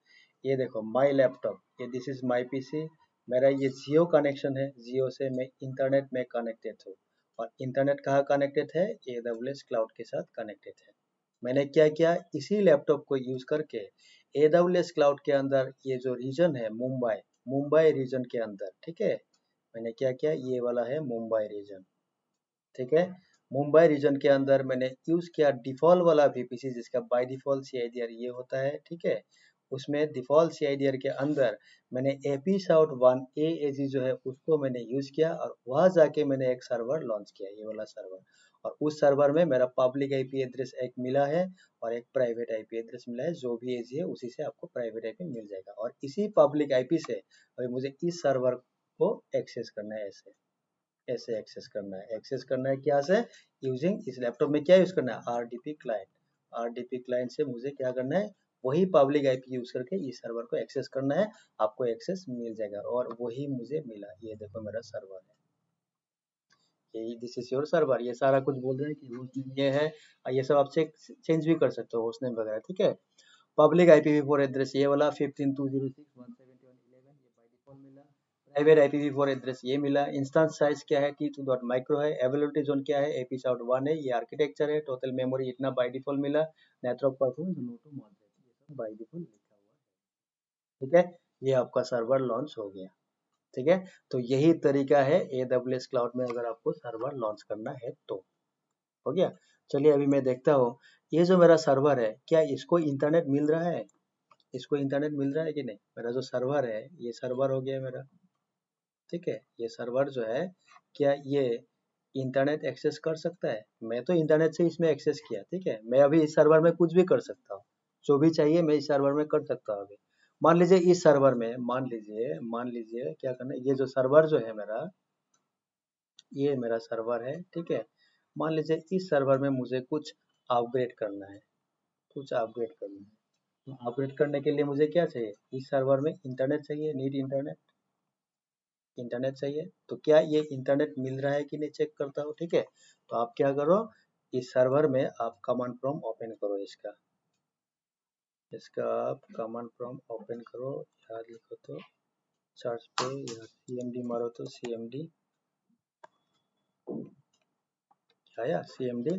ये देखो माई लैपटॉप, ये दिस इज माई पीसी, मेरा ये जियो कनेक्शन है, जियो से मैं इंटरनेट में कनेक्टेड हूँ, और इंटरनेट कहाँ कनेक्टेड है, AWS क्लाउड के साथ कनेक्टेड है। मैंने क्या किया, इसी लैपटॉप को यूज करके AWS क्लाउड के अंदर ये जो रीजन है मुंबई, मुंबई रीजन के अंदर, ठीक है, मैंने क्या किया, ये वाला है मुंबई रीजन, ठीक है। मुंबई रीजन के अंदर मैंने यूज किया डिफॉल्ट वाला VPC, जिसका बाय डिफॉल्ट CIDR ये होता है, ठीक है। उसमें डिफॉल्ट CIDR के अंदर मैंने AP South 1 AAG जो है उसको मैंने यूज किया, और वहां जाके मैंने एक सर्वर लॉन्च किया, ये वाला सर्वर। और उस सर्वर में मेरा पब्लिक IP एड्रेस एक मिला है, और एक प्राइवेट IP एड्रेस मिला है, जो भी AG है उसी से आपको प्राइवेट IP मिल जाएगा, और इसी पब्लिक IP से अभी मुझे इस सर्वर को एक्सेस करना है, ऐसे ऐसे एक्सेस करना है, एक्सेस करना है क्या से, यूजिंग इस लैपटॉप में क्या यूज करना है, RDP क्लाइंट, RDP क्लाइंट से मुझे क्या करना है, वही पब्लिक IP यूज करके इस सर्वर को एक्सेस करना है, आपको एक्सेस मिल जाएगा, और वही मुझे मिला। ये देखो मेरा सर्वर है, ये दिस इज योर सर्वर, ये सारा कुछ बोल रहे हैं कि होस्ट नेम ये है, ये सब आप चेंज भी कर सकते हो होस्ट नेम वगैरह, ठीक है। पब्लिक IPv4 एड्रेस ये वाला 15.206.171.11, ये बाय डिफॉल्ट मिला। प्राइवेट IPv4 एड्रेस ये मिला। इंस्टेंस साइज क्या है, T2.micro है। अवेलेबिलिटी जोन क्या है, AP South 1 है। ये आर्किटेक्चर है। टोटल मेमोरी इतना बाय डिफॉल्ट मिला। Network performance low to moderate, ये सब बाय डिफॉल्ट लिखा हुआ है, ठीक है। ये आपका सर्वर लॉन्च हो गया, ठीक है। तो यही तरीका है AWS क्लाउड में अगर आपको सर्वर लॉन्च करना है तो। हो गया। चलिए अभी मैं देखता हूँ, ये जो मेरा सर्वर है क्या इसको इंटरनेट मिल रहा है, इसको इंटरनेट मिल रहा है कि नहीं। मेरा जो सर्वर है ये सर्वर हो गया मेरा, ठीक है। ये सर्वर जो है क्या ये इंटरनेट एक्सेस कर सकता है, मैं तो इंटरनेट से इसमें एक्सेस किया, ठीक है। मैं अभी इस सर्वर में कुछ भी कर सकता हूँ, जो भी चाहिए मैं इस सर्वर में कर सकता हूँ। अभी मान लीजिए इस सर्वर में, मान लीजिए क्या करना है, ये जो सर्वर जो है मेरा, ये मेरा सर्वर है, ठीक है। मान लीजिए इस सर्वर में मुझे कुछ अपग्रेड करना है, कुछ अपग्रेड करना है, तो अपग्रेड करने के लिए मुझे क्या चाहिए, इस सर्वर में इंटरनेट चाहिए, नीड इंटरनेट, इंटरनेट चाहिए। तो क्या ये इंटरनेट मिल रहा है कि नहीं चेक करता हूँ, ठीक है। तो आप क्या करो, इस सर्वर में आप कमांड प्रॉम्प्ट ओपन करो, इसका इसका आप कमांड प्रॉम्प्ट ओपन करो, यहाँ लिखो तो सर्च पे यहाँ CMD मारो तो CMD आया, CMD,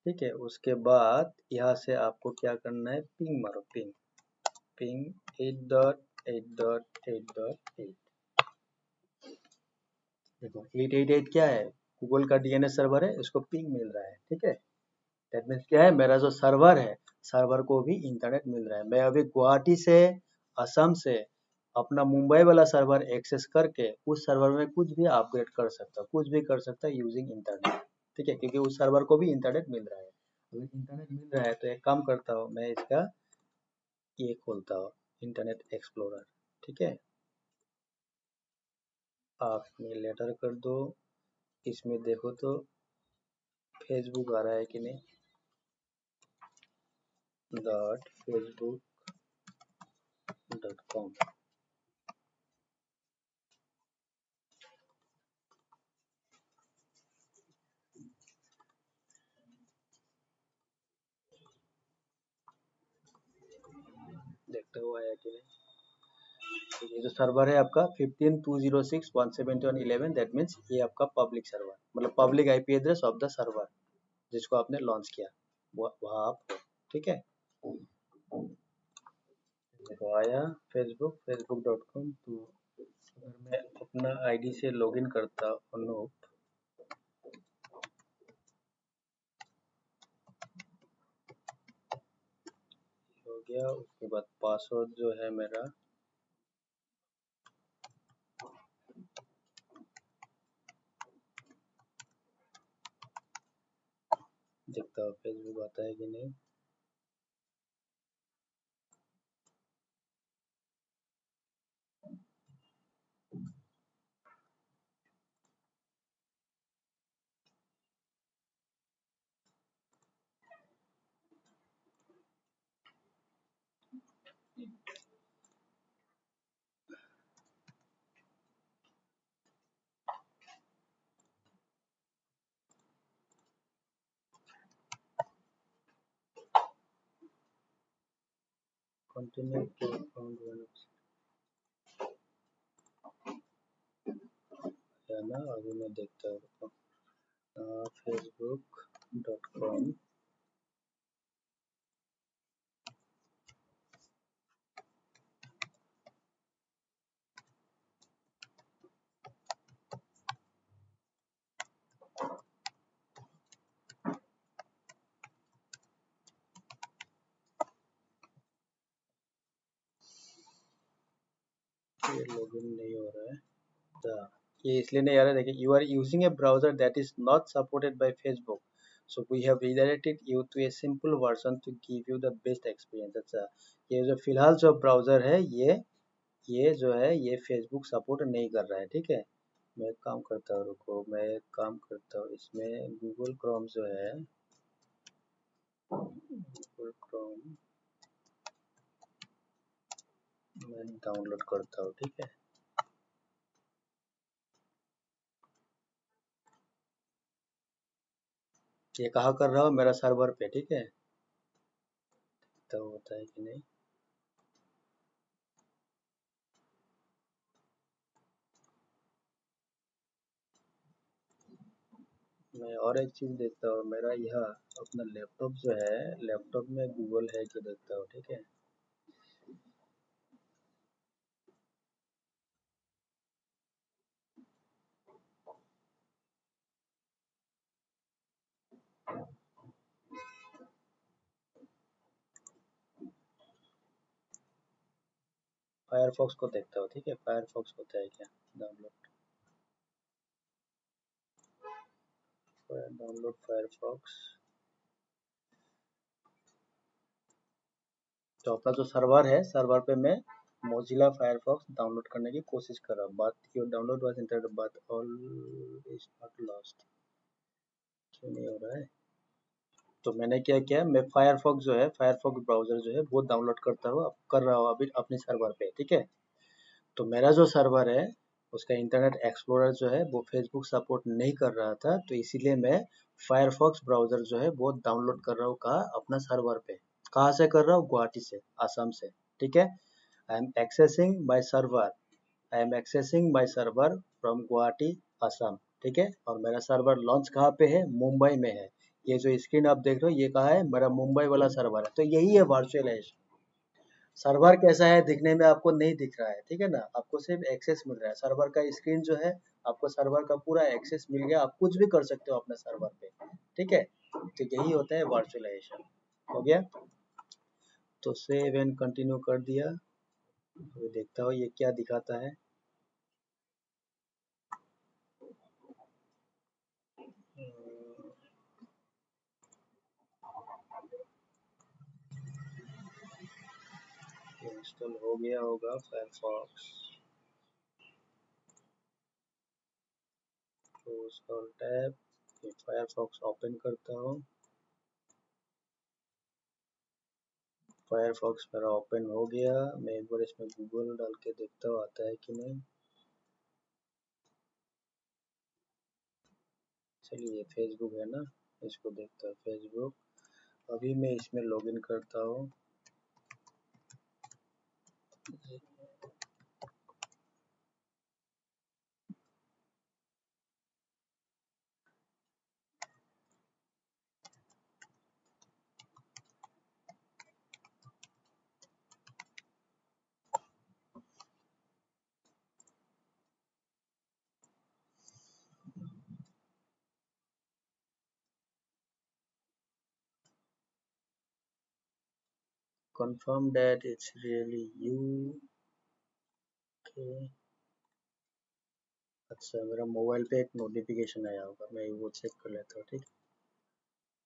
ठीक है। उसके बाद यहाँ से आपको क्या करना है, पिंग मारो, पिंग पिंग 8.8.8.8, देखो 888 क्या है, गूगल का DNS सर्वर है, इसको पिंग मिल रहा है, ठीक है। दैट मीन्स क्या है, मेरा जो सर्वर है, सर्वर को भी इंटरनेट मिल रहा है। मैं अभी गुवाहाटी से, असम से अपना मुंबई वाला सर्वर एक्सेस करके उस सर्वर में कुछ भी अपग्रेड कर सकता हूँ, कुछ भी कर सकता है यूजिंग इंटरनेट, ठीक है, क्योंकि उस सर्वर को भी इंटरनेट मिल रहा है। अगर इंटरनेट मिल रहा है तो एक काम करता हूँ, मैं इसका ये खोलता हूँ, इंटरनेट एक्सप्लोरर, ठीक है। आप इसमें लेटर कर दो, इसमें देखो तो फेसबुक आ रहा है कि नहीं, .facebook.com। देखते हुआ आया कि नहीं। तो ये जो सर्वर है आपका 15.206.171.11, दैट मीन्स ये आपका पब्लिक सर्वर, मतलब public IP address of the server जिसको आपने लॉन्च किया, वहाँ आप हो, ठीक है। देखो आया facebook.com। तो अगर मैं अपना आईडी से लॉगिन करता अनूप, हो गया, उसके बाद पासवर्ड जो है मेरा, देखता हूँ फेसबुक आता है कि नहीं। कंटिन्यू टू अकाउंट है ना। अभी मैं देखता हूँ facebook.com। ये लॉगिन नहीं हो रहा है। ये इसलिए नहीं आ रहा है, देखिए, you are using a browser that is not supported by Facebook, so we have redirected you to a simple version to give you the best experience. अच्छा, ये जो फिलहाल जो ब्राउजर है, ये जो है ये फेसबुक सपोर्ट नहीं कर रहा है, ठीक है। मैं एक काम करता हूँ, रुको, मैं एक काम करता हूँ, इसमें गूगल क्रोम जो है, गूगल क्रोम मैं डाउनलोड करता हूँ, ठीक है। ये कहाँ कर रहा हूँ, मेरा सर्वर पे, ठीक है। तो होता है कि नहीं। मैं और एक चीज़ देखता हूँ, मेरा यह अपना लैपटॉप जो है, लैपटॉप में गूगल है कि देखता हूँ, ठीक है। फायरफॉक्स को देखता हूँ, ठीक है, फायरफॉक्स होता है क्या डाउनलोड। Download Firefox. तो अपना जो सर्वर है, सर्वर पे मैं मोजिला फायरफॉक्स डाउनलोड करने की कोशिश कर रहा हूँ, बात your download was interrupted but all is not lost, क्यों नहीं हो रहा है। तो मैंने क्या किया, मैं फायरफॉक्स जो है, फायरफॉक्स ब्राउजर जो है वो डाउनलोड करता हूँ, कर रहा हूँ अभी अपने सर्वर पे, ठीक है। तो मेरा जो सर्वर है उसका इंटरनेट एक्सप्लोरर जो है वो फेसबुक सपोर्ट नहीं कर रहा था, तो इसीलिए मैं फायरफॉक्स ब्राउजर जो है वो डाउनलोड कर रहा हूँ, कहाँ, अपना सर्वर पे। कहाँ से कर रहा हूँ, गुवाहाटी से, असम से, ठीक है। I am accessing my server, I am accessing my server from Guwahati, Assam, ठीक है। और मेरा सर्वर लॉन्च कहाँ पे है, मुंबई में है। ये जो स्क्रीन आप देख रहे हो ये कहाँ है, मेरा मुंबई वाला सर्वर है। तो यही है वर्चुअलाइजेशन। सर्वर कैसा है, दिखने में आपको नहीं दिख रहा है, ठीक है ना, आपको सिर्फ एक्सेस मिल रहा है, सर्वर का स्क्रीन जो है, आपको सर्वर का पूरा एक्सेस मिल गया, आप कुछ भी कर सकते हो अपने सर्वर पे, ठीक है। तो यही होता है वर्चुअलाइजेशन। हो गया, तो सेव एंड कंटिन्यू कर दिया। अभी देखता हूँ ये क्या दिखाता है। इंस्टॉल हो गया होगा Firefox, close all tab. Firefox open करता हूँ। फायरफॉक्स मेरा ओपन हो गया। मैं एक बार इसमें गूगल डाल के देखता हूँ आता है कि नहीं। चलिए फेसबुक है ना, इसको देखता हूँ फेसबुक। अभी मैं इसमें लॉगिन करता हूँ। confirm that it's really you। okay। अच्छा, मेरा मोबाइल पे एक नोटिफिकेशन आया होगा, मैं वो चेक कर लेता हूँ। ठीक,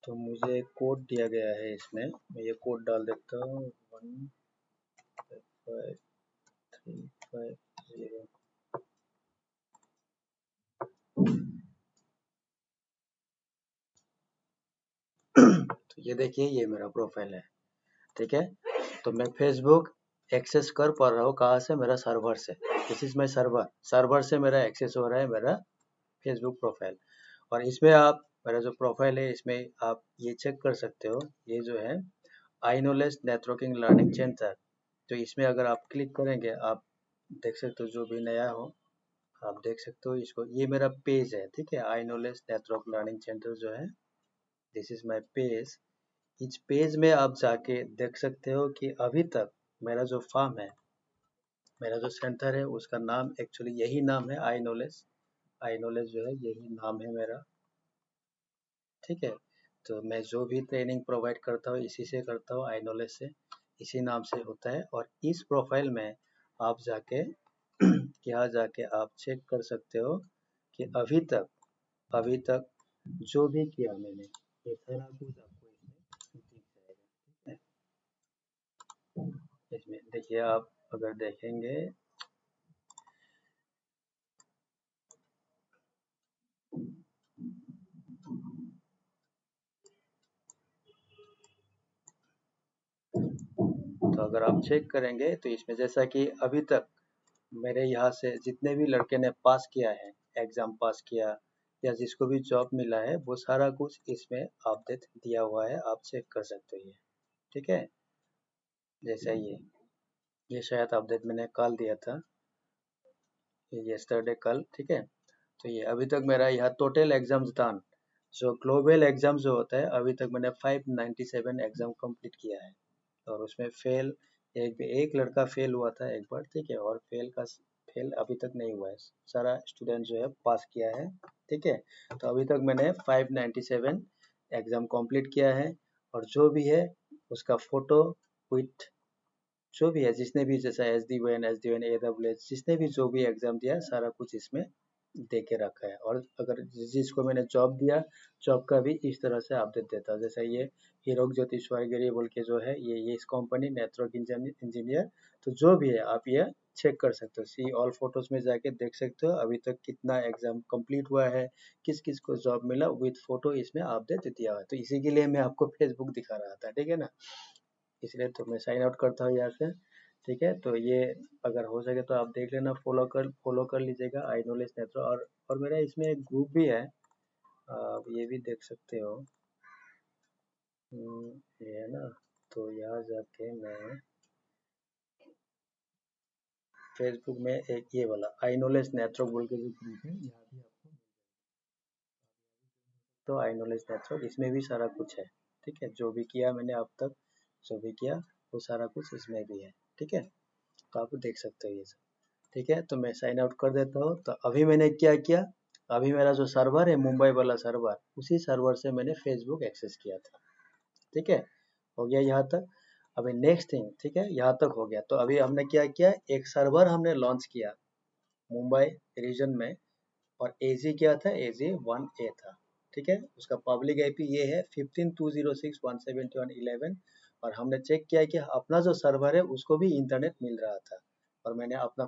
तो मुझे एक कोड दिया गया है इसमें, मैं ये कोड डाल देता हूँ 15350। तो ये देखिए, ये मेरा प्रोफाइल है। ठीक है, तो मैं फेसबुक एक्सेस कर पा रहा हूँ कहाँ से, मेरा सर्वर से। This is my server, server से मेरा एक्सेस हो रहा है मेरा फेसबुक प्रोफाइल। और इसमें आप, मेरा जो प्रोफाइल है इसमें आप ये चेक कर सकते हो, ये जो है आई नॉलेज नेटवर्किंग लर्निंग सेंटर। तो इसमें अगर आप क्लिक करेंगे, आप देख सकते हो, जो भी नया हो आप देख सकते हो इसको। ये मेरा पेज है, ठीक है, आई नॉलेज नेटवर्क लर्निंग सेंटर जो है, दिस इज माई पेज। इस पेज में आप जाके देख सकते हो कि अभी तक मेरा जो फार्म है, मेरा जो सेंटर है, उसका नाम एक्चुअली यही नाम है, आई नॉलेज। आई नॉलेज जो है यही नाम है मेरा। ठीक है, तो मैं जो भी ट्रेनिंग प्रोवाइड करता हूँ इसी से करता हूँ, आई नॉलेज से, इसी नाम से होता है। और इस प्रोफाइल में आप जाके यहाँ जाके आप चेक कर सकते हो कि अभी तक जो भी किया मैंने, ये सारा कुछ आपको इसमें दिख जाएगा। ठीक है, इसमें देखिए, आप अगर देखेंगे तो अगर आप चेक करेंगे तो इसमें जैसा कि अभी तक मेरे यहाँ से जितने भी लड़के ने पास किया है, एग्जाम पास किया या जिसको भी जॉब मिला है, वो सारा कुछ इसमें अपडेट दिया हुआ है, आप चेक कर सकते हो ये। ठीक है, जैसा ये शायद अपडेट मैंने कल दिया था, येस्टरडे कल। ठीक है, तो ये अभी तक मेरा यहाँ टोटल एग्जाम्स डन, जो ग्लोबल एग्जाम जो होता है, अभी तक मैंने 597 एग्जाम कंप्लीट किया है। और उसमें फेल, एक लड़का फेल हुआ था एक बार। ठीक है, और फेल अभी तक नहीं हुआ है, सारा स्टूडेंट जो है पास किया है। ठीक है, तो अभी तक मैंने 597 एग्जाम कंप्लीट किया है। और जो भी है उसका फोटो विथ, जो भी है जिसने भी, जैसा एस डी वन AWS, जिसने भी जो भी एग्जाम दिया सारा कुछ इसमें दे के रखा है। और अगर जिसको मैंने जॉब दिया, जॉब का भी इस तरह से अपडेट देता है। जैसा ये हीरोक ज्योतिश्वर गिरी बोल के जो है, ये इस कंपनी नेटवर्क इंजीनियर। तो जो भी है आप ये चेक कर सकते हो, सी ऑल फोटोज में जाके देख सकते हो अभी तक कितना एग्जाम कंप्लीट हुआ है, किस किस को जॉब मिला, विथ फोटो इसमें अपडेट दिया हुआ है। तो इसी के लिए मैं आपको फेसबुक दिखा रहा था। ठीक है ना, इसलिए तो मैं साइन आउट करता हूँ यहाँ से। ठीक है, तो ये अगर हो सके तो आप देख लेना, फॉलो कर लीजिएगा आई नॉलेज नेटवर्क। और मेरा इसमें एक ग्रुप भी है, आप ये भी देख सकते हो। ये है ना, तो यहाँ जाके मैं फेसबुक में एक ये वाला आई नॉलेज नेटवर्क बोल के जो ग्रुप है, यहाँ भी आपको, तो आई नॉलेज नेटवर्क इसमें भी सारा कुछ है। ठीक है, जो भी किया मैंने अब तक, जो भी किया वो सारा कुछ इसमें भी है। ठीक है, तो आप देख सकते हो ये सब। ठीक है, तो मैं साइन आउट कर देता हूँ। तो अभी मैंने क्या किया, अभी मेरा जो सर्वर है मुंबई वाला सर्वर, उसी सर्वर से मैंने फेसबुक एक्सेस किया था। ठीक है, हो गया यहाँ तक। अभी नेक्स्ट थिंग, ठीक है, यहाँ तक हो गया। तो अभी हमने क्या किया, एक सर्वर हमने लॉन्च किया मुंबई रीजन में। और एजी क्या था, एजी 1A था। ठीक है, उसका पब्लिक आईपी ये है 15.206.171.11। और हमने चेक किया कि अपना जो सर्वर है उसको भी इंटरनेट मिल रहा था। और मैंने अपना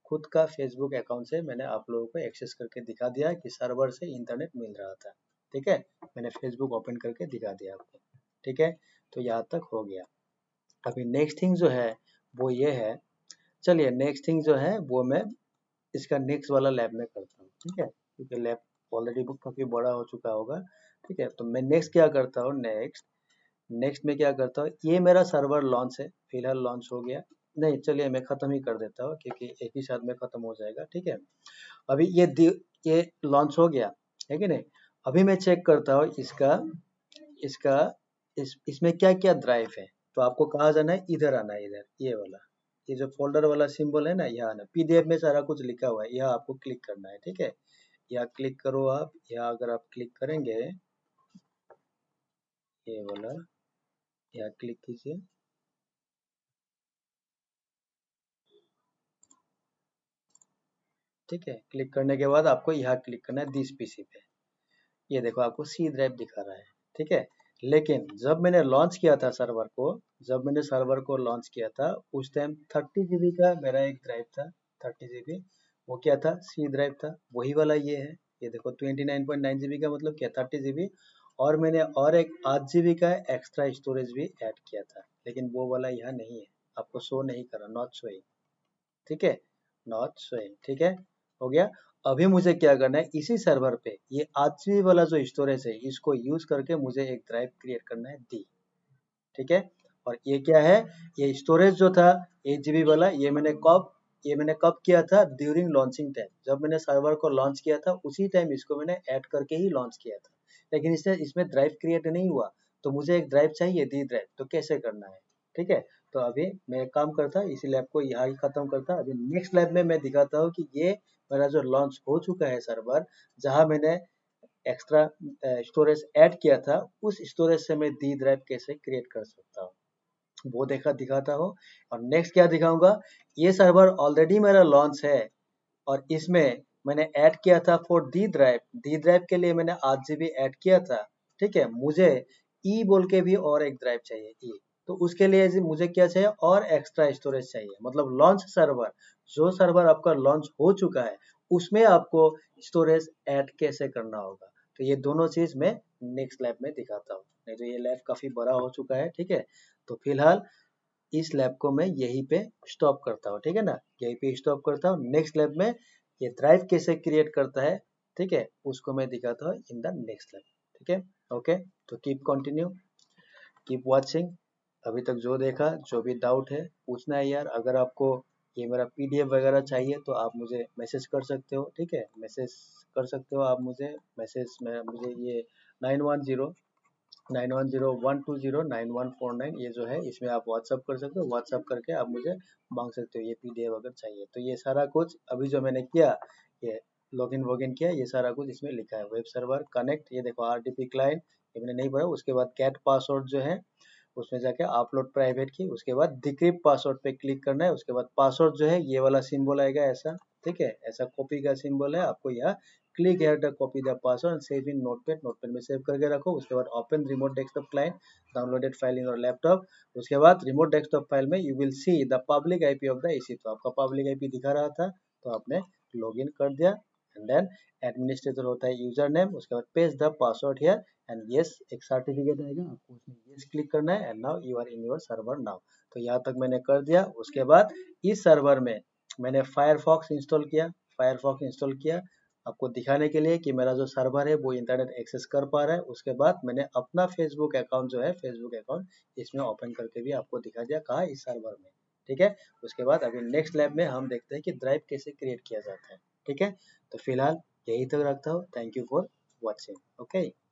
खुद का फेसबुक अकाउंट से मैंने आप लोगों को एक्सेस करके दिखा दिया कि सर्वर से इंटरनेट मिल रहा था। ठीक है, मैंने फेसबुक ओपन करके दिखा दिया आपको। ठीक है, तो यहाँ तक हो गया। अभी नेक्स्ट थिंग जो है वो ये है, चलिए नेक्स्ट थिंग जो है वो मैं इसका नेक्स्ट वाला लैब में करता हूँ। ठीक है, क्योंकि लैब ऑलरेडी काफी बड़ा हो चुका होगा। ठीक है, तो मैं नेक्स्ट क्या करता हूँ, नेक्स्ट में क्या करता हूँ, ये मेरा सर्वर लॉन्च है, फिलहाल लॉन्च हो गया। नहीं, चलिए मैं खत्म ही कर देता हूँ क्योंकि एक ही साथ में खत्म हो जाएगा। ठीक है, अभी ये लॉन्च हो गया है कि नहीं। अभी मैं चेक करता हूँ इसका इसका इसमें क्या क्या ड्राइव है। तो आपको कहाँ जाना है, इधर आना है, इधर ये वाला, ये जो फोल्डर वाला सिंबल है ना, यहाँ आना। पीडीएफ में सारा कुछ लिखा हुआ है, यहाँ आपको क्लिक करना है। ठीक है, यहाँ क्लिक करो आप। यहाँ अगर आप क्लिक करेंगे, ये वाला यहाँ क्लिक कीजिए। ठीक है, क्लिक करने के बाद आपको यहाँ क्लिक करना है दिस पीसी पे। ये देखो आपको सी ड्राइव दिखा रहा है। ठीक है, लेकिन जब मैंने लॉन्च किया था सर्वर को, जब मैंने सर्वर को लॉन्च किया था उस टाइम 30 GB का मेरा एक ड्राइव था। 30 GB वो क्या था, सी ड्राइव था। वही वाला ये है, ये देखो 29.9 GB का मतलब क्या, 30 GB। और मैंने और एक 8 GB का एक्स्ट्रा स्टोरेज भी ऐड किया था, लेकिन वो वाला यहाँ नहीं है, आपको शो नहीं कर रहा, नॉट शोइंग। ठीक है, नॉट शोइंग। ठीक है, हो गया। अभी मुझे क्या करना है, इसी सर्वर पे ये 8 GB वाला जो स्टोरेज है इसको यूज करके मुझे एक ड्राइव क्रिएट करना है डी। ठीक है, और ये क्या है, ये स्टोरेज जो था 8 GB वाला, ये मैंने कब किया था, ड्यूरिंग लॉन्चिंग टाइम। जब मैंने सर्वर को लॉन्च किया था उसी टाइम इसको मैंने ऐड करके ही लॉन्च किया था। लेकिन इसमें ड्राइव क्रिएट नहीं हुआ, तो मुझे एक ड्राइव चाहिए, डी ड्राइव। तो कैसे करना है, ठीक है। तो अभी मैं एक काम करता, इसी लैब को यहाँ ही खत्म करता। अभी नेक्स्ट लैब में मैं दिखाता हूँ कि ये मेरा जो लॉन्च हो चुका है सर्वर, जहाँ मैंने एक्स्ट्रा स्टोरेज ऐड किया था, उस स्टोरेज से मैं डी ड्राइव कैसे क्रिएट कर सकता हूँ वो दिखाता हूँ। और नेक्स्ट क्या दिखाऊंगा, ये सर्वर ऑलरेडी मेरा लॉन्च है और इसमें मैंने ऐड किया था फॉर डी ड्राइव के लिए मैंने 8 GB ऐड किया था। ठीक है, मुझे ई बोल के भी और एक ड्राइव चाहिए, ई। तो उसके लिए मुझे क्या चाहिए, और एक्स्ट्रा स्टोरेज चाहिए। मतलब लॉन्च सर्वर, जो सर्वर आपका लॉन्च हो चुका है उसमें आपको स्टोरेज ऐड कैसे करना होगा। तो ये दोनों चीज मैं नेक्स्ट लैब में दिखाता हूँ। नहीं तो ये लैब काफी बड़ा हो चुका है। ठीक है, तो फिलहाल इस लैब को मैं यहीं पे स्टॉप करता हूँ। ठीक है ना, यहीं पे स्टॉप करता हूँ। नेक्स्ट लैब में ये ड्राइव कैसे क्रिएट करता है, ठीक है, उसको मैं दिखाता हूँ इन द नेक्स्ट लैब। ठीक है, ओके। तो कीप वॉचिंग। अभी तक जो देखा, जो भी डाउट है पूछना है यार। अगर आपको ये मेरा पीडीएफ वगैरह चाहिए तो आप मुझे मैसेज कर सकते हो। ठीक है, मैसेज कर सकते हो आप मुझे, मैसेज में मुझे ये 91091012099149 ये जो है, इसमें आप व्हाट्सअप कर सकते हो। व्हाट्सअप करके आप मुझे मांग सकते हो ये पीडीएफ अगर चाहिए तो। ये सारा कुछ अभी जो मैंने किया, ये लॉगिन वॉगिन किया, ये सारा कुछ इसमें लिखा है। वेब सर्वर कनेक्ट, ये देखो आरडीपी क्लाइंट, ये मैंने नहीं पढ़ा। उसके बाद कैट पासवर्ड जो है उसमें जाके अपलोड प्राइवेट की, उसके बाद डिक्रिप्ट पासवर्ड पे क्लिक करना है। उसके बाद पासवर्ड जो है ये वाला सिंबल आएगा ऐसा। ठीक है, ऐसा कॉपी का सिंबल है, आपको यहाँ click here to copy the password and save in notepad में सेव करके रखो। उसके बाद open remote desktop client, downloaded file in your laptop. उसके बाद रिमोट डेस्कटॉप फाइल में you will see the public IP of the AC. तो आपका पब्लिक आईपी दिखा रहा था, तो आपने लॉगिन कर दिया। एंड देन एडमिनिस्ट्रेटर होता है यूजर नेम, उसके बाद paste the password here and yes, एक सर्टिफिकेट आएगा, आपको उसमें यस क्लिक करना है। And now you are in your server now. तो यहाँ तक मैंने कर दिया। उसके बाद इस सर्वर में मैंने फायरफॉक्स इंस्टॉल किया आपको दिखाने के लिए कि मेरा जो सर्वर है वो इंटरनेट एक्सेस कर पा रहा है। उसके बाद मैंने अपना फेसबुक अकाउंट जो है, फेसबुक अकाउंट इसमें ओपन करके भी आपको दिखा दिया, कहाँ, इस सर्वर में। ठीक है, उसके बाद अभी नेक्स्ट लैब में हम देखते हैं कि ड्राइव कैसे क्रिएट किया जाता है। ठीक है, तो फिलहाल यही तक रखता हूँ। Thank you for watching. Okay.